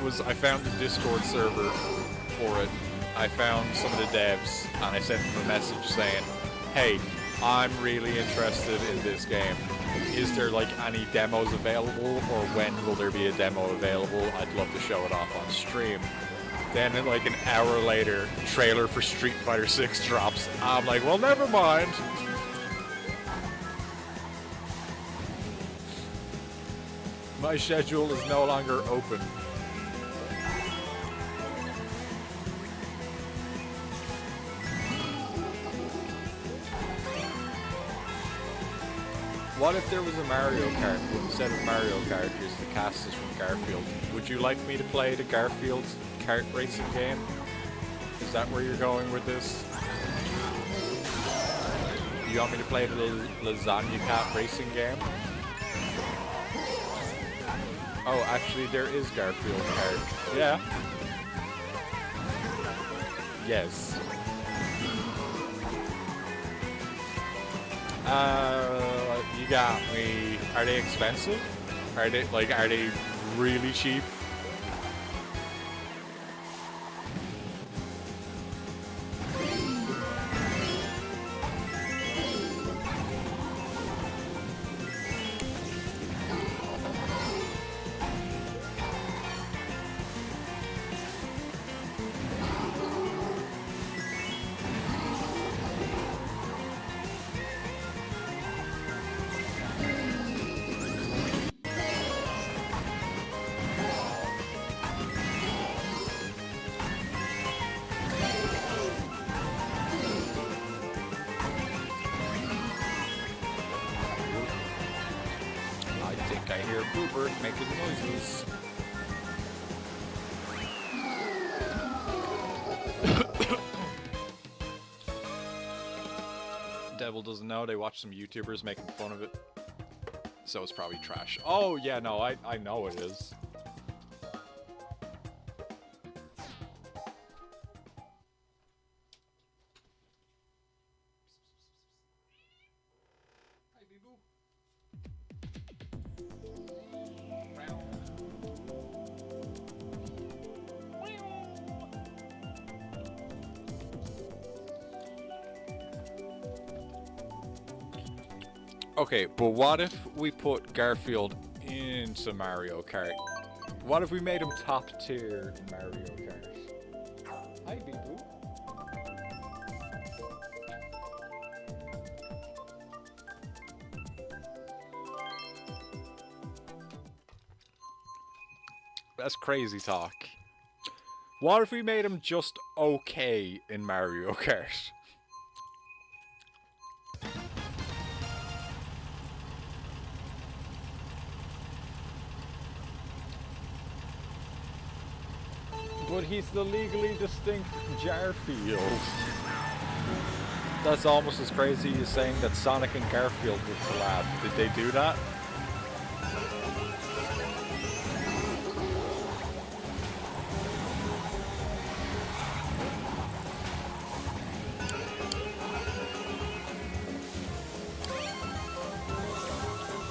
[SPEAKER 1] was I found the Discord server for it. I found some of the devs and I sent them a message saying, hey, I'm really interested in this game. Is there like any demos available, or when will there be a demo available? I'd love to show it off on stream. Then like an hour later, trailer for Street Fighter 6 drops. I'm like, well, never mind. My schedule is no longer open. What if there was a Mario Kart, but instead of Mario characters, the cast is from Garfield? Would you like me to play the Garfield kart racing game? Is that where you're going with this? You want me to play the Lasagna Cat racing game? Oh, actually, there is Garfield kart. Yeah. Yes. You got me. Are they expensive? Are they really cheap? I hear Bluebird making noises. Devil doesn't know, they watch some YouTubers making fun of it. So it's probably trash. Oh yeah, no, I know it is. Okay, but what if we put Garfield into Mario Kart? What if we made him top tier in Mario Kart? Hi, Bee-Boo. That's crazy talk. What if we made him just okay in Mario Kart? But he's the legally distinct Jarfield. That's almost as crazy as saying that Sonic and Garfield would collab. Did they do that?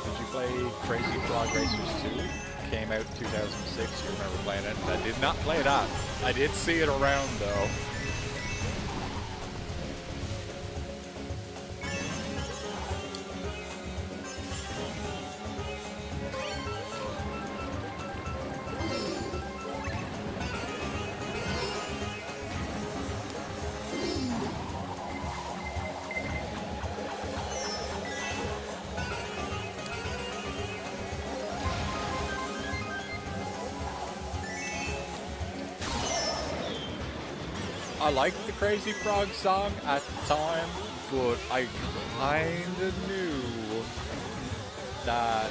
[SPEAKER 1] Did you play Crazy Frog Racers 2? Came out in 2006, you remember playing it? I did not play that. I did see it around though. I liked the Crazy Frog song at the time, but I kinda knew that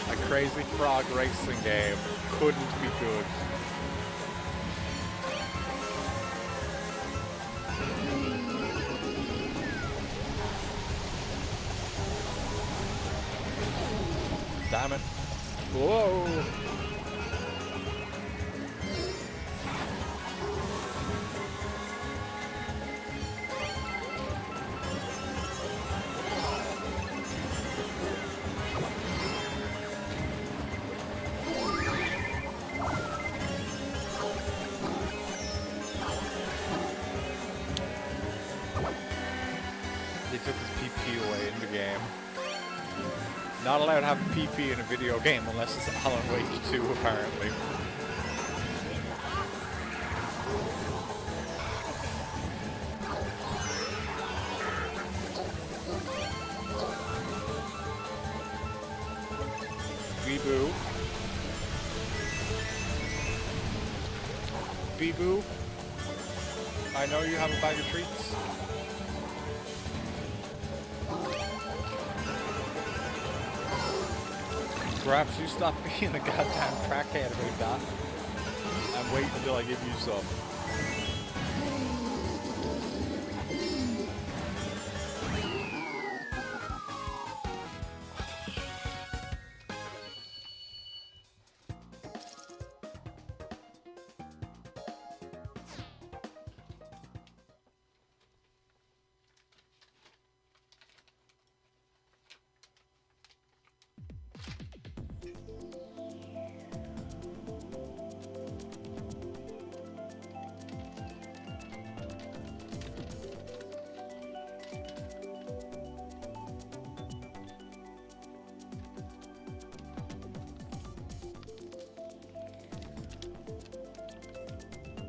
[SPEAKER 1] a Crazy Frog racing game couldn't be good. Damn it. Whoa! Took his PP away in the game. Not allowed to have a PP in a video game unless it's Alan Wake 2, apparently. Bee-Boo. Bee-Boo. I know you have a bag of treats. Perhaps you stop being a goddamn crackhead about that and wait until I give you some.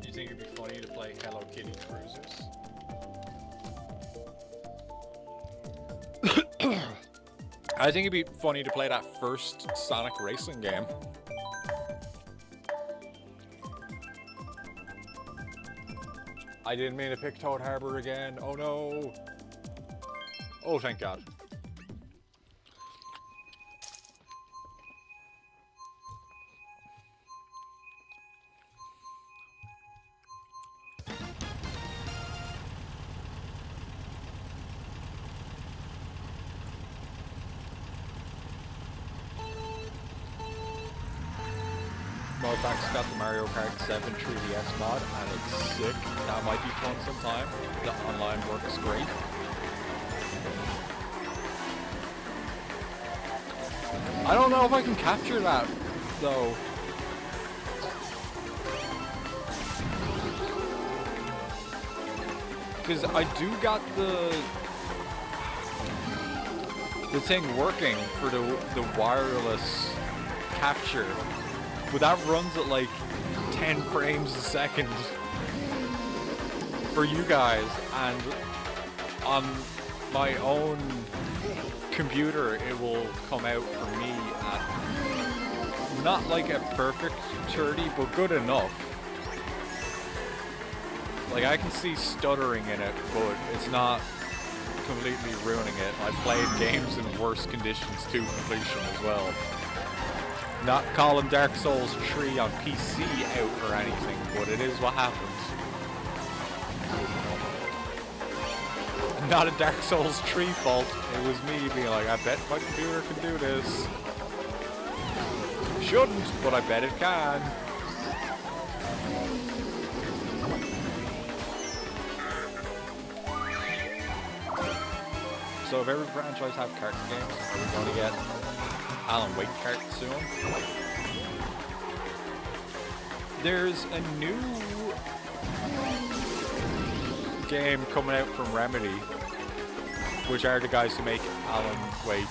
[SPEAKER 1] You think it'd be funny to play Hello Kitty Cruisers? I think it'd be funny to play that first Sonic racing game. I didn't mean to pick Toad Harbor again. Oh no. Oh, thank God. Mofax got the Mario Kart 7 3DS mod, and it's sick. That might be fun sometime. The online works great. I don't know if I can capture that, though. Because I do got the thing working for the wireless capture but that runs at like 10 frames a second for you guys, and on my own computer it will come out for me at not like a perfect 30, but good enough. Like, I can see stuttering in it, but it's not completely ruining it. I've played games in worse conditions to completion as well. Not calling Dark Souls 3 on PC out or anything, but it is what happens. Not a Dark Souls 3 fault, it was me being like, I bet my computer can do this. Shouldn't, but I bet it can. So if every franchise have cart games, are we going to get Alan Wake cart soon? There's a new game coming out from Remedy, which are the guys who make Alan Wake.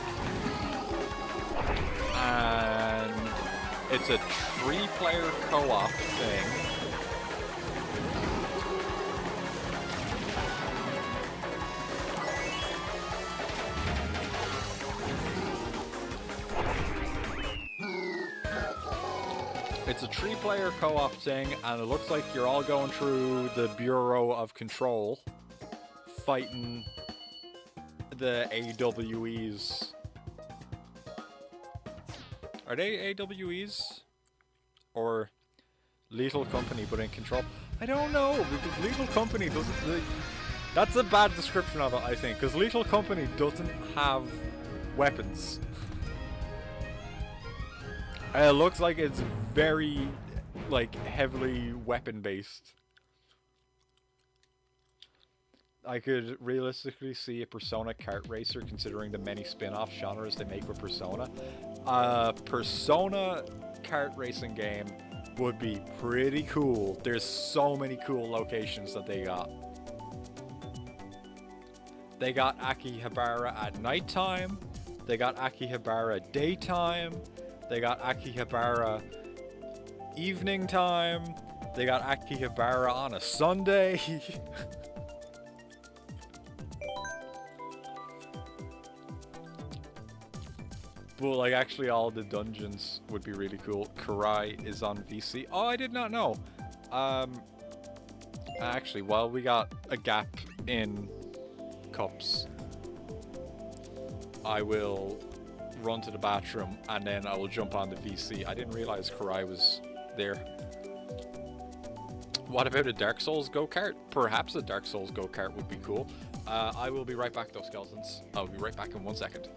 [SPEAKER 1] And it's a 3-player co-op thing. It's a 3-player co-op thing, and it looks like you're all going through the Bureau of Control, fighting the AWEs. Are they AWEs? Or Lethal Company, but in Control? I don't know, because Lethal Company doesn't... Like, that's a bad description of it, I think, because Lethal Company doesn't have weapons. It looks like it's very, like, heavily weapon-based. I could realistically see a Persona kart racer, considering the many spin-off genres they make with Persona. Persona kart racing game would be pretty cool. There's so many cool locations that they got. They got Akihabara at nighttime. They got Akihabara daytime. They got Akihabara evening time. They got Akihabara on a Sunday. But like, actually all the dungeons would be really cool. Karai is on VC. Oh, I did not know. Actually, while we got a gap in cups, I will run to the bathroom and then I will jump on the VC. I didn't realize Karai was there. What about a Dark Souls go-kart? Perhaps a Dark Souls go-kart would be cool. I will be right back though, skeletons. I'll be right back in 1 second.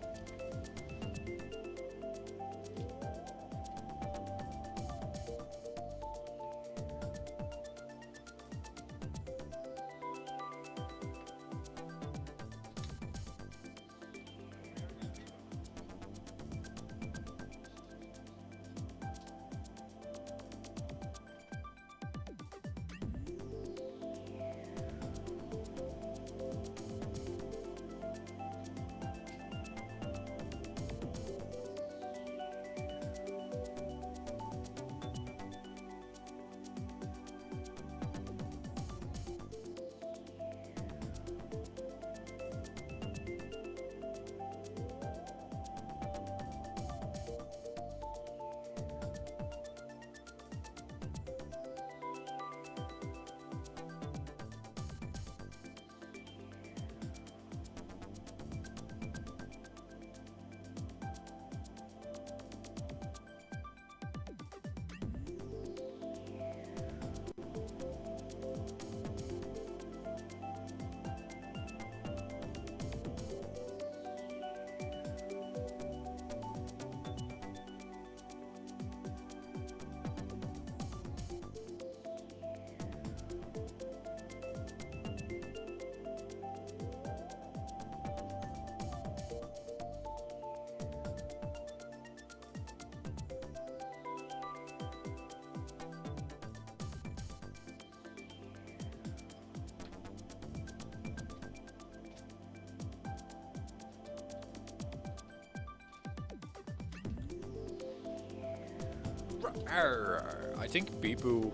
[SPEAKER 1] I think Bibu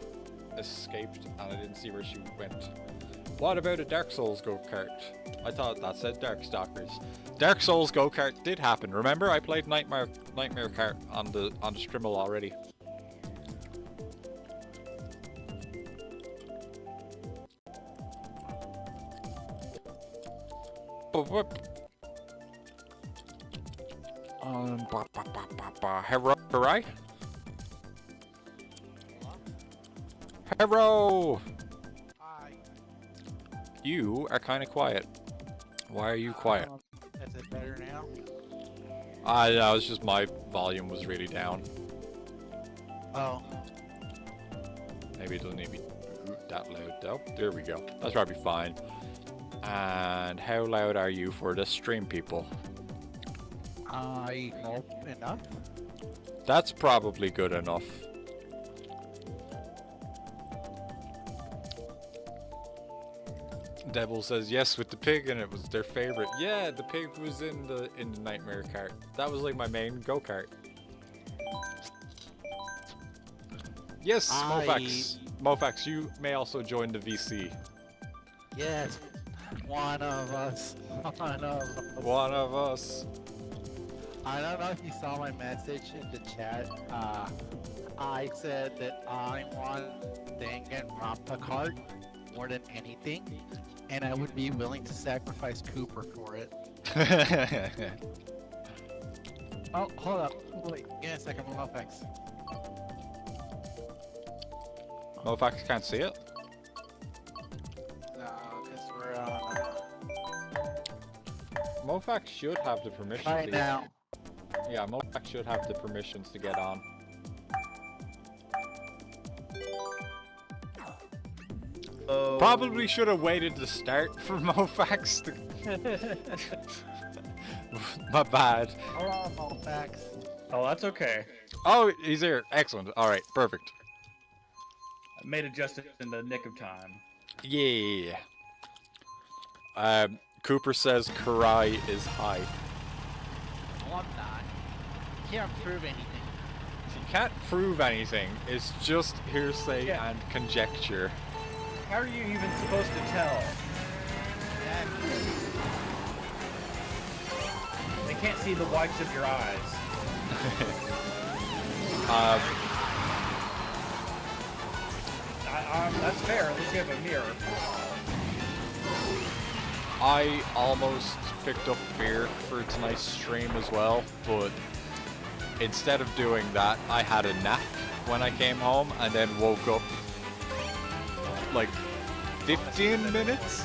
[SPEAKER 1] escaped and I didn't see where she went. What about a Dark Souls go-kart? I thought that said Darkstalkers. Dark Souls go-kart did happen. Remember, I played Nightmare Kart on the Strimmel already. Hero? Hero!
[SPEAKER 7] Hi.
[SPEAKER 1] You are kind of quiet. Why are you quiet?
[SPEAKER 7] Is it better now?
[SPEAKER 1] No, it's just my volume was really down.
[SPEAKER 7] Oh.
[SPEAKER 1] Maybe it doesn't need to be that loud though. There we go. That's probably fine. And how loud are you for the stream, people?
[SPEAKER 7] I hope enough.
[SPEAKER 1] That's probably good enough. Devil says yes with the pig, and it was their favorite. Yeah, the pig was in the Nightmare Kart. That was like my main go-kart. Yes, Mofax. Mofax, you may also join the VC.
[SPEAKER 7] Yes, one of us. One of us.
[SPEAKER 1] One of us.
[SPEAKER 7] I don't know if you saw my message in the chat. I said that I want thing and romp the cart more than anything, and I would be willing to sacrifice Cooper for it. Oh, hold up. Wait, give me a second, Mofax.
[SPEAKER 1] Mofax can't see it?
[SPEAKER 7] No, because we're on...
[SPEAKER 1] Mofax should have the permission.
[SPEAKER 7] Right now.
[SPEAKER 1] Yeah, Mofax should have the permissions to get on. Probably should have waited to start for Mofax to... My bad.
[SPEAKER 7] Hello, Mofax.
[SPEAKER 22] Oh, that's okay.
[SPEAKER 1] Oh, he's here. Excellent. Alright, perfect.
[SPEAKER 22] I made it just in the nick of time.
[SPEAKER 1] Yeah. Cooper says Karai is high.
[SPEAKER 7] No, I'm not. Can't prove anything.
[SPEAKER 1] You can't prove anything. It's just hearsay and conjecture.
[SPEAKER 22] How are you even supposed to tell? They can't see the whites of your eyes. That's fair. At least you have a mirror.
[SPEAKER 1] I almost picked up beer for tonight's stream as well, but instead of doing that, I had a nap when I came home and then woke up like 15 minutes?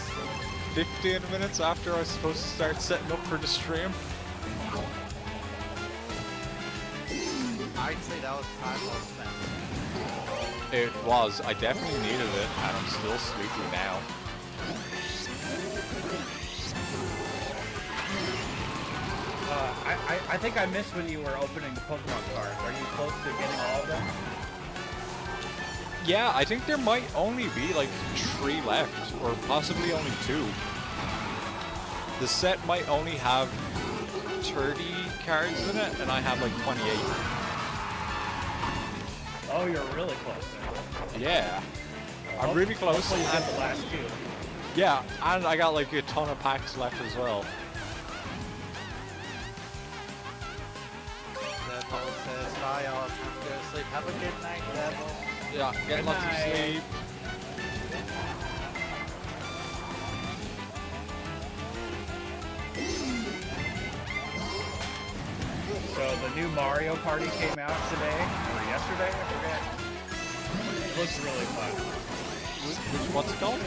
[SPEAKER 1] 15 minutes after I was supposed to start setting up for the stream.
[SPEAKER 7] I'd say that was time well spent.
[SPEAKER 1] It was. I definitely needed it, and I'm still sleepy now.
[SPEAKER 22] I think I missed when you were opening the Pokemon cards. Are you close to getting all of them?
[SPEAKER 1] Yeah, I think there might only be like 3 left, or possibly only 2. The set might only have 30 cards in it, and I have like 28.
[SPEAKER 22] Oh, you're really close there.
[SPEAKER 1] Yeah. I'm really close.
[SPEAKER 22] Hopefully you get the last 2.
[SPEAKER 1] Yeah, and I got like a ton of packs left as well.
[SPEAKER 7] Devil says, bye all, time to go to sleep. Have a good night, Devil.
[SPEAKER 1] Yeah, get lots of sleep.
[SPEAKER 22] So the new Mario Party came out today, or yesterday, I forget. It looks really fun.
[SPEAKER 1] What's it called?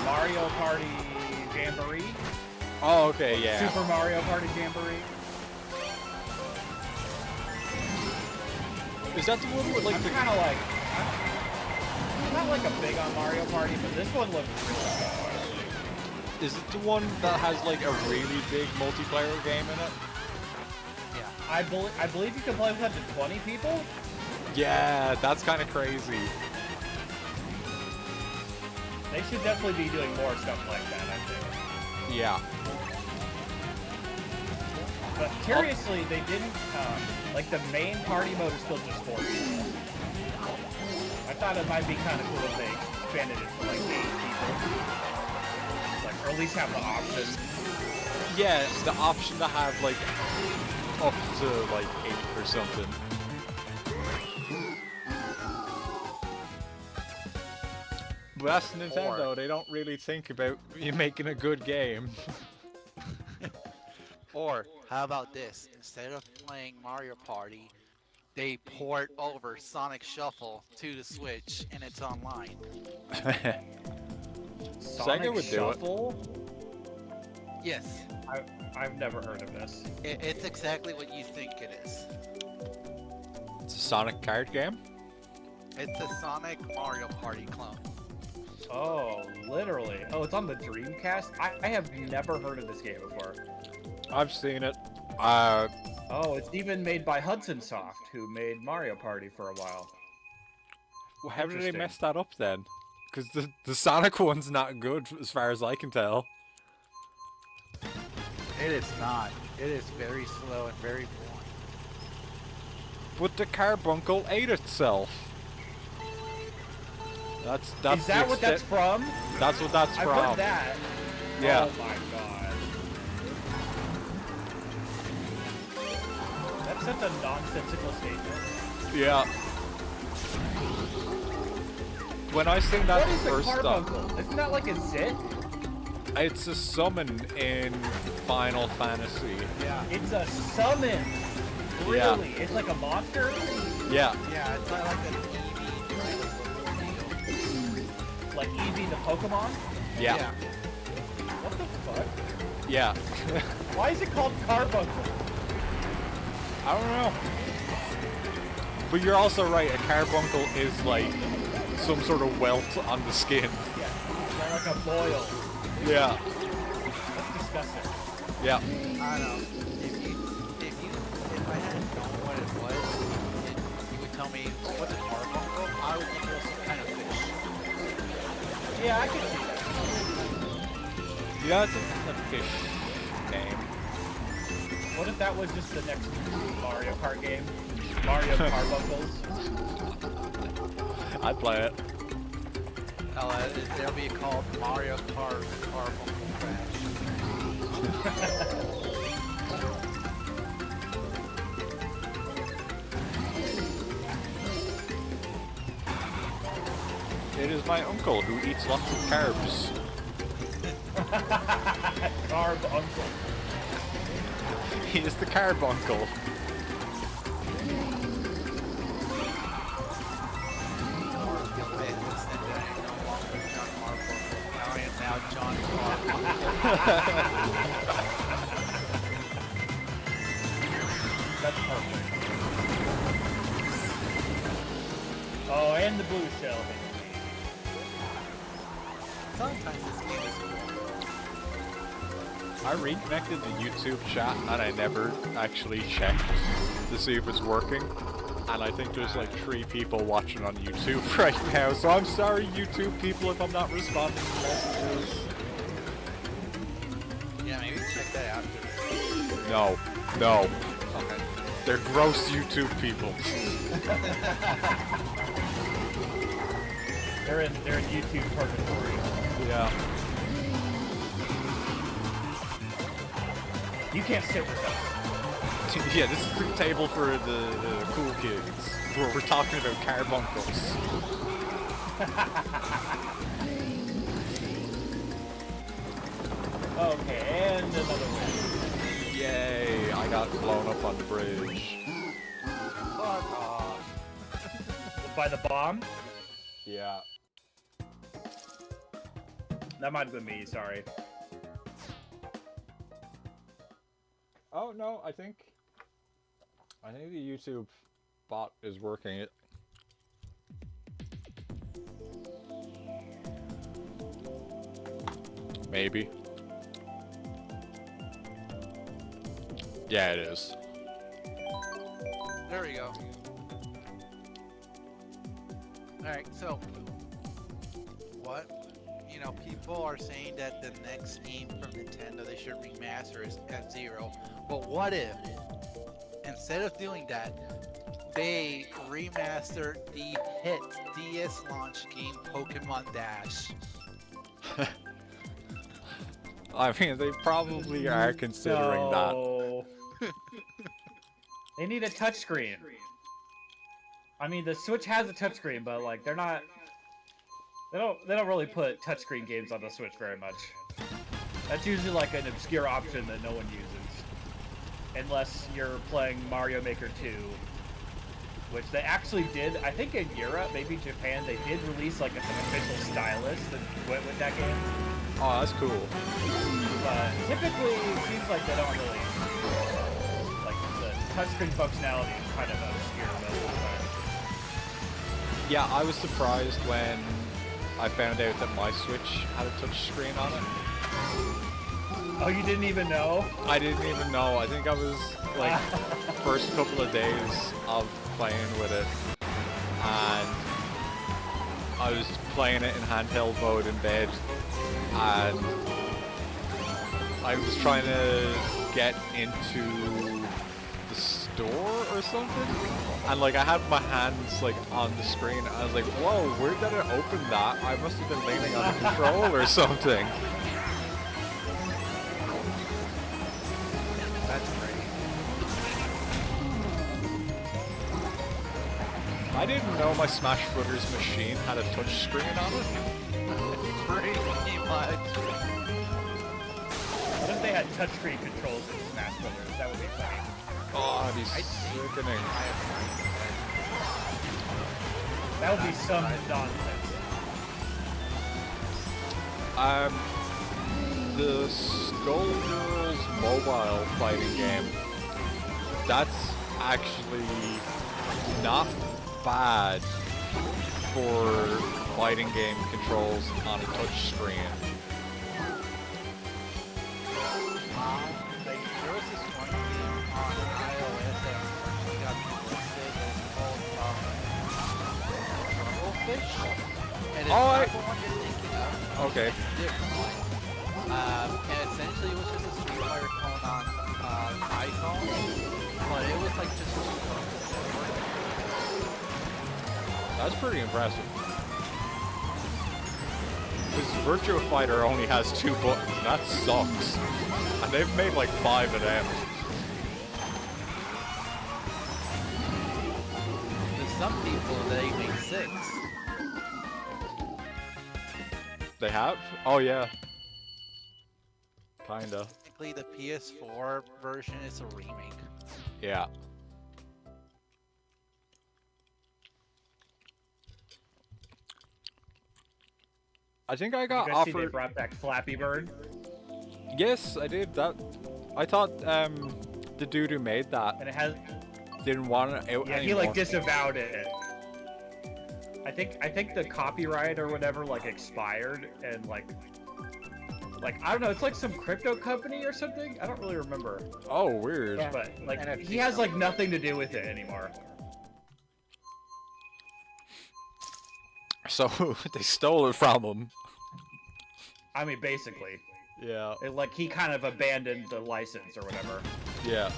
[SPEAKER 22] Mario Party Jamboree.
[SPEAKER 1] Oh, okay, yeah.
[SPEAKER 22] Super Mario Party Jamboree.
[SPEAKER 1] Is that the one with like
[SPEAKER 22] I'm kind of like, I'm not like a big on Mario Party, but this one looked really good.
[SPEAKER 1] Is it the one that has like a really big multiplayer game in it?
[SPEAKER 22] Yeah. I believe you can play with up to 20 people?
[SPEAKER 1] Yeah, that's kind of crazy.
[SPEAKER 22] They should definitely be doing more stuff like that, I think.
[SPEAKER 1] Yeah.
[SPEAKER 22] But curiously, they didn't, like the main party mode is still just 4 people. I thought it might be kind of cool if they expanded it to like 8 people. Like, or at least have the option.
[SPEAKER 1] Yeah, the option to have like up to like 8 or something. But that's Nintendo, they don't really think about you making a good game.
[SPEAKER 7] Or, how about this? Instead of playing Mario Party, they port over Sonic Shuffle to the Switch, and it's online.
[SPEAKER 1] Sega would
[SPEAKER 22] Shuffle?
[SPEAKER 1] do it.
[SPEAKER 7] Yes.
[SPEAKER 22] I've never heard of this.
[SPEAKER 7] It's exactly what you think it is.
[SPEAKER 1] It's a Sonic card game?
[SPEAKER 7] It's a Sonic Mario Party clone.
[SPEAKER 22] Oh, literally. Oh, it's on the Dreamcast? I have never heard of this game before.
[SPEAKER 1] I've seen it.
[SPEAKER 22] Oh, it's even made by Hudson Soft, who made Mario Party for a while.
[SPEAKER 1] Well, how did they mess that up then? Because the Sonic one's not good, as far as I can tell.
[SPEAKER 7] It is not. It is very slow and very boring.
[SPEAKER 1] But the carbuncle ate itself. That's
[SPEAKER 22] Is that what that's from?
[SPEAKER 1] That's what that's
[SPEAKER 22] I've
[SPEAKER 1] from.
[SPEAKER 22] heard that.
[SPEAKER 1] Yeah.
[SPEAKER 22] Oh my god. That's such a nonsensical statement.
[SPEAKER 1] Yeah. When I seen that
[SPEAKER 22] What is
[SPEAKER 1] the
[SPEAKER 22] a
[SPEAKER 1] first time,
[SPEAKER 22] carbuncle? Isn't that like a zit?
[SPEAKER 1] it's a summon in Final Fantasy.
[SPEAKER 22] Yeah. It's a summon. Really?
[SPEAKER 1] Yeah.
[SPEAKER 22] It's like a monster?
[SPEAKER 1] Yeah.
[SPEAKER 7] Yeah, it's not like an Eevee.
[SPEAKER 22] Like Eevee the Pokemon?
[SPEAKER 1] Yeah.
[SPEAKER 22] What the fuck?
[SPEAKER 1] Yeah.
[SPEAKER 22] Why is it called carbuncle?
[SPEAKER 1] I don't know. But you're also right, a carbuncle is like some sort of welt on the skin.
[SPEAKER 22] Yeah. They're like a boil.
[SPEAKER 1] Yeah.
[SPEAKER 22] That's disgusting.
[SPEAKER 1] Yeah.
[SPEAKER 7] I don't know. If I hadn't known what it was, and you would tell me what's a carbuncle, I would think it was some kind of fish.
[SPEAKER 22] Yeah, I can see that.
[SPEAKER 1] Yeah, it's a fish game.
[SPEAKER 22] What if that was just the next Mario Kart game? Mario Carbuncles?
[SPEAKER 1] I'd play it.
[SPEAKER 7] There'll be called Mario Kart Carbuncle Crash.
[SPEAKER 1] It is my uncle who eats lots of carbs.
[SPEAKER 22] Carb uncle.
[SPEAKER 1] He is the carb uncle.
[SPEAKER 7] I am now John Clark.
[SPEAKER 22] That's perfect. Oh, and the blue shell.
[SPEAKER 7] Sometimes this game is cool.
[SPEAKER 1] I reconnected the YouTube chat and I never actually checked to see if it's working. And I think there's like 3 people watching on YouTube right now, so I'm sorry YouTube people if I'm not responding to messages.
[SPEAKER 7] Yeah, maybe check that out.
[SPEAKER 1] No. No.
[SPEAKER 7] Okay.
[SPEAKER 1] They're gross YouTube people.
[SPEAKER 22] They're in YouTube purgatory.
[SPEAKER 1] Yeah.
[SPEAKER 22] You can't sit with us.
[SPEAKER 1] Yeah, this is the table for the cool kids. We're talking about carbuncles.
[SPEAKER 22] Okay, and another one.
[SPEAKER 1] Yay, I got blown up on the bridge.
[SPEAKER 22] Fuck off. By the bomb?
[SPEAKER 1] Yeah.
[SPEAKER 22] That might have been me, sorry.
[SPEAKER 1] Oh, no, I think the YouTube bot is working it. Maybe. Yeah, it is.
[SPEAKER 7] There we go. Alright, so what you know, people are saying that the next game from Nintendo they should remaster is F-Zero. But what if, instead of doing that, they remaster the hit DS launch game Pokemon Dash?
[SPEAKER 1] I mean, they probably are considering that.
[SPEAKER 22] They need a touchscreen. I mean, the Switch has a touchscreen, but like they're not. They don't really put touchscreen games on the Switch very much. That's usually like an obscure option that no one uses, unless you're playing Mario Maker 2, which they actually did. I think in Europe, maybe Japan, they did release like an official stylus that went with that game.
[SPEAKER 1] Oh, that's cool.
[SPEAKER 22] But typically, it seems like they don't really like the touchscreen functionality is kind of obscure most of the time.
[SPEAKER 1] Yeah, I was surprised when I found out that my Switch had a touch screen on it.
[SPEAKER 22] Oh, you didn't even know?
[SPEAKER 1] I didn't even know. I think I was like first couple of days of playing with it, and I was playing it in handheld mode in bed, and I was trying to get into the store or something, and like I had my hands like on the screen, and I was like, whoa, where did it open that? I must have been leaning on the control or something.
[SPEAKER 7] That's great.
[SPEAKER 1] I didn't know my Smash Brothers machine had a touch screen on it.
[SPEAKER 7] Pretty much.
[SPEAKER 22] What if they had touchscreen controls in Smash Brothers? That would be funny.
[SPEAKER 1] Oh, that'd be sickening.
[SPEAKER 22] That would be some nonsense.
[SPEAKER 1] The Skullgirls mobile fighting game, that's actually not bad for fighting game controls on a touch screen.
[SPEAKER 7] There was this one game on iOS that got listed as called Fish. And it's not the one you're thinking of.
[SPEAKER 1] Okay.
[SPEAKER 7] It's a different one. And essentially it was just a Street Fighter clone on iPhone, but it was like just
[SPEAKER 1] That's pretty impressive. Because Virtua Fighter only has 2 buttons, and that sucks. And they've made like 5 of them.
[SPEAKER 7] There's some people they make 6.
[SPEAKER 1] They have? Oh yeah. Kinda.
[SPEAKER 7] Technically the PS4 version is a remake.
[SPEAKER 1] Yeah. I think I got
[SPEAKER 22] you guys see they
[SPEAKER 1] offered.
[SPEAKER 22] brought back Flappy Bird?
[SPEAKER 1] Yes, I did. I thought the dude who made that
[SPEAKER 22] And it has.
[SPEAKER 1] didn't want it out
[SPEAKER 22] Yeah,
[SPEAKER 1] anymore.
[SPEAKER 22] he like disavowed it. I think the copyright or whatever like expired and like I don't know, it's like some crypto company or something. I don't really remember.
[SPEAKER 1] Oh, weird.
[SPEAKER 22] Yeah, but like he has like nothing to do with it anymore.
[SPEAKER 1] So they stole it from him.
[SPEAKER 22] I mean, basically.
[SPEAKER 1] Yeah.
[SPEAKER 22] Like he kind of abandoned the license or whatever.
[SPEAKER 1] Yeah.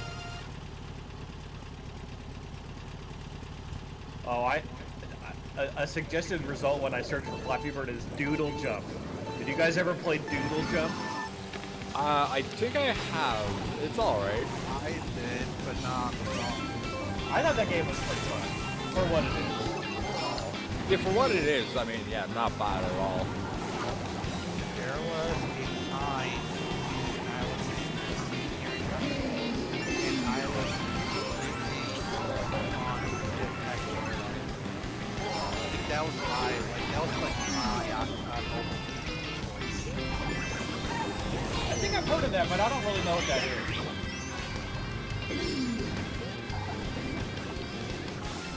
[SPEAKER 22] Oh, a suggested result when I search for Flappy Bird is Doodle Jump. Did you guys ever play Doodle Jump?
[SPEAKER 1] I think I have. It's alright.
[SPEAKER 7] I did, but not long.
[SPEAKER 22] I thought that game was pretty fun. For what it is.
[SPEAKER 1] Yeah, for what it is, I mean, yeah, not bad at all.
[SPEAKER 7] There was a time when I was in the senior year, and I was on Jetpack Airline. I think that was my, mobile choice.
[SPEAKER 22] I think I've heard of that, but I don't really know what that is.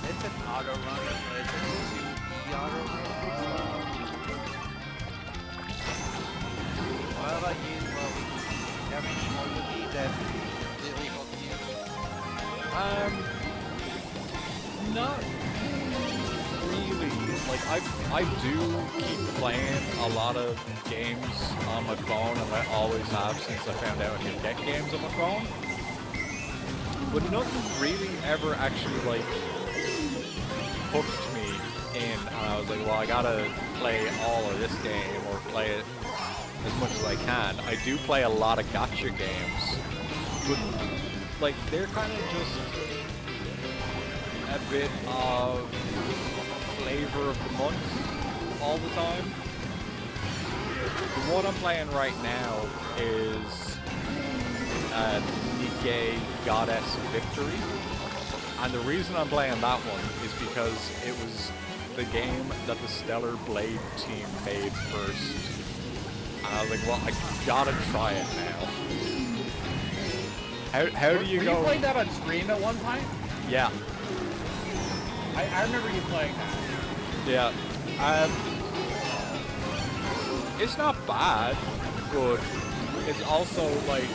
[SPEAKER 7] It's an auto runner, but it's a 2D auto runner. What about you? Well, do you have any more with me that completely hooked you?
[SPEAKER 1] Not really. like I do keep playing a lot of games on my phone, and I always have since I found out I can get games on my phone. But nothing really ever actually like hooked me in, and I was like, well, I gotta play all of this game or play it as much as I can. I do play a lot of gacha games, but like they're kind of just a bit of flavor of the month all the time. The one I'm playing right now is Nikkei Goddess Victory, and the reason I'm playing that one is because it was the game that the Stellar Blade team made first, and I was like, well, I gotta try it now. How do you go?
[SPEAKER 22] Were you playing that on stream at one time?
[SPEAKER 1] Yeah.
[SPEAKER 22] I remember you playing that.
[SPEAKER 1] Yeah. It's not bad, but it's also like,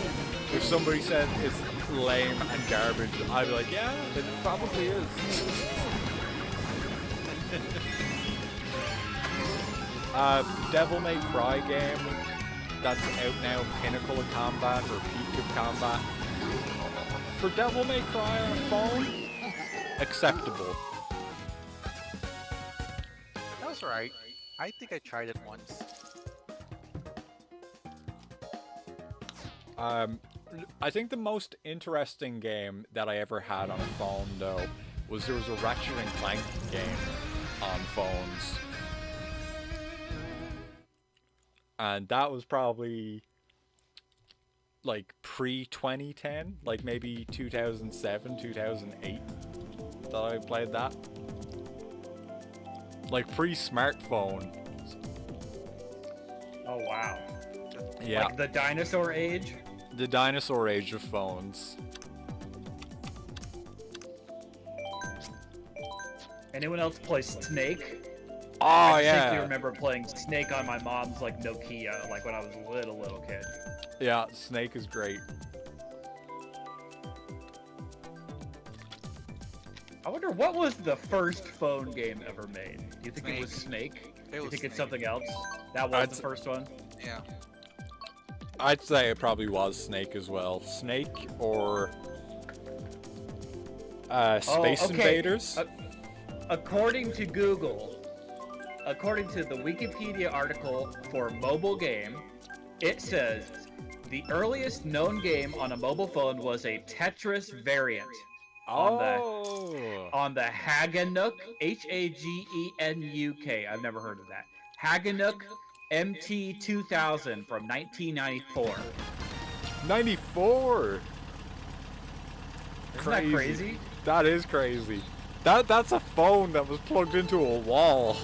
[SPEAKER 1] if somebody said it's lame and garbage, I'd be like, yeah, it probably is. Devil May Cry game that's out now, Pinnacle of Combat or Peak of Combat. For Devil May Cry on a phone, acceptable.
[SPEAKER 7] That was right. I think I tried it once.
[SPEAKER 1] I think the most interesting game that I ever had on a phone, though, was there was a Ratchet and Clank game on phones. And that was probably like pre-2010, like maybe 2007, 2008 that I played that. Like pre-smartphone.
[SPEAKER 22] Oh wow.
[SPEAKER 1] Yeah.
[SPEAKER 22] Like the dinosaur age?
[SPEAKER 1] The dinosaur age of phones.
[SPEAKER 22] Anyone else play Snake?
[SPEAKER 1] Oh,
[SPEAKER 22] I
[SPEAKER 1] yeah.
[SPEAKER 22] distinctly remember playing Snake on my mom's like Nokia, like when I was a little kid.
[SPEAKER 1] Yeah, Snake is great.
[SPEAKER 22] I wonder what was the first phone game ever made? Do you think it was Snake? Do you think it's something else? That was the first one?
[SPEAKER 7] Yeah.
[SPEAKER 1] I'd say it probably was Snake as well. Snake or Space Invaders.
[SPEAKER 22] According to Google, according to the Wikipedia article for mobile game, it says the earliest known game on a mobile phone was a Tetris variant on the Haganuk, Hagenuk. I've never heard of that. Haganuk MT2000 from 1994.
[SPEAKER 1] 94.
[SPEAKER 22] Isn't that crazy?
[SPEAKER 1] That is crazy. That's a phone that was plugged into a wall.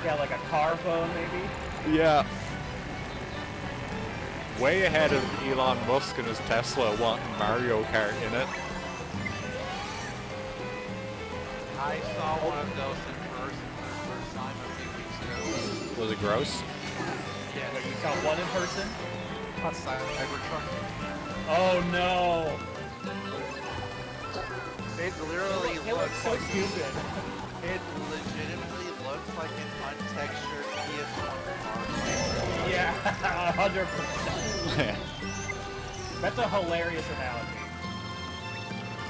[SPEAKER 22] Yeah, like a car phone, maybe?
[SPEAKER 1] Yeah. Way ahead of Elon Musk and his Tesla wanting Mario Kart in it.
[SPEAKER 7] I saw one of those in person for the first time a few weeks ago.
[SPEAKER 1] Was it gross?
[SPEAKER 22] Yeah, like you saw one in person?
[SPEAKER 7] On Cybertruck.
[SPEAKER 22] Oh no!
[SPEAKER 7] It literally looks
[SPEAKER 22] so stupid.
[SPEAKER 7] It legitimately looks like an untextured PS1 car.
[SPEAKER 22] Yeah, 100%. That's a hilarious analogy.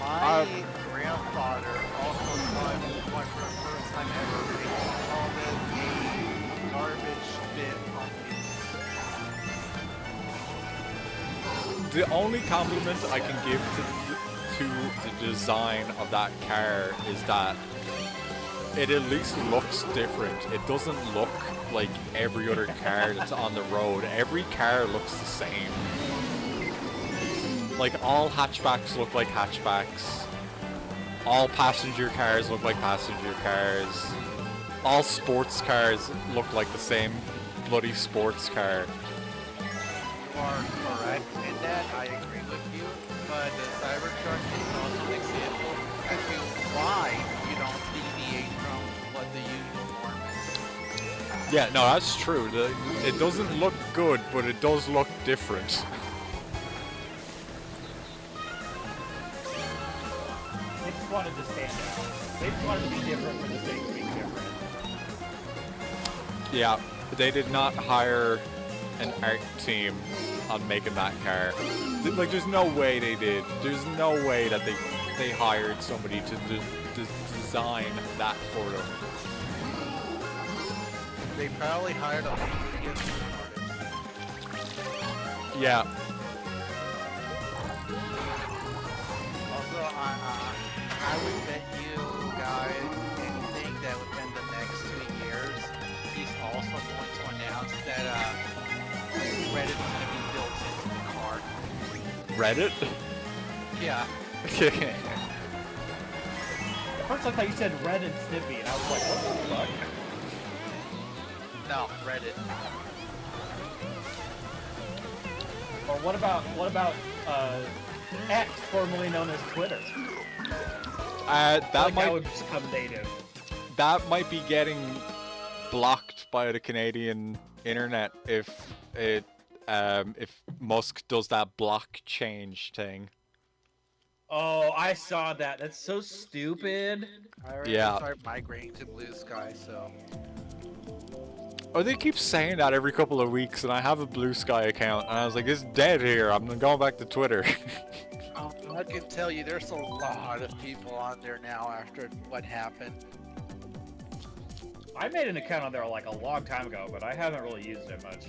[SPEAKER 7] My grandfather also saw it for the first time ever. He called it a garbage bin on his.
[SPEAKER 1] The only compliment I can give to the design of that car is that it at least looks different. It doesn't look like every other car that's on the road. Every car looks the same. Like, all hatchbacks look like hatchbacks. All passenger cars look like passenger cars. All sports cars look like the same bloody sports car.
[SPEAKER 7] You are correct in that. I agree with you. But the Cybertruck is also an example as to why you don't deviate from what the uniform is.
[SPEAKER 1] Yeah, no, that's true. It doesn't look good, but it does look different.
[SPEAKER 22] wanted to stand out. They just wanted to be different for the sake of being different.
[SPEAKER 1] Yeah, they did not hire an art team on making that car. Like, there's no way they did. There's no way that they hired somebody to design that for them.
[SPEAKER 7] They probably hired a artist.
[SPEAKER 1] Yeah.
[SPEAKER 7] Also, I would bet you guys anything that within the next 2 years, he's also going to announce that Reddit's going to be built into the car.
[SPEAKER 1] Reddit?
[SPEAKER 7] Yeah.
[SPEAKER 22] At first I thought you said Red and Snippy, and I was like, what the fuck?
[SPEAKER 7] No, Reddit.
[SPEAKER 22] Or what about X, formerly known as Twitter?
[SPEAKER 1] That might
[SPEAKER 22] would become native.
[SPEAKER 1] That might be getting blocked by the Canadian internet if Musk does that block change thing.
[SPEAKER 22] Oh, I saw that. That's so stupid.
[SPEAKER 7] I already started migrating to Blue Sky, so.
[SPEAKER 1] Oh, they keep saying that every couple of weeks, and I have a Blue Sky account, and I was like, it's dead here. I'm going back to Twitter.
[SPEAKER 7] I can tell you, there's a lot of people on there now after what happened.
[SPEAKER 22] I made an account on there like a long time ago, but I haven't really used it much.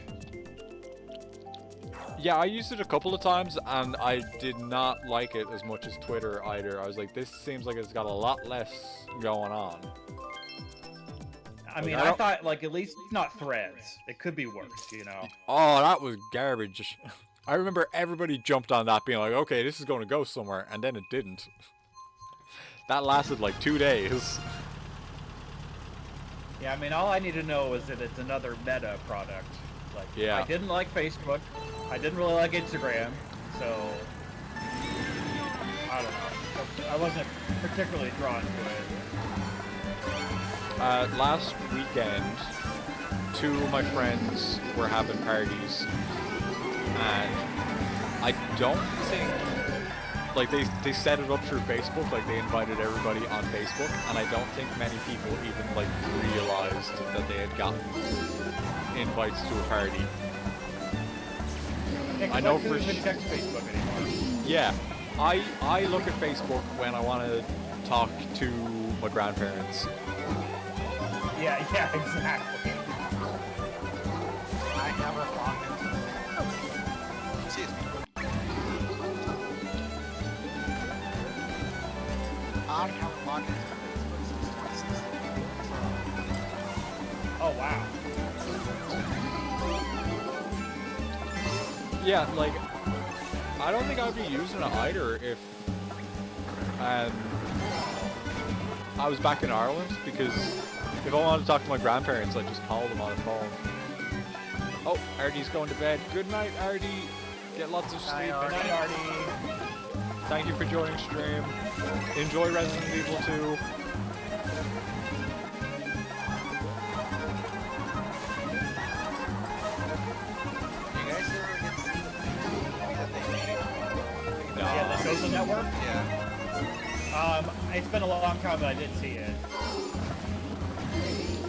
[SPEAKER 1] Yeah, I used it a couple of times, and I did not like it as much as Twitter either. I was like, this seems like it's got a lot less going on.
[SPEAKER 22] I mean, I thought, like, at least not Threads. It could be worse, you know?
[SPEAKER 1] Oh, that was garbage. I remember everybody jumped on that being like, okay, this is going to go somewhere, and then it didn't. That lasted like 2 days.
[SPEAKER 22] Yeah, I mean, all I need to know is that it's another meta product. Like,
[SPEAKER 1] yeah.
[SPEAKER 22] I didn't like Facebook. I didn't really like Instagram, so I don't know. I wasn't particularly drawn to it.
[SPEAKER 1] Last weekend, 2 of my friends were having parties, and I don't think, like, they set it up through Facebook, like they invited everybody on Facebook, and I don't think many people even, like, realized that they had gotten invites to a party.
[SPEAKER 22] Yeah,
[SPEAKER 1] I know for
[SPEAKER 22] even check Facebook anymore.
[SPEAKER 1] Yeah, I look at Facebook when I want to talk to my grandparents.
[SPEAKER 22] Yeah, exactly.
[SPEAKER 7] I never logged into Excuse me. I haven't logged into Facebook since 2016.
[SPEAKER 22] Oh, wow.
[SPEAKER 1] Yeah, like, I don't think I'd be using it either if I was back in Ireland, because if I wanted to talk to my grandparents, I'd just call them on the phone. Oh, Artie's going to bed. Good night, Artie. Get lots of sleep.
[SPEAKER 22] Good night, Artie.
[SPEAKER 1] Thank you for joining stream. Enjoy Resident Evil 2.
[SPEAKER 7] You guys ever get to see the movie that they made?
[SPEAKER 1] No.
[SPEAKER 22] Yeah, the social network?
[SPEAKER 7] Yeah.
[SPEAKER 22] It's been a long time, but I did see it.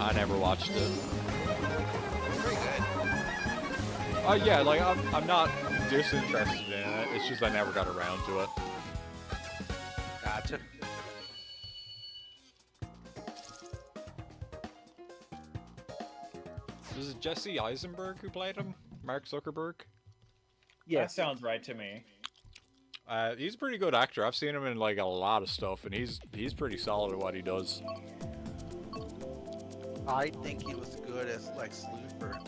[SPEAKER 1] I never watched it.
[SPEAKER 7] It's pretty good.
[SPEAKER 1] Yeah, like, I'm not disinterested in it. It's just I never got around to it.
[SPEAKER 7] Gotcha.
[SPEAKER 1] Was it Jesse Eisenberg who played him? Mark Zuckerberg?
[SPEAKER 22] Yeah, that sounds right to me.
[SPEAKER 1] He's a pretty good actor. I've seen him in like a lot of stuff, and he's pretty solid at what he does.
[SPEAKER 7] I think he was good as Lex Luthor.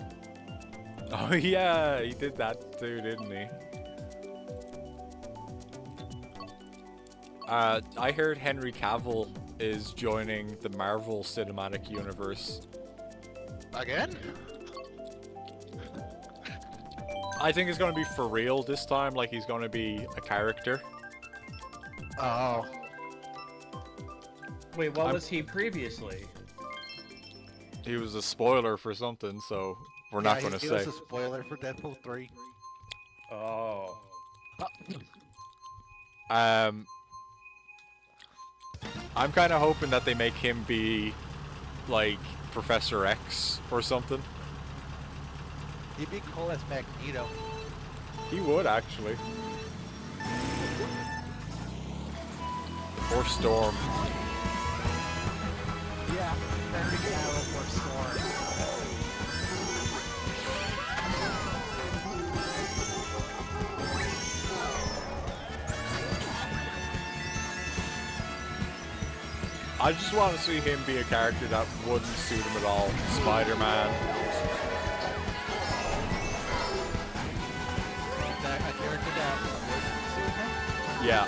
[SPEAKER 1] Oh yeah, he did that too, didn't he? I heard Henry Cavill is joining the Marvel Cinematic Universe.
[SPEAKER 7] Again?
[SPEAKER 1] I think it's going to be for real this time, like he's going to be a character.
[SPEAKER 7] Oh.
[SPEAKER 22] Wait, what was he previously?
[SPEAKER 1] He was a spoiler for something, so we're not going to say.
[SPEAKER 7] He was a spoiler for Deadpool 3.
[SPEAKER 1] I'm kind of hoping that they make him be like Professor X or something.
[SPEAKER 7] He'd be cool as Magneto.
[SPEAKER 1] He would actually. Or Storm.
[SPEAKER 7] Yeah, Henry Cavill or Storm.
[SPEAKER 1] I just want to see him be a character that wouldn't suit him at all. Spider-Man.
[SPEAKER 7] A character that wouldn't suit him?
[SPEAKER 1] Yeah.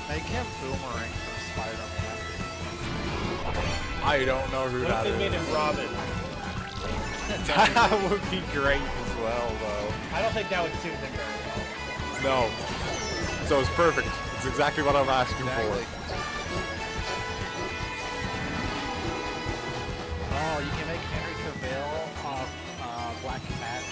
[SPEAKER 7] Make him Boomerang from Spider-Man.
[SPEAKER 1] I don't know who that
[SPEAKER 22] What if
[SPEAKER 1] is.
[SPEAKER 22] they made him Robin?
[SPEAKER 1] That would be great as well, though.
[SPEAKER 22] I don't think that would suit him very well.
[SPEAKER 1] No. So it's perfect. It's exactly what I'm asking for.
[SPEAKER 7] Oh, you can make Henry Cavill Black Cat.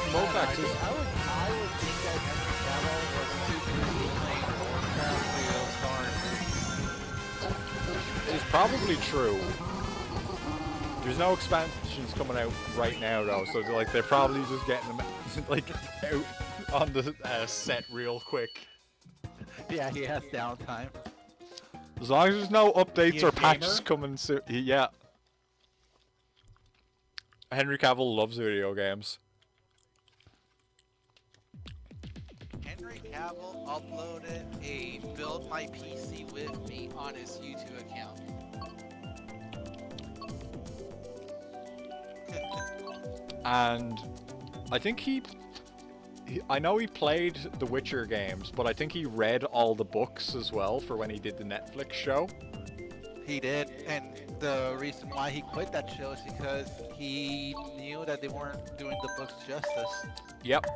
[SPEAKER 1] Mofax is...
[SPEAKER 7] I would think that Henry Cavill was too busy playing Warcraft to start.
[SPEAKER 1] It's probably true. There's no expansions coming out right now, though, so like they're probably just getting them like out on the set real quick.
[SPEAKER 7] Yeah, he has downtime.
[SPEAKER 1] As long as there's no updates
[SPEAKER 22] He
[SPEAKER 1] or
[SPEAKER 22] a
[SPEAKER 1] patches
[SPEAKER 22] gamer?
[SPEAKER 1] coming soon. Yeah. Henry Cavill loves video games.
[SPEAKER 7] Henry Cavill uploaded a Build My PC With Me on his YouTube account.
[SPEAKER 1] And I think I know he played the Witcher games, but I think he read all the books as well for when he did the Netflix show.
[SPEAKER 7] He did, and the reason why he quit that show is because he knew that they weren't doing the books justice.
[SPEAKER 1] Yep.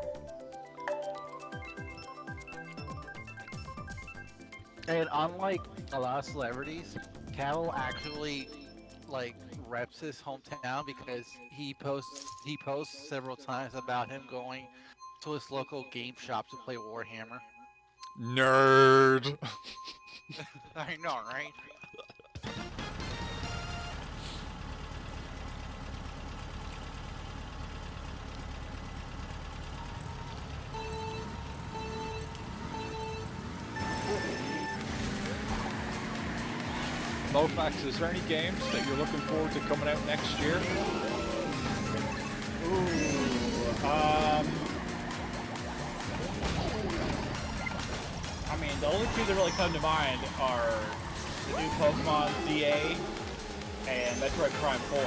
[SPEAKER 7] And unlike a lot of celebrities, Cavill actually like reps his hometown because he posts several times about him going to his local game shop to play Warhammer.
[SPEAKER 1] Nerd.
[SPEAKER 7] I know, right?
[SPEAKER 1] Mofax, is there any games that you're looking forward to coming out next year?
[SPEAKER 22] I mean, the only two that really come to mind are the new Pokemon ZA and Metroid Prime 4.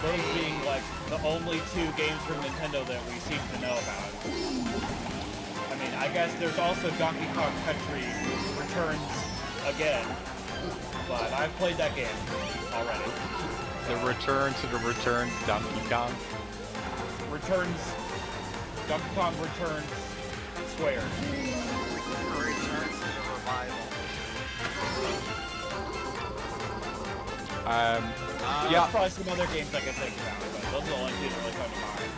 [SPEAKER 22] Those being like the only two games from Nintendo that we seem to know about. I mean, I guess there's also Donkey Kong Country Returns again, but I've played that game already.
[SPEAKER 1] The return to the returned Donkey Kong?
[SPEAKER 22] Donkey Kong Returns Square.
[SPEAKER 7] Returns to the revival.
[SPEAKER 1] Yeah.
[SPEAKER 22] There's probably some other games I can think about, but those are the only two that really come to mind.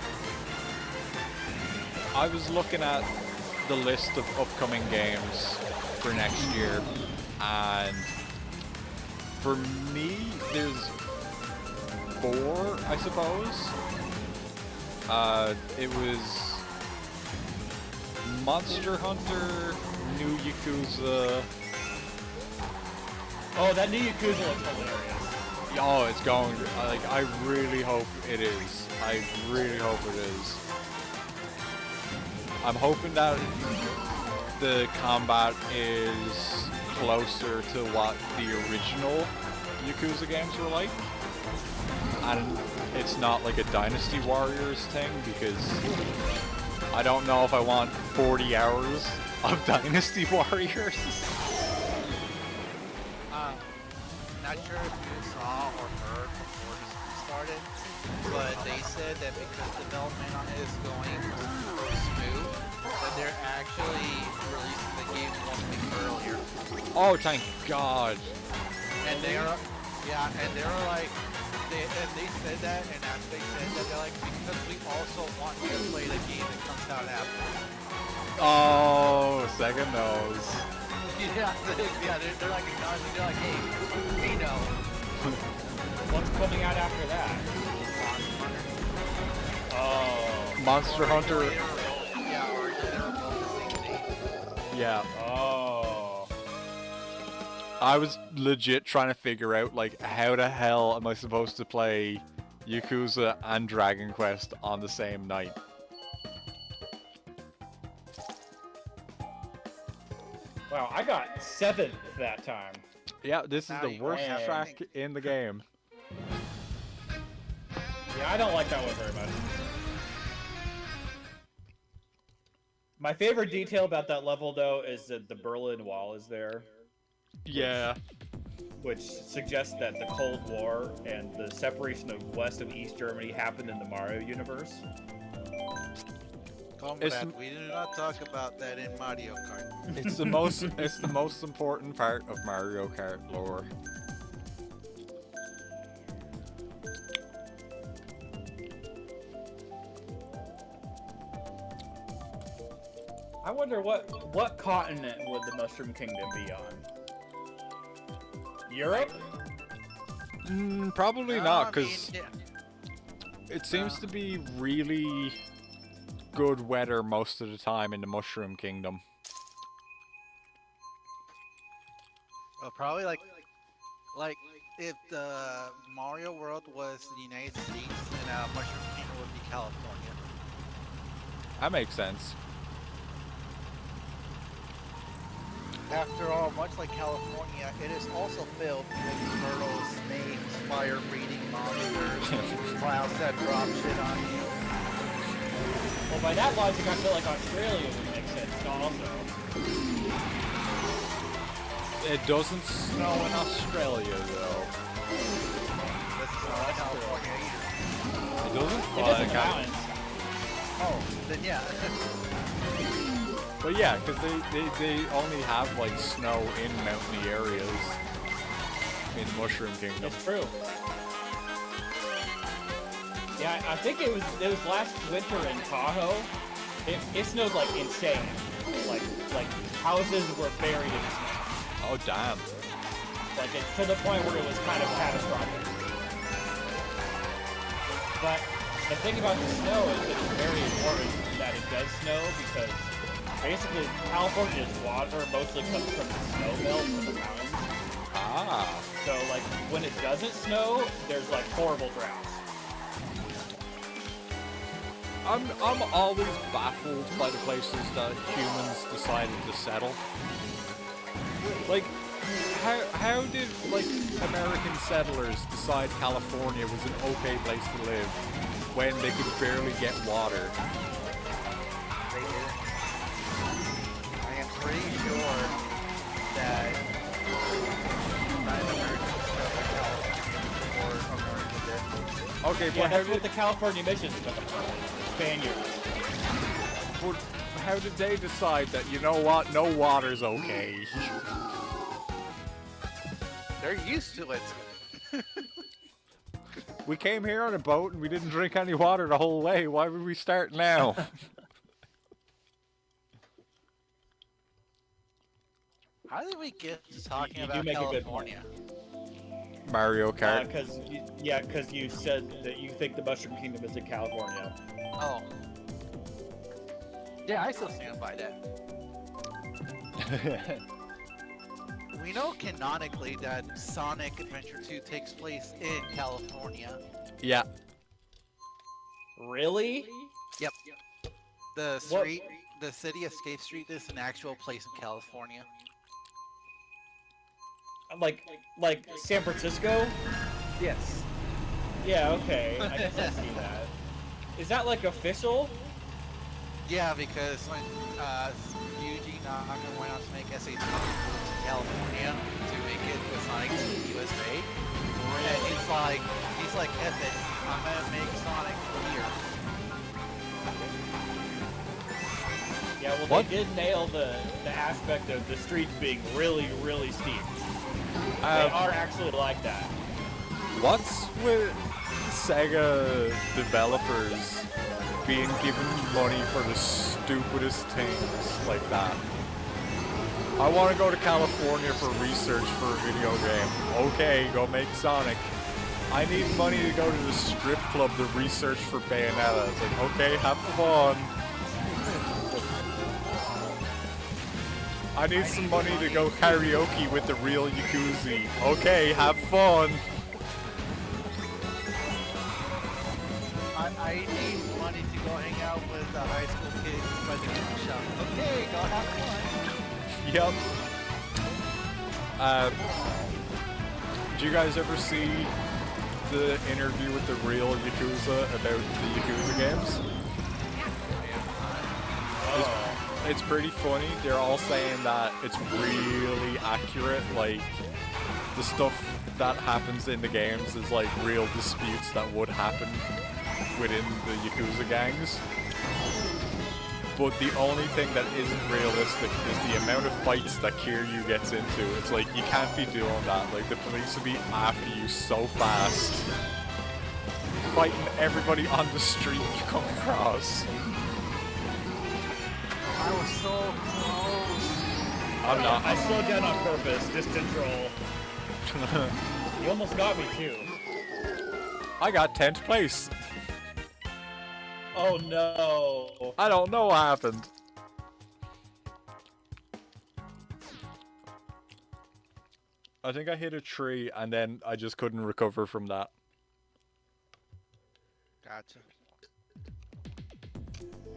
[SPEAKER 1] I was looking at the list of upcoming games for next year, and for me, there's 4, I suppose. It was Monster Hunter, New Yakuza.
[SPEAKER 22] Oh, that new Yakuza looks hilarious.
[SPEAKER 1] Oh, it's going. Like, I really hope it is. I really hope it is. I'm hoping that the combat is closer to what the original Yakuza games were like. And it's not like a Dynasty Warriors thing, because I don't know if I want 40 hours of Dynasty Warriors.
[SPEAKER 7] not sure if you saw or heard before this started, but they said that because development on it is going so smooth, that they're actually releasing the game 1 week earlier.
[SPEAKER 1] Oh, thank God.
[SPEAKER 7] And they are, yeah, and they were like, they said that, and after they said that, they're like, because we also want you to play the game that comes out after.
[SPEAKER 1] Oh, second nose.
[SPEAKER 7] Yeah, they're like acknowledging, they're like, hey, we know.
[SPEAKER 22] What's coming out after that? Oh.
[SPEAKER 1] Monster Hunter.
[SPEAKER 7] Yeah, or they're both the same thing.
[SPEAKER 1] Yeah.
[SPEAKER 22] Oh.
[SPEAKER 1] I was legit trying to figure out, like, how the hell am I supposed to play Yakuza and Dragon Quest on the same night?
[SPEAKER 22] Wow, I got 7th that time.
[SPEAKER 1] Yeah, this is the worst
[SPEAKER 22] Man.
[SPEAKER 1] track in the game.
[SPEAKER 22] Yeah, I don't like that one very much. My favorite detail about that level, though, is that the Berlin Wall is there.
[SPEAKER 1] Yeah.
[SPEAKER 22] Which suggests that the Cold War and the separation of West and East Germany happened in the Mario universe.
[SPEAKER 7] Comrade, we do not talk about that in Mario Kart.
[SPEAKER 1] It's the most important part of Mario Kart lore.
[SPEAKER 22] I wonder what continent would the Mushroom Kingdom be on? Europe?
[SPEAKER 1] Probably not, because it seems to be really good weather most of the time in the Mushroom Kingdom.
[SPEAKER 7] Well, probably like if the Mario World was the United States, then Mushroom Kingdom would be California.
[SPEAKER 1] That makes sense.
[SPEAKER 7] After all, much like California, it is also filled with turtles, snakes, fire-breathing monsters, clouds that drop shit on you.
[SPEAKER 22] Well, by that logic, I feel like Australia would make sense also.
[SPEAKER 1] It doesn't snow in Australia, though.
[SPEAKER 22] That's
[SPEAKER 7] California either.
[SPEAKER 1] It doesn't?
[SPEAKER 22] It doesn't in the mountains.
[SPEAKER 7] Oh, then yeah.
[SPEAKER 1] But yeah, because they only have, like, snow in mountainy areas in Mushroom Kingdom.
[SPEAKER 22] It's true. Yeah, I think it was last winter in Tahoe. It snowed like insane. Like houses were buried in snow.
[SPEAKER 1] Oh damn.
[SPEAKER 22] Like it's to the point where it was kind of catastrophic. But the thing about the snow is that it's very important that it does snow because basically California's water mostly comes from the snow belt from the mountains.
[SPEAKER 1] Ah.
[SPEAKER 22] So like when it doesn't snow, there's like horrible droughts.
[SPEAKER 1] I'm always baffled by the places that humans decided to settle. Like, how did, like, American settlers decide California was an okay place to live when they could barely get water?
[SPEAKER 7] They didn't. I am pretty sure that
[SPEAKER 1] Okay, but
[SPEAKER 22] yeah,
[SPEAKER 1] how
[SPEAKER 22] that's
[SPEAKER 1] did
[SPEAKER 22] what the California mission's about. Spaniards.
[SPEAKER 1] But how did they decide that, you know what, no water's okay?
[SPEAKER 7] They're used to it.
[SPEAKER 1] We came here on a boat and we didn't drink any water the whole way. Why would we start now?
[SPEAKER 7] How did we get to talking about California?
[SPEAKER 1] Mario Kart.
[SPEAKER 22] Because you said that you think the Mushroom Kingdom is in California.
[SPEAKER 7] Oh. Yeah, I still stand by that. We know canonically that Sonic Adventure 2 takes place in California.
[SPEAKER 1] Yeah.
[SPEAKER 22] Really?
[SPEAKER 7] Yep. The street, the City Escape Street is an actual place in California.
[SPEAKER 22] Like San Francisco?
[SPEAKER 7] Yes.
[SPEAKER 22] Yeah, okay. I guess I see that. Is that like official?
[SPEAKER 7] Yeah, because when Yuji Naka went on to make SAT, he moved to California to make it with Sonic Team USA, and he's like, F it, I'm gonna make Sonic here.
[SPEAKER 22] Yeah, well, they did nail the aspect of the streets being really, really steep. They are actually like that.
[SPEAKER 1] What's with Sega developers being given money for the stupidest things like that? I want to go to California for research for a video game. Okay, go make Sonic. I need money to go to the strip club to research for Bayonetta. It's like, okay, have fun. I need some money to go karaoke with the real Yakuza. Okay, have fun.
[SPEAKER 7] I need money to go hang out with the high school kids by the gift shop. Okay, go have fun.
[SPEAKER 1] Yep. Did you guys ever see the interview with the real Yakuza about the Yakuza games? It's pretty funny. They're all saying that it's really accurate. Like, the stuff that happens in the games is like real disputes that would happen within the Yakuza gangs. But the only thing that isn't realistic is the amount of fights that Kiryu gets into. It's like, you can't be doing that. Like, the police will be after you so fast. Fighting everybody on the street you come across.
[SPEAKER 7] I was so close.
[SPEAKER 1] I'm not.
[SPEAKER 22] I slowed down on purpose, just to troll. You almost got me too.
[SPEAKER 1] I got 10th place.
[SPEAKER 22] Oh no.
[SPEAKER 1] I don't know what happened. I think I hit a tree and then I just couldn't recover from that.
[SPEAKER 7] Gotcha.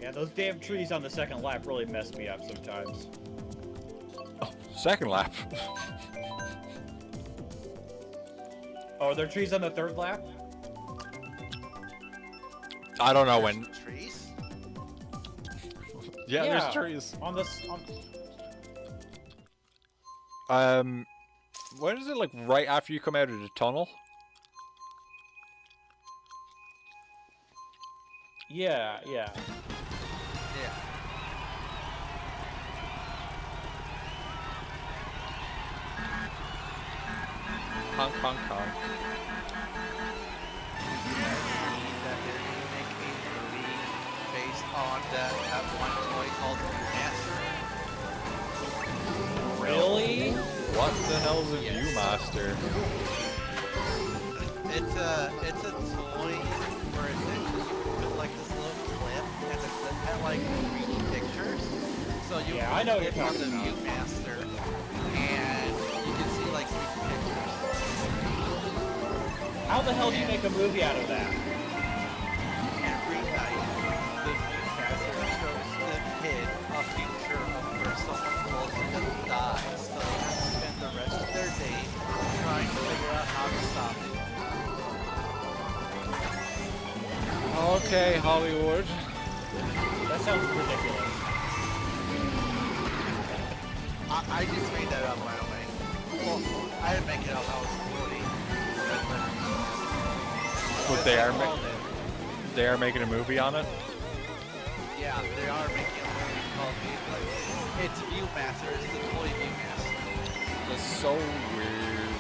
[SPEAKER 22] Yeah, those damn trees on the second lap really mess me up sometimes.
[SPEAKER 1] Oh, second lap?
[SPEAKER 22] Oh, are there trees on the third lap?
[SPEAKER 1] I don't know when.
[SPEAKER 7] Trees?
[SPEAKER 1] Yeah, there's trees.
[SPEAKER 22] On this.
[SPEAKER 1] When is it, like right after you come out of the tunnel?
[SPEAKER 22] Yeah.
[SPEAKER 1] Honk, honk, honk.
[SPEAKER 7] That they're gonna make a movie based on that one toy called Viewmaster.
[SPEAKER 22] Really?
[SPEAKER 1] What the hell's a Viewmaster?
[SPEAKER 7] It's a toy where it's with like this little clip, and the clip had like 3D pictures. So you
[SPEAKER 22] I know what you're
[SPEAKER 7] click on
[SPEAKER 22] talking
[SPEAKER 7] the
[SPEAKER 22] about.
[SPEAKER 7] Viewmaster, and you can see like 3D pictures.
[SPEAKER 22] How the hell do you make a movie out of that?
[SPEAKER 7] Every night, the Viewmaster shows the kid a future of where someone close to them dies, so they have to spend the rest of their day trying to figure out how to stop it.
[SPEAKER 1] Okay, Hollywood.
[SPEAKER 22] That sounds ridiculous.
[SPEAKER 7] I just made that up right away. Well, I didn't make it up, I was 40.
[SPEAKER 1] But they are making a movie on it?
[SPEAKER 7] Yeah, they are making a movie called it's Viewmaster, it's the toy Viewmaster.
[SPEAKER 1] That's so weird.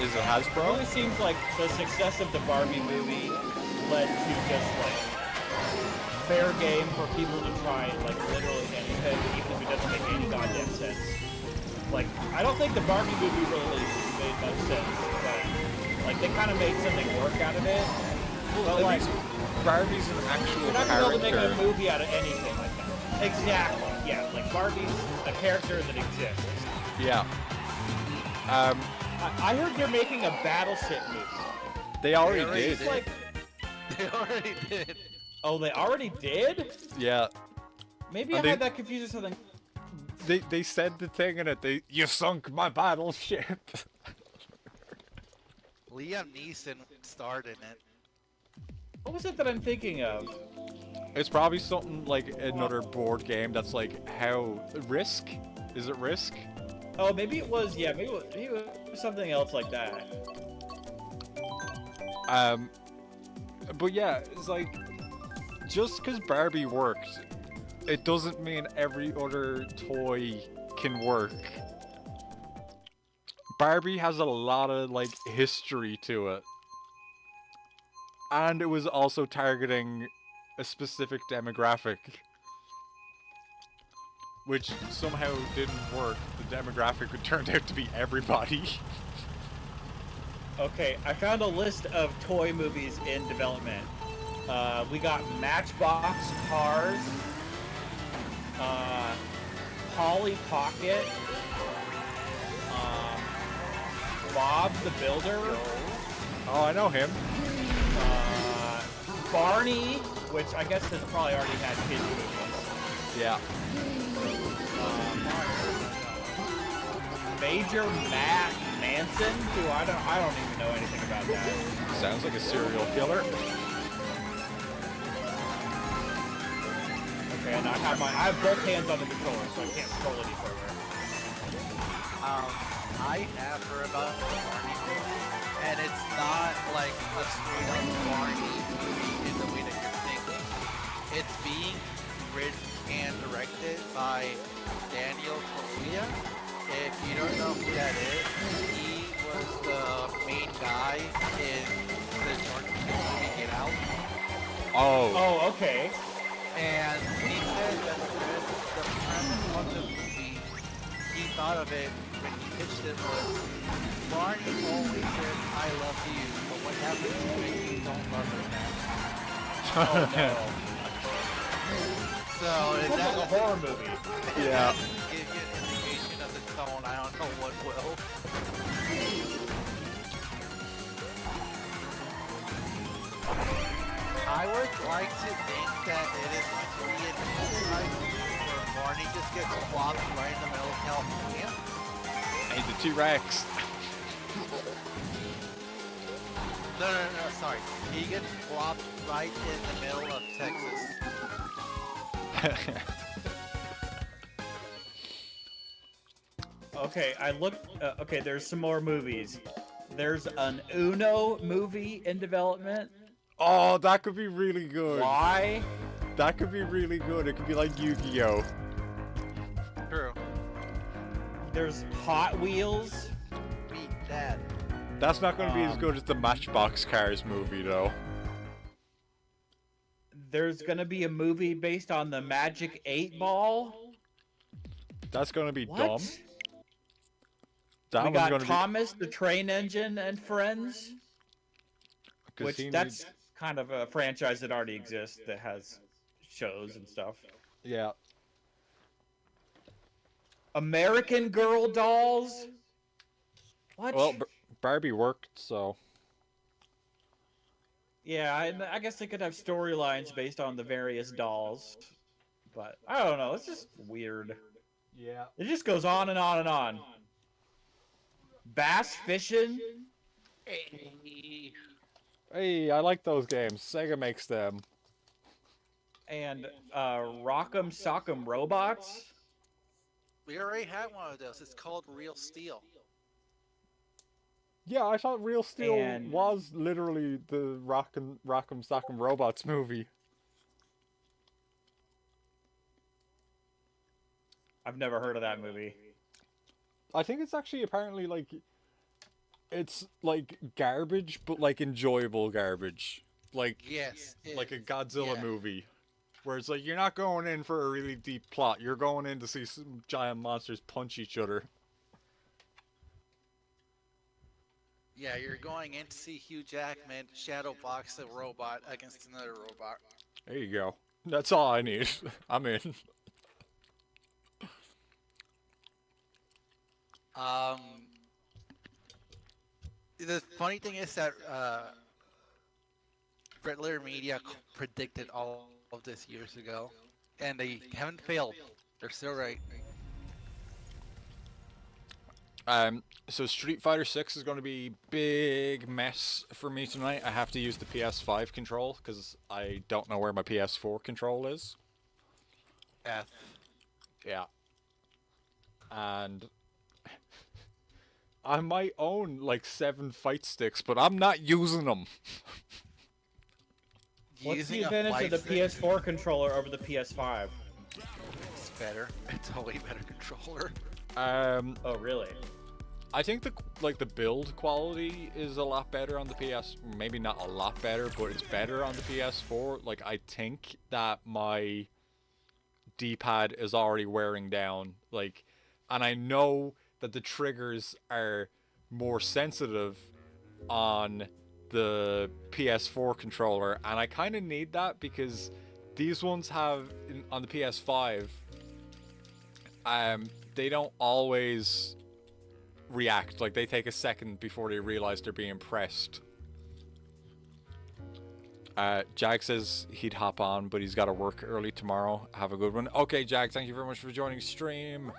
[SPEAKER 1] Is it
[SPEAKER 22] It
[SPEAKER 1] Hasbro?
[SPEAKER 22] really seems like the success of the Barbie movie led to just like fair game for people to try like literally anything, even if it doesn't make any goddamn sense. Like, I don't think the Barbie movie really made much sense, but like they kind of made something work out of it. But like,
[SPEAKER 1] Barbie's an actual
[SPEAKER 22] you're not gonna be able to make a
[SPEAKER 1] character.
[SPEAKER 22] movie out of anything like that. Exactly. Yeah, like Barbie's a character that exists.
[SPEAKER 1] Yeah.
[SPEAKER 22] I heard they're making a Battleship movie.
[SPEAKER 1] They already did.
[SPEAKER 22] It's like,
[SPEAKER 7] They already did.
[SPEAKER 22] oh, they already did?
[SPEAKER 1] Yeah.
[SPEAKER 22] Maybe I
[SPEAKER 1] And
[SPEAKER 22] had that confused with something.
[SPEAKER 1] They said the thing in it. You sunk my battleship.
[SPEAKER 7] Liam Neeson starred in it.
[SPEAKER 22] What was it that I'm thinking of?
[SPEAKER 1] It's probably something like another board game that's like how Risk? Is it Risk?
[SPEAKER 22] Oh, maybe it was. Yeah, maybe it was something else like that.
[SPEAKER 1] But yeah, it's like just because Barbie worked, it doesn't mean every other toy can work. Barbie has a lot of like history to it, and it was also targeting a specific demographic, which somehow didn't work. The demographic turned out to be everybody.
[SPEAKER 22] Okay, I found a list of toy movies in development. We got Matchbox Cars, Polly Pocket, Bob the Builder.
[SPEAKER 1] Oh, I know him.
[SPEAKER 22] Barney, which I guess has probably already had kids movies.
[SPEAKER 1] Yeah.
[SPEAKER 22] Major Matt Manson, who I don't even know anything about that.
[SPEAKER 1] Sounds like a serial killer.
[SPEAKER 22] Okay, and I have both hands on the controller, so I can't scroll any further.
[SPEAKER 7] I have heard about the Barney movie, and it's not like a straight up Barney movie in the way that you're thinking. It's being written and directed by Daniel Kaluuya. If you don't know who that is, he was the main guy in the Jordan Peele movie Get Out.
[SPEAKER 22] Oh, okay.
[SPEAKER 7] And he said that the premise of the movie, he thought of it when he pitched it was, Barney always says, I love you, but what happens when you don't love him back?
[SPEAKER 22] Oh no.
[SPEAKER 7] So, is
[SPEAKER 22] That's
[SPEAKER 7] that
[SPEAKER 22] like a horror movie?
[SPEAKER 1] Yeah.
[SPEAKER 7] Give you an indication of the tone, I don't know what will. I would like to think that it is going to be an inside where Barney just gets plopped right in the middle of California.
[SPEAKER 1] Hey, the T-Rex.
[SPEAKER 7] No, sorry. He gets plopped right in the middle of Texas.
[SPEAKER 22] Okay, I looked. Okay, there's some more movies. There's an Uno movie in development.
[SPEAKER 1] Oh, that could be really good.
[SPEAKER 22] Why?
[SPEAKER 1] That could be really good. It could be like Yu-Gi-Oh.
[SPEAKER 7] True.
[SPEAKER 22] There's Hot Wheels.
[SPEAKER 7] Beat that.
[SPEAKER 1] That's not going to be as good as the Matchbox Cars movie, though.
[SPEAKER 22] There's gonna be a movie based on the Magic 8 Ball.
[SPEAKER 1] That's going to be
[SPEAKER 22] What?
[SPEAKER 1] dumb. That
[SPEAKER 22] We
[SPEAKER 1] one's
[SPEAKER 22] got
[SPEAKER 1] gonna
[SPEAKER 22] Thomas the Train Engine and Friends.
[SPEAKER 1] 'Cause
[SPEAKER 22] Which
[SPEAKER 1] he
[SPEAKER 22] that's kind of a franchise that already exists that has shows and stuff.
[SPEAKER 1] Yeah.
[SPEAKER 22] American Girl dolls. What?
[SPEAKER 1] Well, Barbie worked, so.
[SPEAKER 22] Yeah, I guess they could have storylines based on the various dolls, but I don't know. It's just weird.
[SPEAKER 1] Yeah.
[SPEAKER 22] It just goes on and on and on. Bass fishing.
[SPEAKER 1] Hey, I like those games. Sega makes them.
[SPEAKER 22] And Rock'em Sock'em Robots.
[SPEAKER 7] We already had one of those. It's called Real Steel.
[SPEAKER 1] Yeah, I thought Real Steel
[SPEAKER 22] And-
[SPEAKER 1] was literally the Rock'em Sock'em Robots movie.
[SPEAKER 22] I've never heard of that movie.
[SPEAKER 1] I think it's actually apparently like, it's like garbage, but like enjoyable garbage. Like,
[SPEAKER 7] Yes.
[SPEAKER 1] like a Godzilla
[SPEAKER 7] yeah.
[SPEAKER 1] movie. Where it's like, you're not going in for a really deep plot. You're going in to see some giant monsters punch each other.
[SPEAKER 7] Yeah, you're going in to see Hugh Jackman shadow box a robot against another robot.
[SPEAKER 1] There you go. That's all I need. I'm in.
[SPEAKER 7] The funny thing is that Red Letter Media predicted all of this years ago, and they haven't failed. They're still right.
[SPEAKER 1] So Street Fighter 6 is going to be big mess for me tonight. I have to use the PS5 control because I don't know where my PS4 control is.
[SPEAKER 7] F.
[SPEAKER 1] Yeah. And I might own like 7 fight sticks, but I'm not using them.
[SPEAKER 22] What's the advantage of the PS4 controller over the PS5?
[SPEAKER 7] It's better. It's a way better controller.
[SPEAKER 22] Oh, really?
[SPEAKER 1] I think the build quality is a lot better on the PS. Maybe not a lot better, but it's better on the PS4. Like, I think that my D-pad is already wearing down. Like, and I know that the triggers are more sensitive on the PS4 controller, and I kind of need that because these ones have on the PS5. They don't always react. Like, they take a second before they realize they're being pressed. Jag says he'd hop on, but he's got to work early tomorrow. Have a good one. Okay, Jag, thank you very much for joining stream.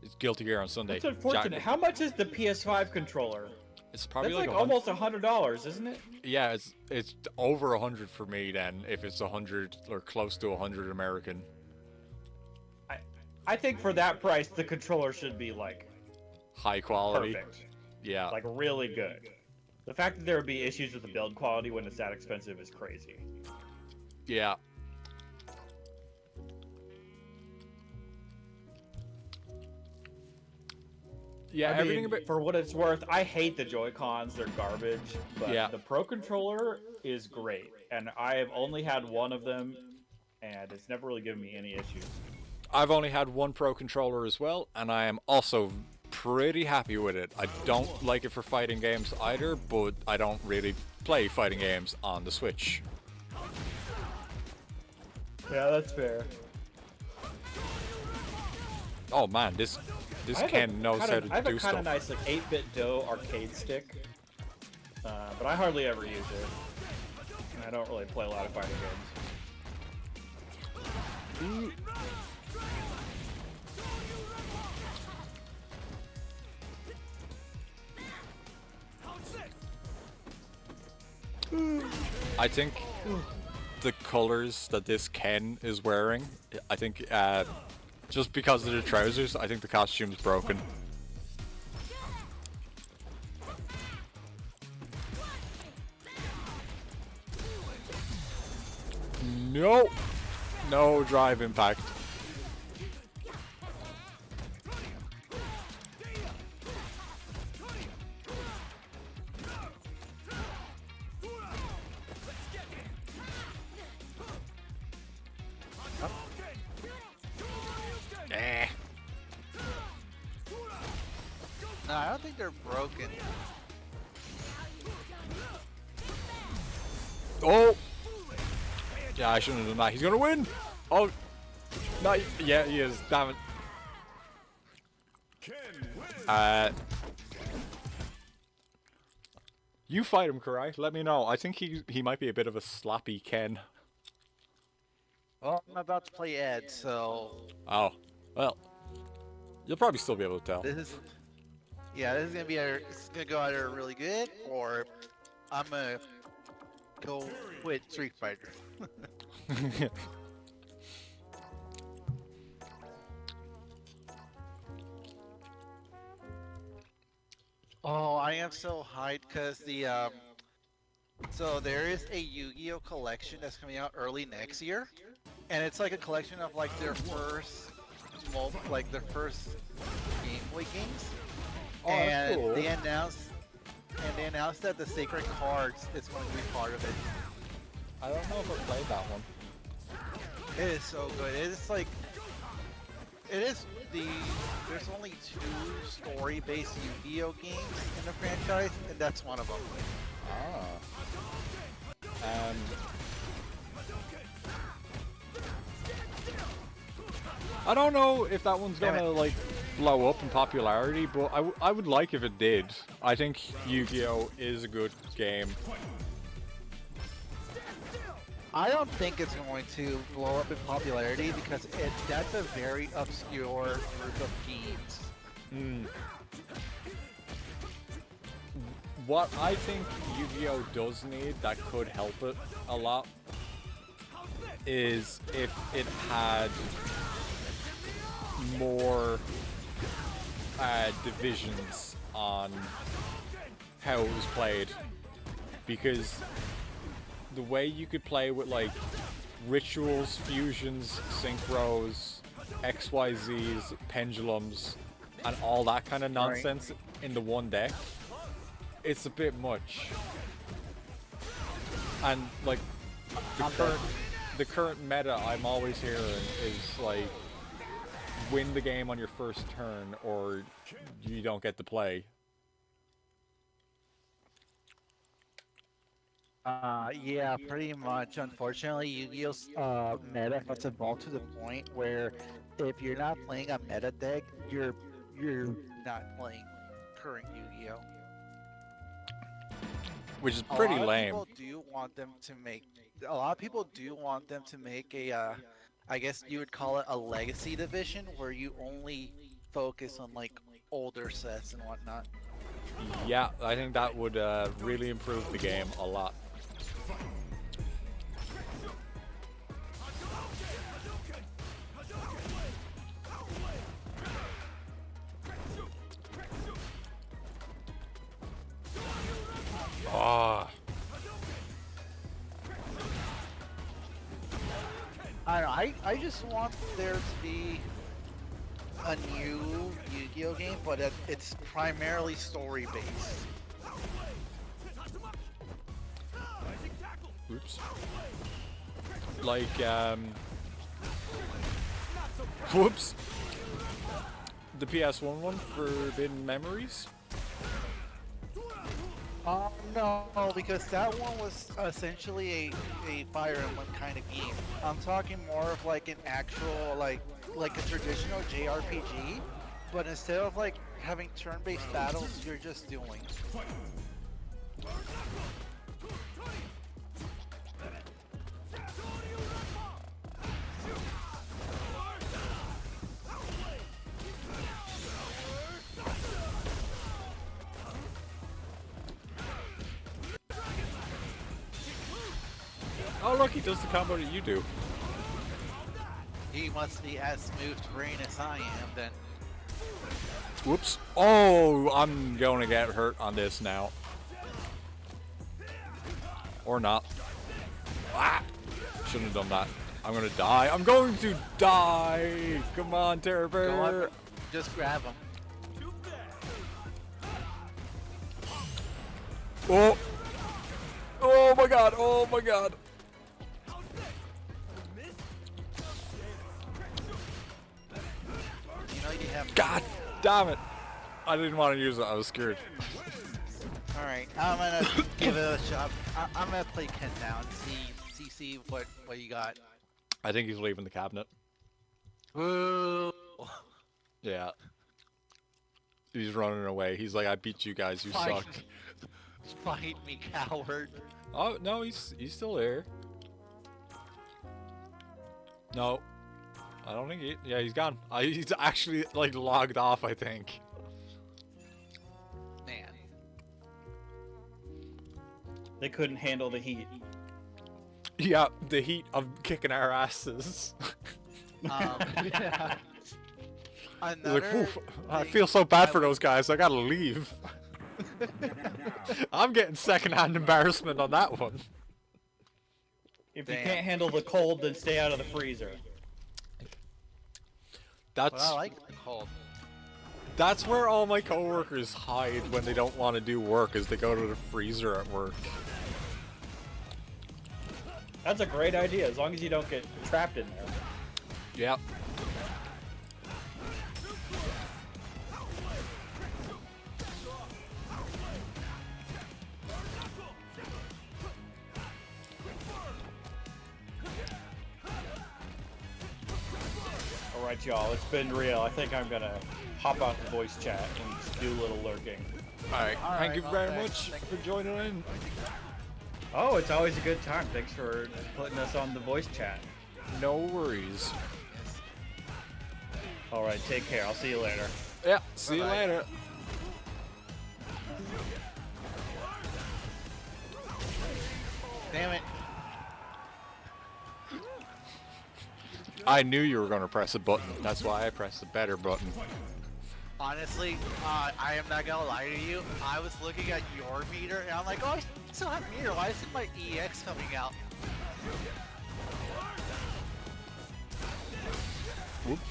[SPEAKER 1] It's Guilty Gear on Sunday.
[SPEAKER 22] That's unfortunate.
[SPEAKER 1] Jag,
[SPEAKER 22] How much is the PS5 controller?
[SPEAKER 1] it's probably
[SPEAKER 22] That's like
[SPEAKER 1] 100.
[SPEAKER 22] almost $100, isn't it?
[SPEAKER 1] Yeah, it's over 100 for me then, if it's 100 or close to 100 American.
[SPEAKER 22] I think for that price, the controller should be like
[SPEAKER 1] High quality.
[SPEAKER 22] perfect.
[SPEAKER 1] Yeah.
[SPEAKER 22] Like really good. The fact that there would be issues with the build quality when it's that expensive is crazy.
[SPEAKER 1] Yeah. Yeah,
[SPEAKER 22] I
[SPEAKER 1] everything
[SPEAKER 22] mean,
[SPEAKER 1] about
[SPEAKER 22] for what it's worth, I hate the Joy-Cons. They're garbage. But
[SPEAKER 1] Yeah.
[SPEAKER 22] the Pro Controller is great. And I have only had one of them, and it's never really given me any issues.
[SPEAKER 1] I've only had one Pro controller as well, and I am also pretty happy with it. I don't like it for fighting games either, but I don't really play fighting games on the Switch.
[SPEAKER 22] Yeah, that's fair.
[SPEAKER 1] Oh man, this Ken knows how to
[SPEAKER 22] I have
[SPEAKER 1] do
[SPEAKER 22] a kind
[SPEAKER 1] stuff.
[SPEAKER 22] of nice like 8-bit dough arcade stick, but I hardly ever use it. And I don't really play a lot of fighting games.
[SPEAKER 1] I think the colors that this Ken is wearing, I think just because of the trousers, I think the costume's broken. No! No drive impact. Eh.
[SPEAKER 7] No, I don't think they're broken.
[SPEAKER 1] Oh! Yeah, I shouldn't have done that. He's gonna win! Oh! No, yeah, he is. Damn it. You fight him, Karai. Let me know. I think he might be a bit of a sloppy Ken.
[SPEAKER 7] Well, I'm about to play Ed, so
[SPEAKER 1] Oh. Well. You'll probably still be able to tell.
[SPEAKER 7] this is gonna be it's gonna go either really good or I'm gonna go quit Street Fighter. Oh, I am so hyped because so there is a Yu-Gi-Oh collection that's coming out early next year, and it's like a collection of like their first Game Boy games.
[SPEAKER 1] Oh, that's
[SPEAKER 7] And
[SPEAKER 1] cool.
[SPEAKER 7] they announced that the Sacred Cards is going to be part of it.
[SPEAKER 1] I don't know if I played that one.
[SPEAKER 7] It is so good. There's only 2 story-based Yu-Gi-Oh games in the franchise, and that's one of them.
[SPEAKER 1] I don't know if that one's gonna like blow up in popularity, but I would like if it did. I think Yu-Gi-Oh is a good game.
[SPEAKER 7] I don't think it's going to blow up in popularity because that's a very obscure group of teams.
[SPEAKER 1] What I think Yu-Gi-Oh! Does need that could help it a lot is if it had more divisions on how it was played, because the way you could play with like rituals, fusions, synchros, XYZs, pendulums, and all that kind of nonsense in the one deck, it's a bit much. And like the current meta I'm always hearing is like, win the game on your first turn or you don't get to play.
[SPEAKER 7] Yeah, pretty much. Unfortunately, Yu-Gi-Oh's meta has evolved to the point where if you're not playing a meta deck, you're not playing current Yu-Gi-Oh.
[SPEAKER 1] Which is pretty lame.
[SPEAKER 7] A lot of people do want them to make a, I guess you would call it a legacy division, where you only focus on like older sets and whatnot.
[SPEAKER 1] Yeah, I think that would really improve the game a lot. Ah.
[SPEAKER 7] I don't know, I just want there to be a new Yu-Gi-Oh game, but it's primarily story-based.
[SPEAKER 1] Oops. Like, whoops. The PS1 one, Forbidden Memories?
[SPEAKER 7] No, because that one was essentially a Fire Emblem kind of game. I'm talking more of like an actual, like a traditional JRPG, but instead of like having turn-based battles, you're just dueling.
[SPEAKER 1] Oh look, he does the combo that you do.
[SPEAKER 7] He must be as smooth terrain as I am, then.
[SPEAKER 1] Whoops. Oh, I'm going to get hurt on this now. Or not. Ah! Shouldn't have done that. I'm going to die. I'm going to die! Come on, Terror Bear.
[SPEAKER 7] Just grab him.
[SPEAKER 1] Oh! Oh my god! Oh my god! God damn it! I didn't want to use it. I was scared.
[SPEAKER 7] Alright, I'm gonna give it a shot. I'm gonna play Ken now and see what you got.
[SPEAKER 1] I think he's leaving the cabinet.
[SPEAKER 7] Woo!
[SPEAKER 1] Yeah. He's running away. He's like, I beat you guys. You suck.
[SPEAKER 7] Fight me, coward.
[SPEAKER 1] Oh no, he's still there. No. I don't think he... Yeah, he's gone. He's actually, like, logged off, I think.
[SPEAKER 7] Man.
[SPEAKER 22] They couldn't handle the heat.
[SPEAKER 1] Yeah, the heat of kicking our asses.
[SPEAKER 7] Yeah.
[SPEAKER 1] Like, I feel so bad for those guys. I gotta leave. I'm getting secondhand embarrassment on that one.
[SPEAKER 22] If you can't handle the cold, then stay out of the freezer.
[SPEAKER 1] That's,
[SPEAKER 7] well, I like the cold.
[SPEAKER 1] That's where all my coworkers hide when they don't want to do work, is they go to the freezer at work.
[SPEAKER 22] That's a great idea, as long as you don't get trapped in there.
[SPEAKER 1] Yep.
[SPEAKER 22] Alright y'all, it's been real. I think I'm gonna hop on the voice chat and just do a little lurking.
[SPEAKER 1] Alright, thank you very much for joining in.
[SPEAKER 22] Oh, it's always a good time. Thanks for putting us on the voice chat.
[SPEAKER 1] No worries.
[SPEAKER 22] Alright, take care. I'll see you later.
[SPEAKER 1] Yeah, see you later.
[SPEAKER 7] Damn it.
[SPEAKER 1] I knew you were going to press a button. That's why I pressed the better button.
[SPEAKER 7] Honestly, I am not gonna lie to you. I was looking at your meter and I'm like, oh, I still have a meter. Why isn't my EX coming out?
[SPEAKER 1] Whoops.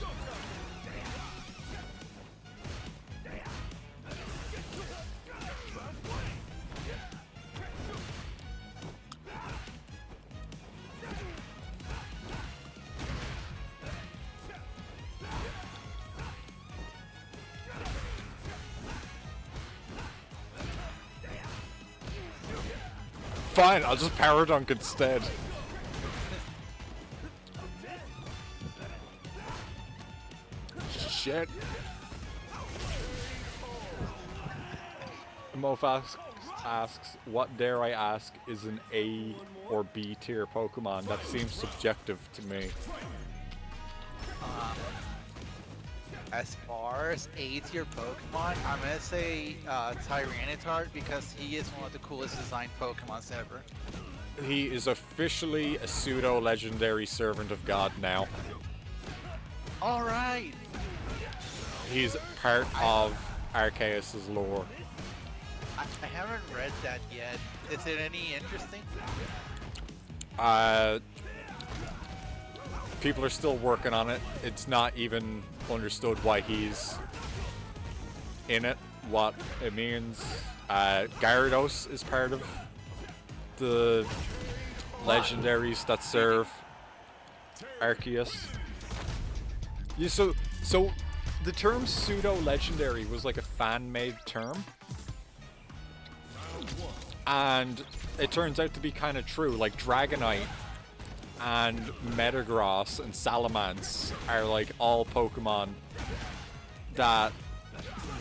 [SPEAKER 1] Fine, I'll just power dunk instead. Shit. Mofax asks, what dare I ask is an A or B tier Pokemon? That seems subjective to me.
[SPEAKER 7] As far as A tier Pokemon, I'm gonna say Tyranitar because he is one of the coolest designed Pokemons ever.
[SPEAKER 1] He is officially a pseudo-legendary servant of God now.
[SPEAKER 7] Alright!
[SPEAKER 1] He's part of Arceus' lore.
[SPEAKER 7] I haven't read that yet. Is it any interesting?
[SPEAKER 1] People are still working on it. It's not even understood why he's in it, what it means. Gyarados is part of the legendaries that serve Arceus. Yeah, so the term pseudo-legendary was like a fan-made term. And it turns out to be kind of true. Like Dragonite and Metagross and Salamence are like all Pokemon that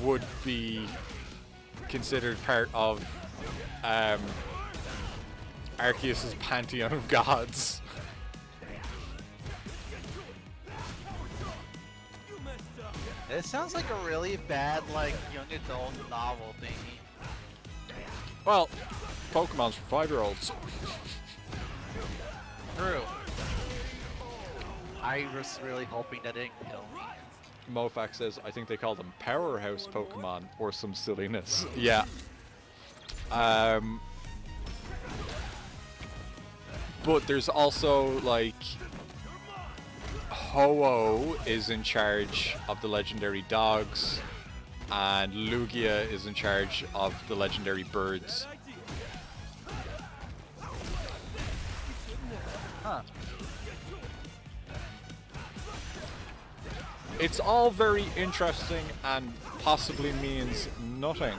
[SPEAKER 1] would be considered part of Arceus' pantheon of gods.
[SPEAKER 7] It sounds like a really bad, like, young adult novel thingy.
[SPEAKER 1] Well, Pokemon's for 5-year-olds.
[SPEAKER 7] True. I was really hoping that didn't kill me.
[SPEAKER 1] Mofax says, I think they call them powerhouse Pokemon or some silliness. Yeah. But there's also, like, Ho-Oh is in charge of the legendary dogs, and Lugia is in charge of the legendary birds.
[SPEAKER 7] Huh.
[SPEAKER 1] It's all very interesting and possibly means nothing.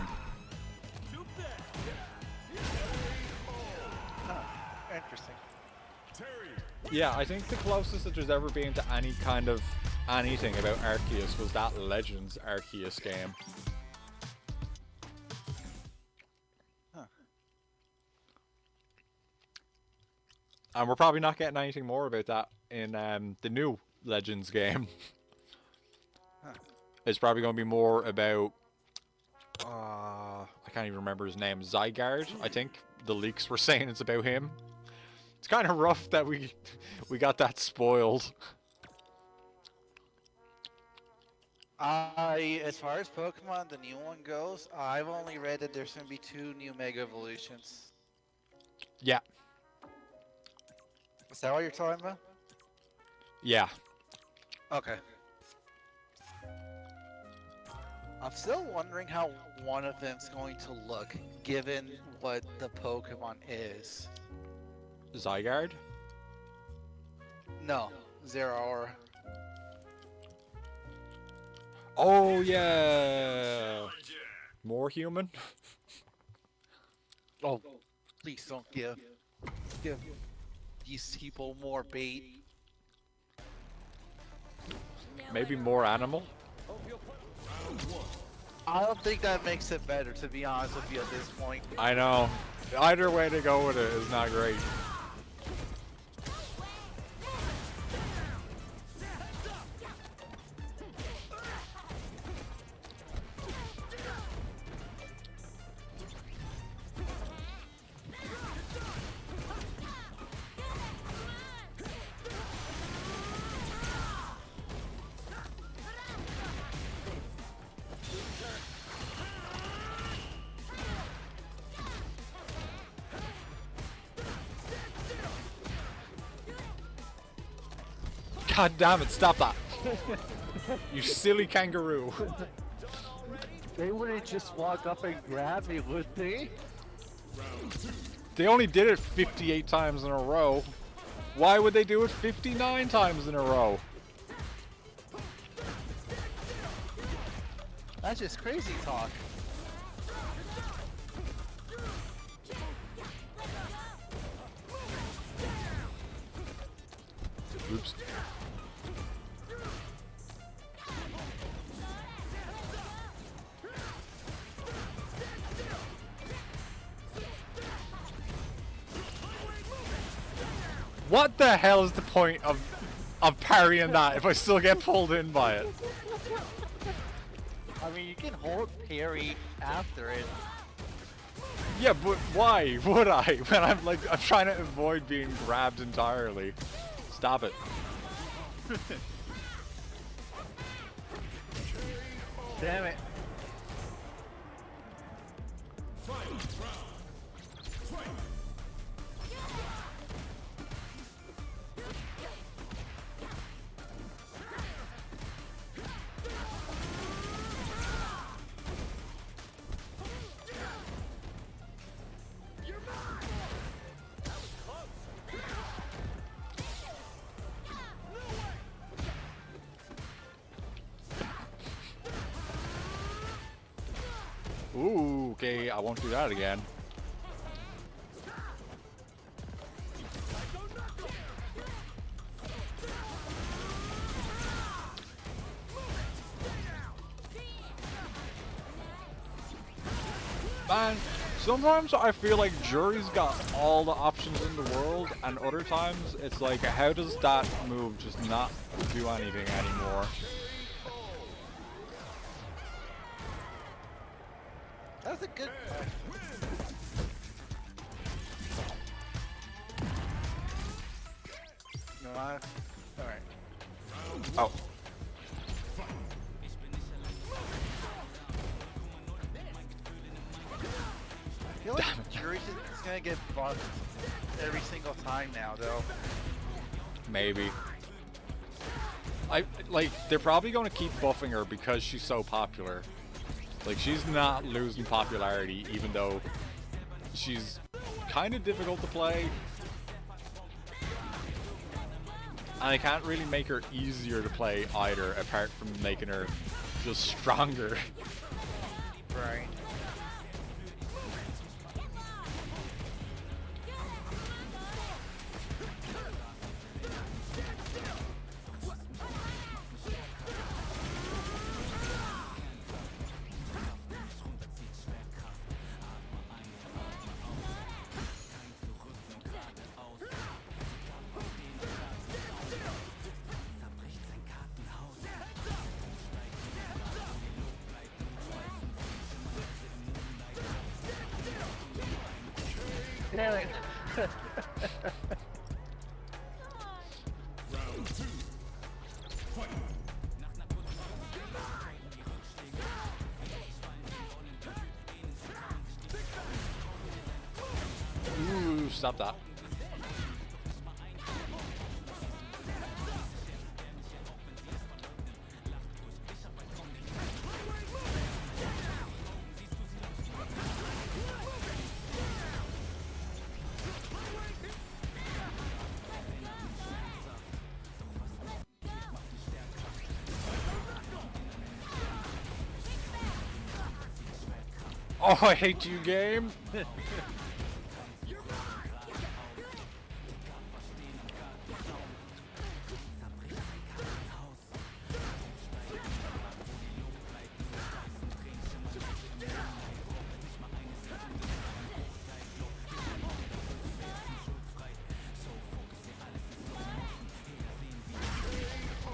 [SPEAKER 7] Interesting.
[SPEAKER 1] Yeah, I think the closest that there's ever been to any kind of anything about Arceus was that Legends Arceus game.
[SPEAKER 7] Huh.
[SPEAKER 1] And we're probably not getting anything more about that in the new Legends game.
[SPEAKER 7] Huh.
[SPEAKER 1] It's probably going to be more about I can't even remember his name. Zygarde, I think. The leaks were saying it's about him. It's kind of rough that we got that spoiled.
[SPEAKER 7] As far as Pokemon, the new one goes, I've only read that there's gonna be 2 new Mega Evolutions.
[SPEAKER 1] Yeah.
[SPEAKER 7] Is that what you're talking about?
[SPEAKER 1] Yeah.
[SPEAKER 7] Okay. I'm still wondering how one of them's going to look, given what the Pokemon is.
[SPEAKER 1] Zygarde?
[SPEAKER 7] No, Zeraora.
[SPEAKER 1] Oh, yeah. More human?
[SPEAKER 7] Oh, please don't give these people more bait.
[SPEAKER 1] Maybe more animal?
[SPEAKER 7] I don't think that makes it better, to be honest with you at this point.
[SPEAKER 1] I know. Either way to go with it is not great. God damn it, stop that. You silly kangaroo.
[SPEAKER 7] They wouldn't just walk up and grab me, would they?
[SPEAKER 1] They only did it 58 times in a row. Why would they do it 59 times in a row?
[SPEAKER 7] That's just crazy talk.
[SPEAKER 1] Oops. What the hell is the point of parrying that if I still get pulled in by it?
[SPEAKER 7] I mean, you can hold parry after it.
[SPEAKER 1] Yeah, but why would I when I'm trying to avoid being grabbed entirely? Stop it.
[SPEAKER 7] Damn it.
[SPEAKER 1] Ooh, okay, I won't do that again. Man, sometimes I feel like Jury's got all the options in the world, and other times it's like, how does that move just not do anything anymore?
[SPEAKER 7] That's a good. No, all right.
[SPEAKER 1] Oh.
[SPEAKER 7] I feel like Jury's is gonna get buffed every single time now, though.
[SPEAKER 1] Maybe. They're probably going to keep buffing her because she's so popular. Like, she's not losing popularity, even though she's kind of difficult to play. And I can't really make her easier to play either, apart from making her just stronger.
[SPEAKER 7] Right. Damn it.
[SPEAKER 1] Ooh, stop that. Oh, I hate you, game.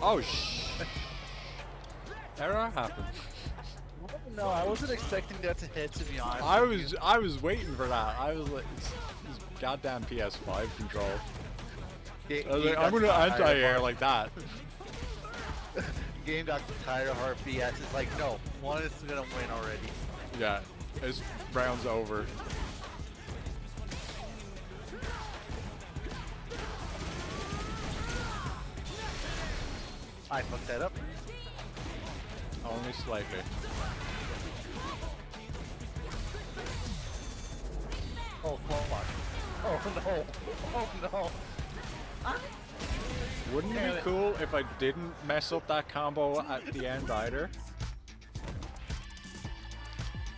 [SPEAKER 1] Oh, Error happened.
[SPEAKER 7] No, I wasn't expecting that to hit, to be honest.
[SPEAKER 1] I was waiting for that. I was like, this goddamn PS5 control. I was like, I'm gonna anti-air like that.
[SPEAKER 7] Game got tired of our BS. It's like, no, one is gonna win already.
[SPEAKER 1] Yeah, this round's over.
[SPEAKER 7] I fucked that up.
[SPEAKER 1] Only slightly.
[SPEAKER 7] Oh, come on. Oh no. Oh no.
[SPEAKER 1] Wouldn't it be cool if I didn't mess up that combo at the end either?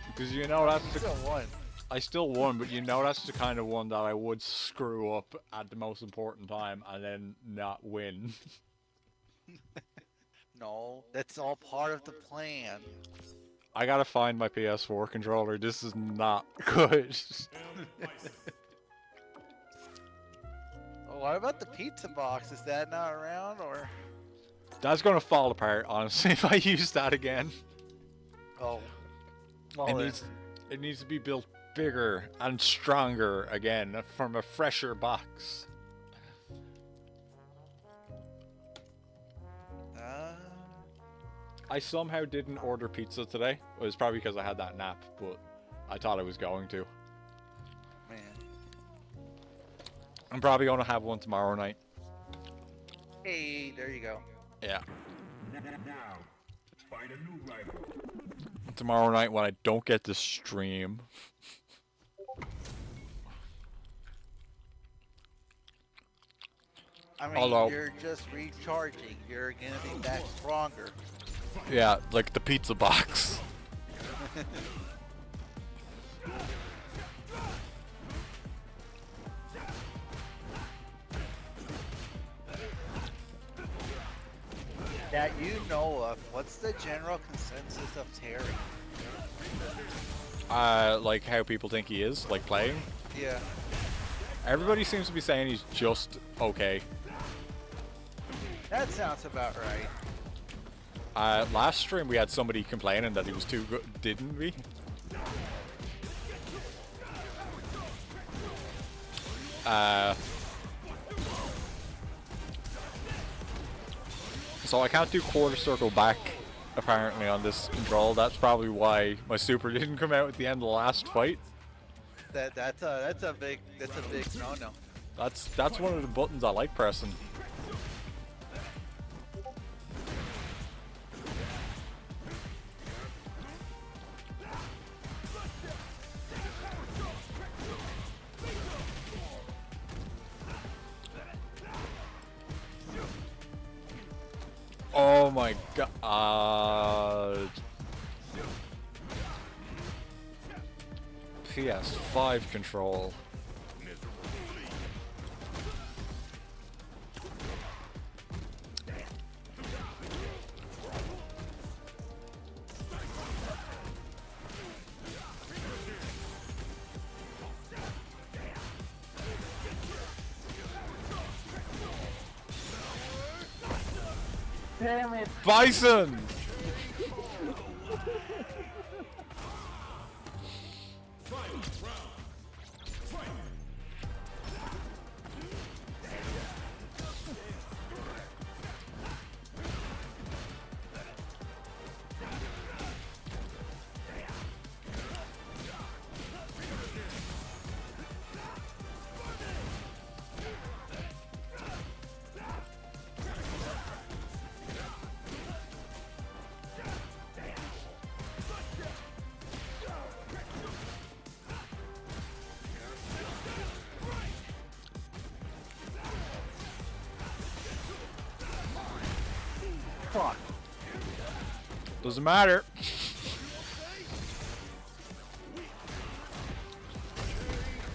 [SPEAKER 1] Because you know that's the...
[SPEAKER 7] Still won.
[SPEAKER 1] I still won, but you know that's the kind of one that I would screw up at the most important time and then not win.
[SPEAKER 7] No, that's all part of the plan.
[SPEAKER 1] I gotta find my PS4 controller. This is not good.
[SPEAKER 7] Oh, what about the pizza box? Is that not around, or?
[SPEAKER 1] That's gonna fall apart, honestly, if I use that again.
[SPEAKER 7] Oh. Well,
[SPEAKER 1] it needs to be built bigger and stronger again from a fresher box. I somehow didn't order pizza today. It was probably because I had that nap, but I thought I was going to.
[SPEAKER 7] Man.
[SPEAKER 1] I'm probably going to have one tomorrow night.
[SPEAKER 7] Hey, there you go.
[SPEAKER 1] Yeah.
[SPEAKER 9] Now, find a new rival.
[SPEAKER 1] Tomorrow night when I don't get to stream.
[SPEAKER 7] I mean,
[SPEAKER 1] Although,
[SPEAKER 7] you're just recharging. You're gonna be back stronger.
[SPEAKER 1] Yeah, like the pizza box.
[SPEAKER 7] That you know of, what's the general consensus of Terry?
[SPEAKER 1] Like how people think he is, like playing.
[SPEAKER 7] Yeah.
[SPEAKER 1] Everybody seems to be saying he's just okay.
[SPEAKER 7] That sounds about right.
[SPEAKER 1] Last stream we had somebody complaining that he was too good, didn't we? So I can't do quarter circle back apparently on this control. That's probably why my super didn't come out at the end of the last fight.
[SPEAKER 7] That's a big no-no.
[SPEAKER 1] That's one of the buttons I like pressing. Oh my god. PS5 control.
[SPEAKER 7] Damn it.
[SPEAKER 1] Bison!
[SPEAKER 7] Fuck.
[SPEAKER 1] Doesn't matter.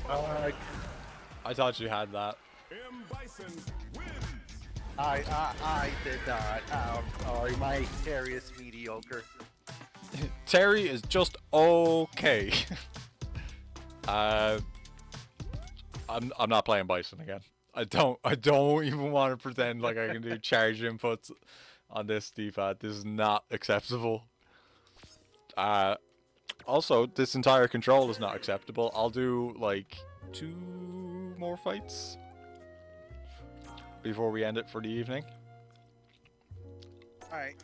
[SPEAKER 1] I thought you had that.
[SPEAKER 7] I did not. My Terry is mediocre.
[SPEAKER 1] Terry is just okay. I'm not playing Bison again. I don't even want to pretend like I can do charge inputs on this D-pad. This is not acceptable. Also, this entire control is not acceptable. I'll do like 2 more fights before we end it for the evening.
[SPEAKER 7] Alright.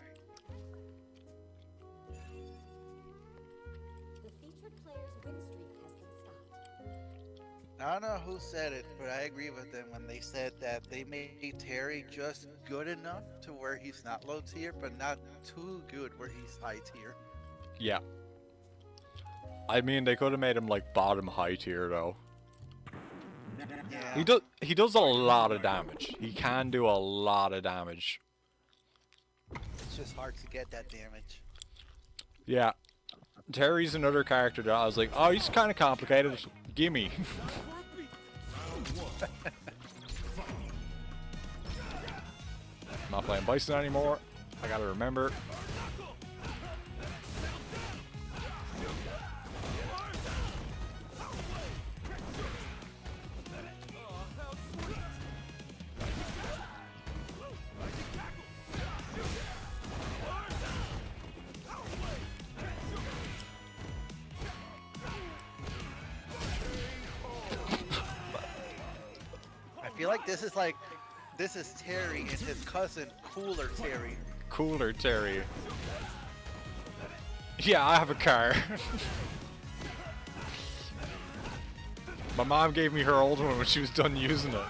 [SPEAKER 17] The featured player's win streak has been stopped.
[SPEAKER 7] I don't know who said it, but I agree with them when they said that they made Terry just good enough to where he's not low tier, but not too good where he's high tier.
[SPEAKER 1] Yeah. I mean, they could have made him like bottom high tier though.
[SPEAKER 7] Yeah.
[SPEAKER 1] He does a lot of damage. He can do a lot of damage.
[SPEAKER 7] It's just hard to get that damage.
[SPEAKER 1] Yeah. Terry's another character that I was like, oh, he's kind of complicated. Gimme. I'm not playing Bison anymore. I gotta remember.
[SPEAKER 7] I feel like this is Terry and his cousin, Cooler Terry.
[SPEAKER 1] Cooler Terry. Yeah, I have a car. My mom gave me her old one when she was done using it.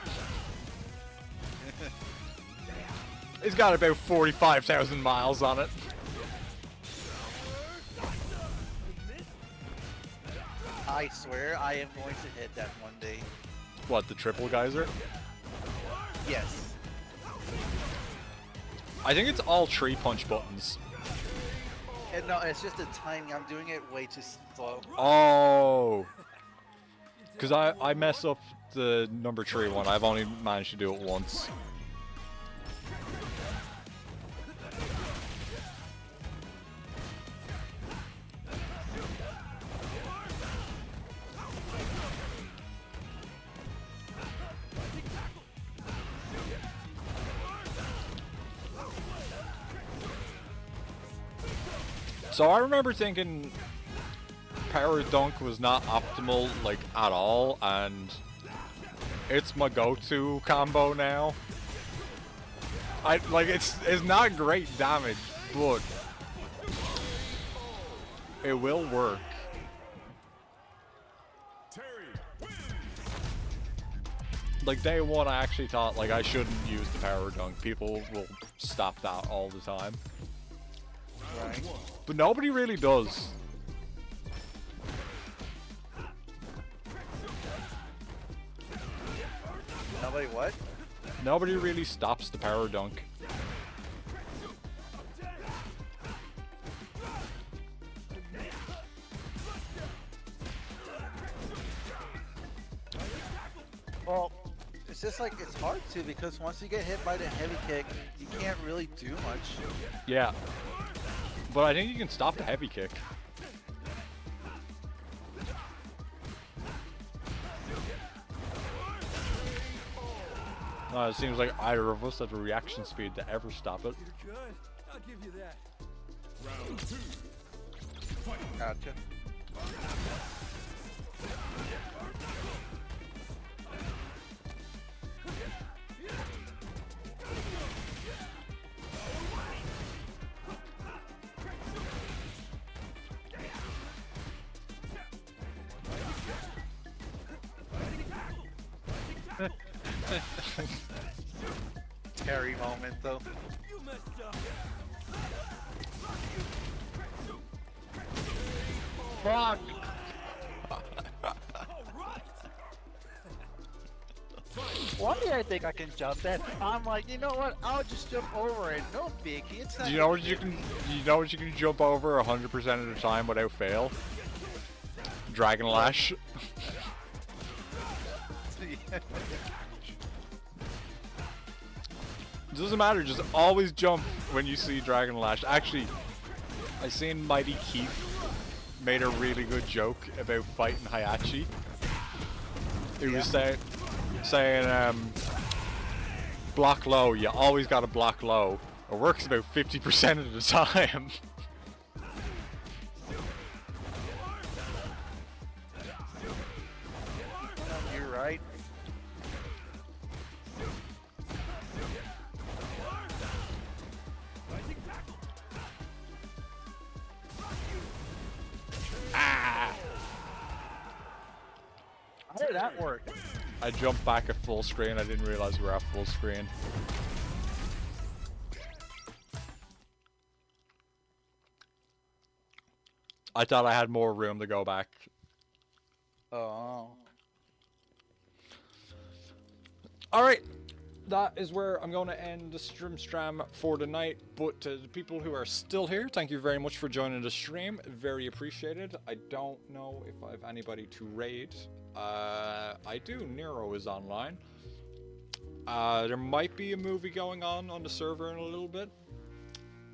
[SPEAKER 1] It's got about 45,000 miles on it.
[SPEAKER 7] I swear I am going to hit that one day.
[SPEAKER 1] What, the triple geyser?
[SPEAKER 7] Yes.
[SPEAKER 1] I think it's all tree punch buttons.
[SPEAKER 7] And no, it's just the timing. I'm doing it way too slow.
[SPEAKER 1] Oh. Because I mess up the number 3 one. I've only managed to do it once. So I remember thinking Power Dunk was not optimal, like, at all, and it's my go-to combo now. It's not great damage, but it will work. Like, day one, I actually thought, like, I shouldn't use the Power Dunk. People will stop that all the time.
[SPEAKER 7] Right.
[SPEAKER 1] But nobody really does.
[SPEAKER 7] Nobody what?
[SPEAKER 1] Nobody really stops the Power Dunk.
[SPEAKER 7] Well, it's just like, it's hard to, because once you get hit by the heavy kick, you can't really do much.
[SPEAKER 1] Yeah. But I think you can stop the heavy kick. It seems like either of us have the reaction speed to ever stop it.
[SPEAKER 10] You're good. I'll give you that.
[SPEAKER 6] Round 2.
[SPEAKER 7] Gotcha. Terry moment though.
[SPEAKER 10] You messed up.
[SPEAKER 7] Fuck! One day I think I can jump that. I'm like, you know what? I'll just jump over it. No biggie. It's not.
[SPEAKER 1] Do you know what you can? You know what you can jump over 100% of the time without fail? Dragon Lash. It doesn't matter, just always jump when you see Dragon Lash. Actually, I seen Mighty Keith made a really good joke about fighting Hayachi. He was saying block low. You always gotta block low. It works about 50% of the time.
[SPEAKER 7] You're right.
[SPEAKER 1] Ah!
[SPEAKER 7] How did that work?
[SPEAKER 1] I jumped back at full screen. I didn't realize we were at full screen. I thought I had more room to go back.
[SPEAKER 7] Oh.
[SPEAKER 1] Alright, that is where I'm going to end the stream for the night. But to the people who are still here, thank you very much for joining the stream. Very appreciated. I don't know if I have anybody to raid. I do. Nero is online. There might be a movie going on the server in a little bit.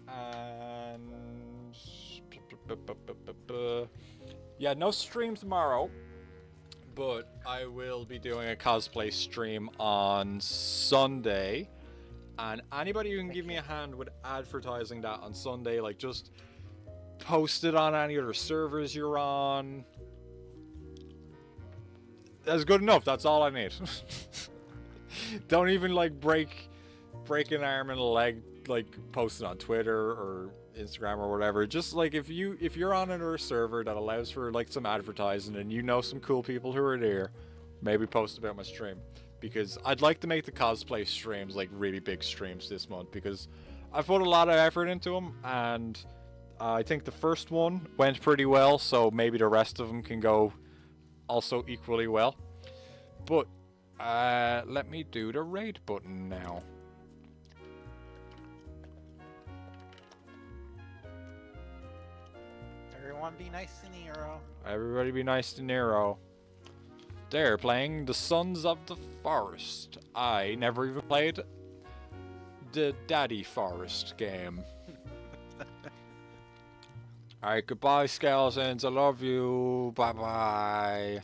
[SPEAKER 1] And... yeah, no stream tomorrow. But I will be doing a cosplay stream on Sunday. And anybody who can give me a hand with advertising that on Sunday, like just post it on any other servers you're on. That's good enough. That's all I need. Don't even like break an arm and a leg, like post it on Twitter or Instagram or whatever. Just like if you're on another server that allows for like some advertising and you know some cool people who are there, maybe post about my stream, because I'd like to make the cosplay streams like really big streams this month, because I've put a lot of effort into them, and I think the first one went pretty well, so maybe the rest of them can go also equally well. But let me do the raid button now.
[SPEAKER 7] Everyone be nice to Nero.
[SPEAKER 1] Everybody be nice to Nero. They're playing the Sons of the Forest. I never even played the Daddy Forest game. Alright, goodbye, skeletons. I love you. Bye-bye.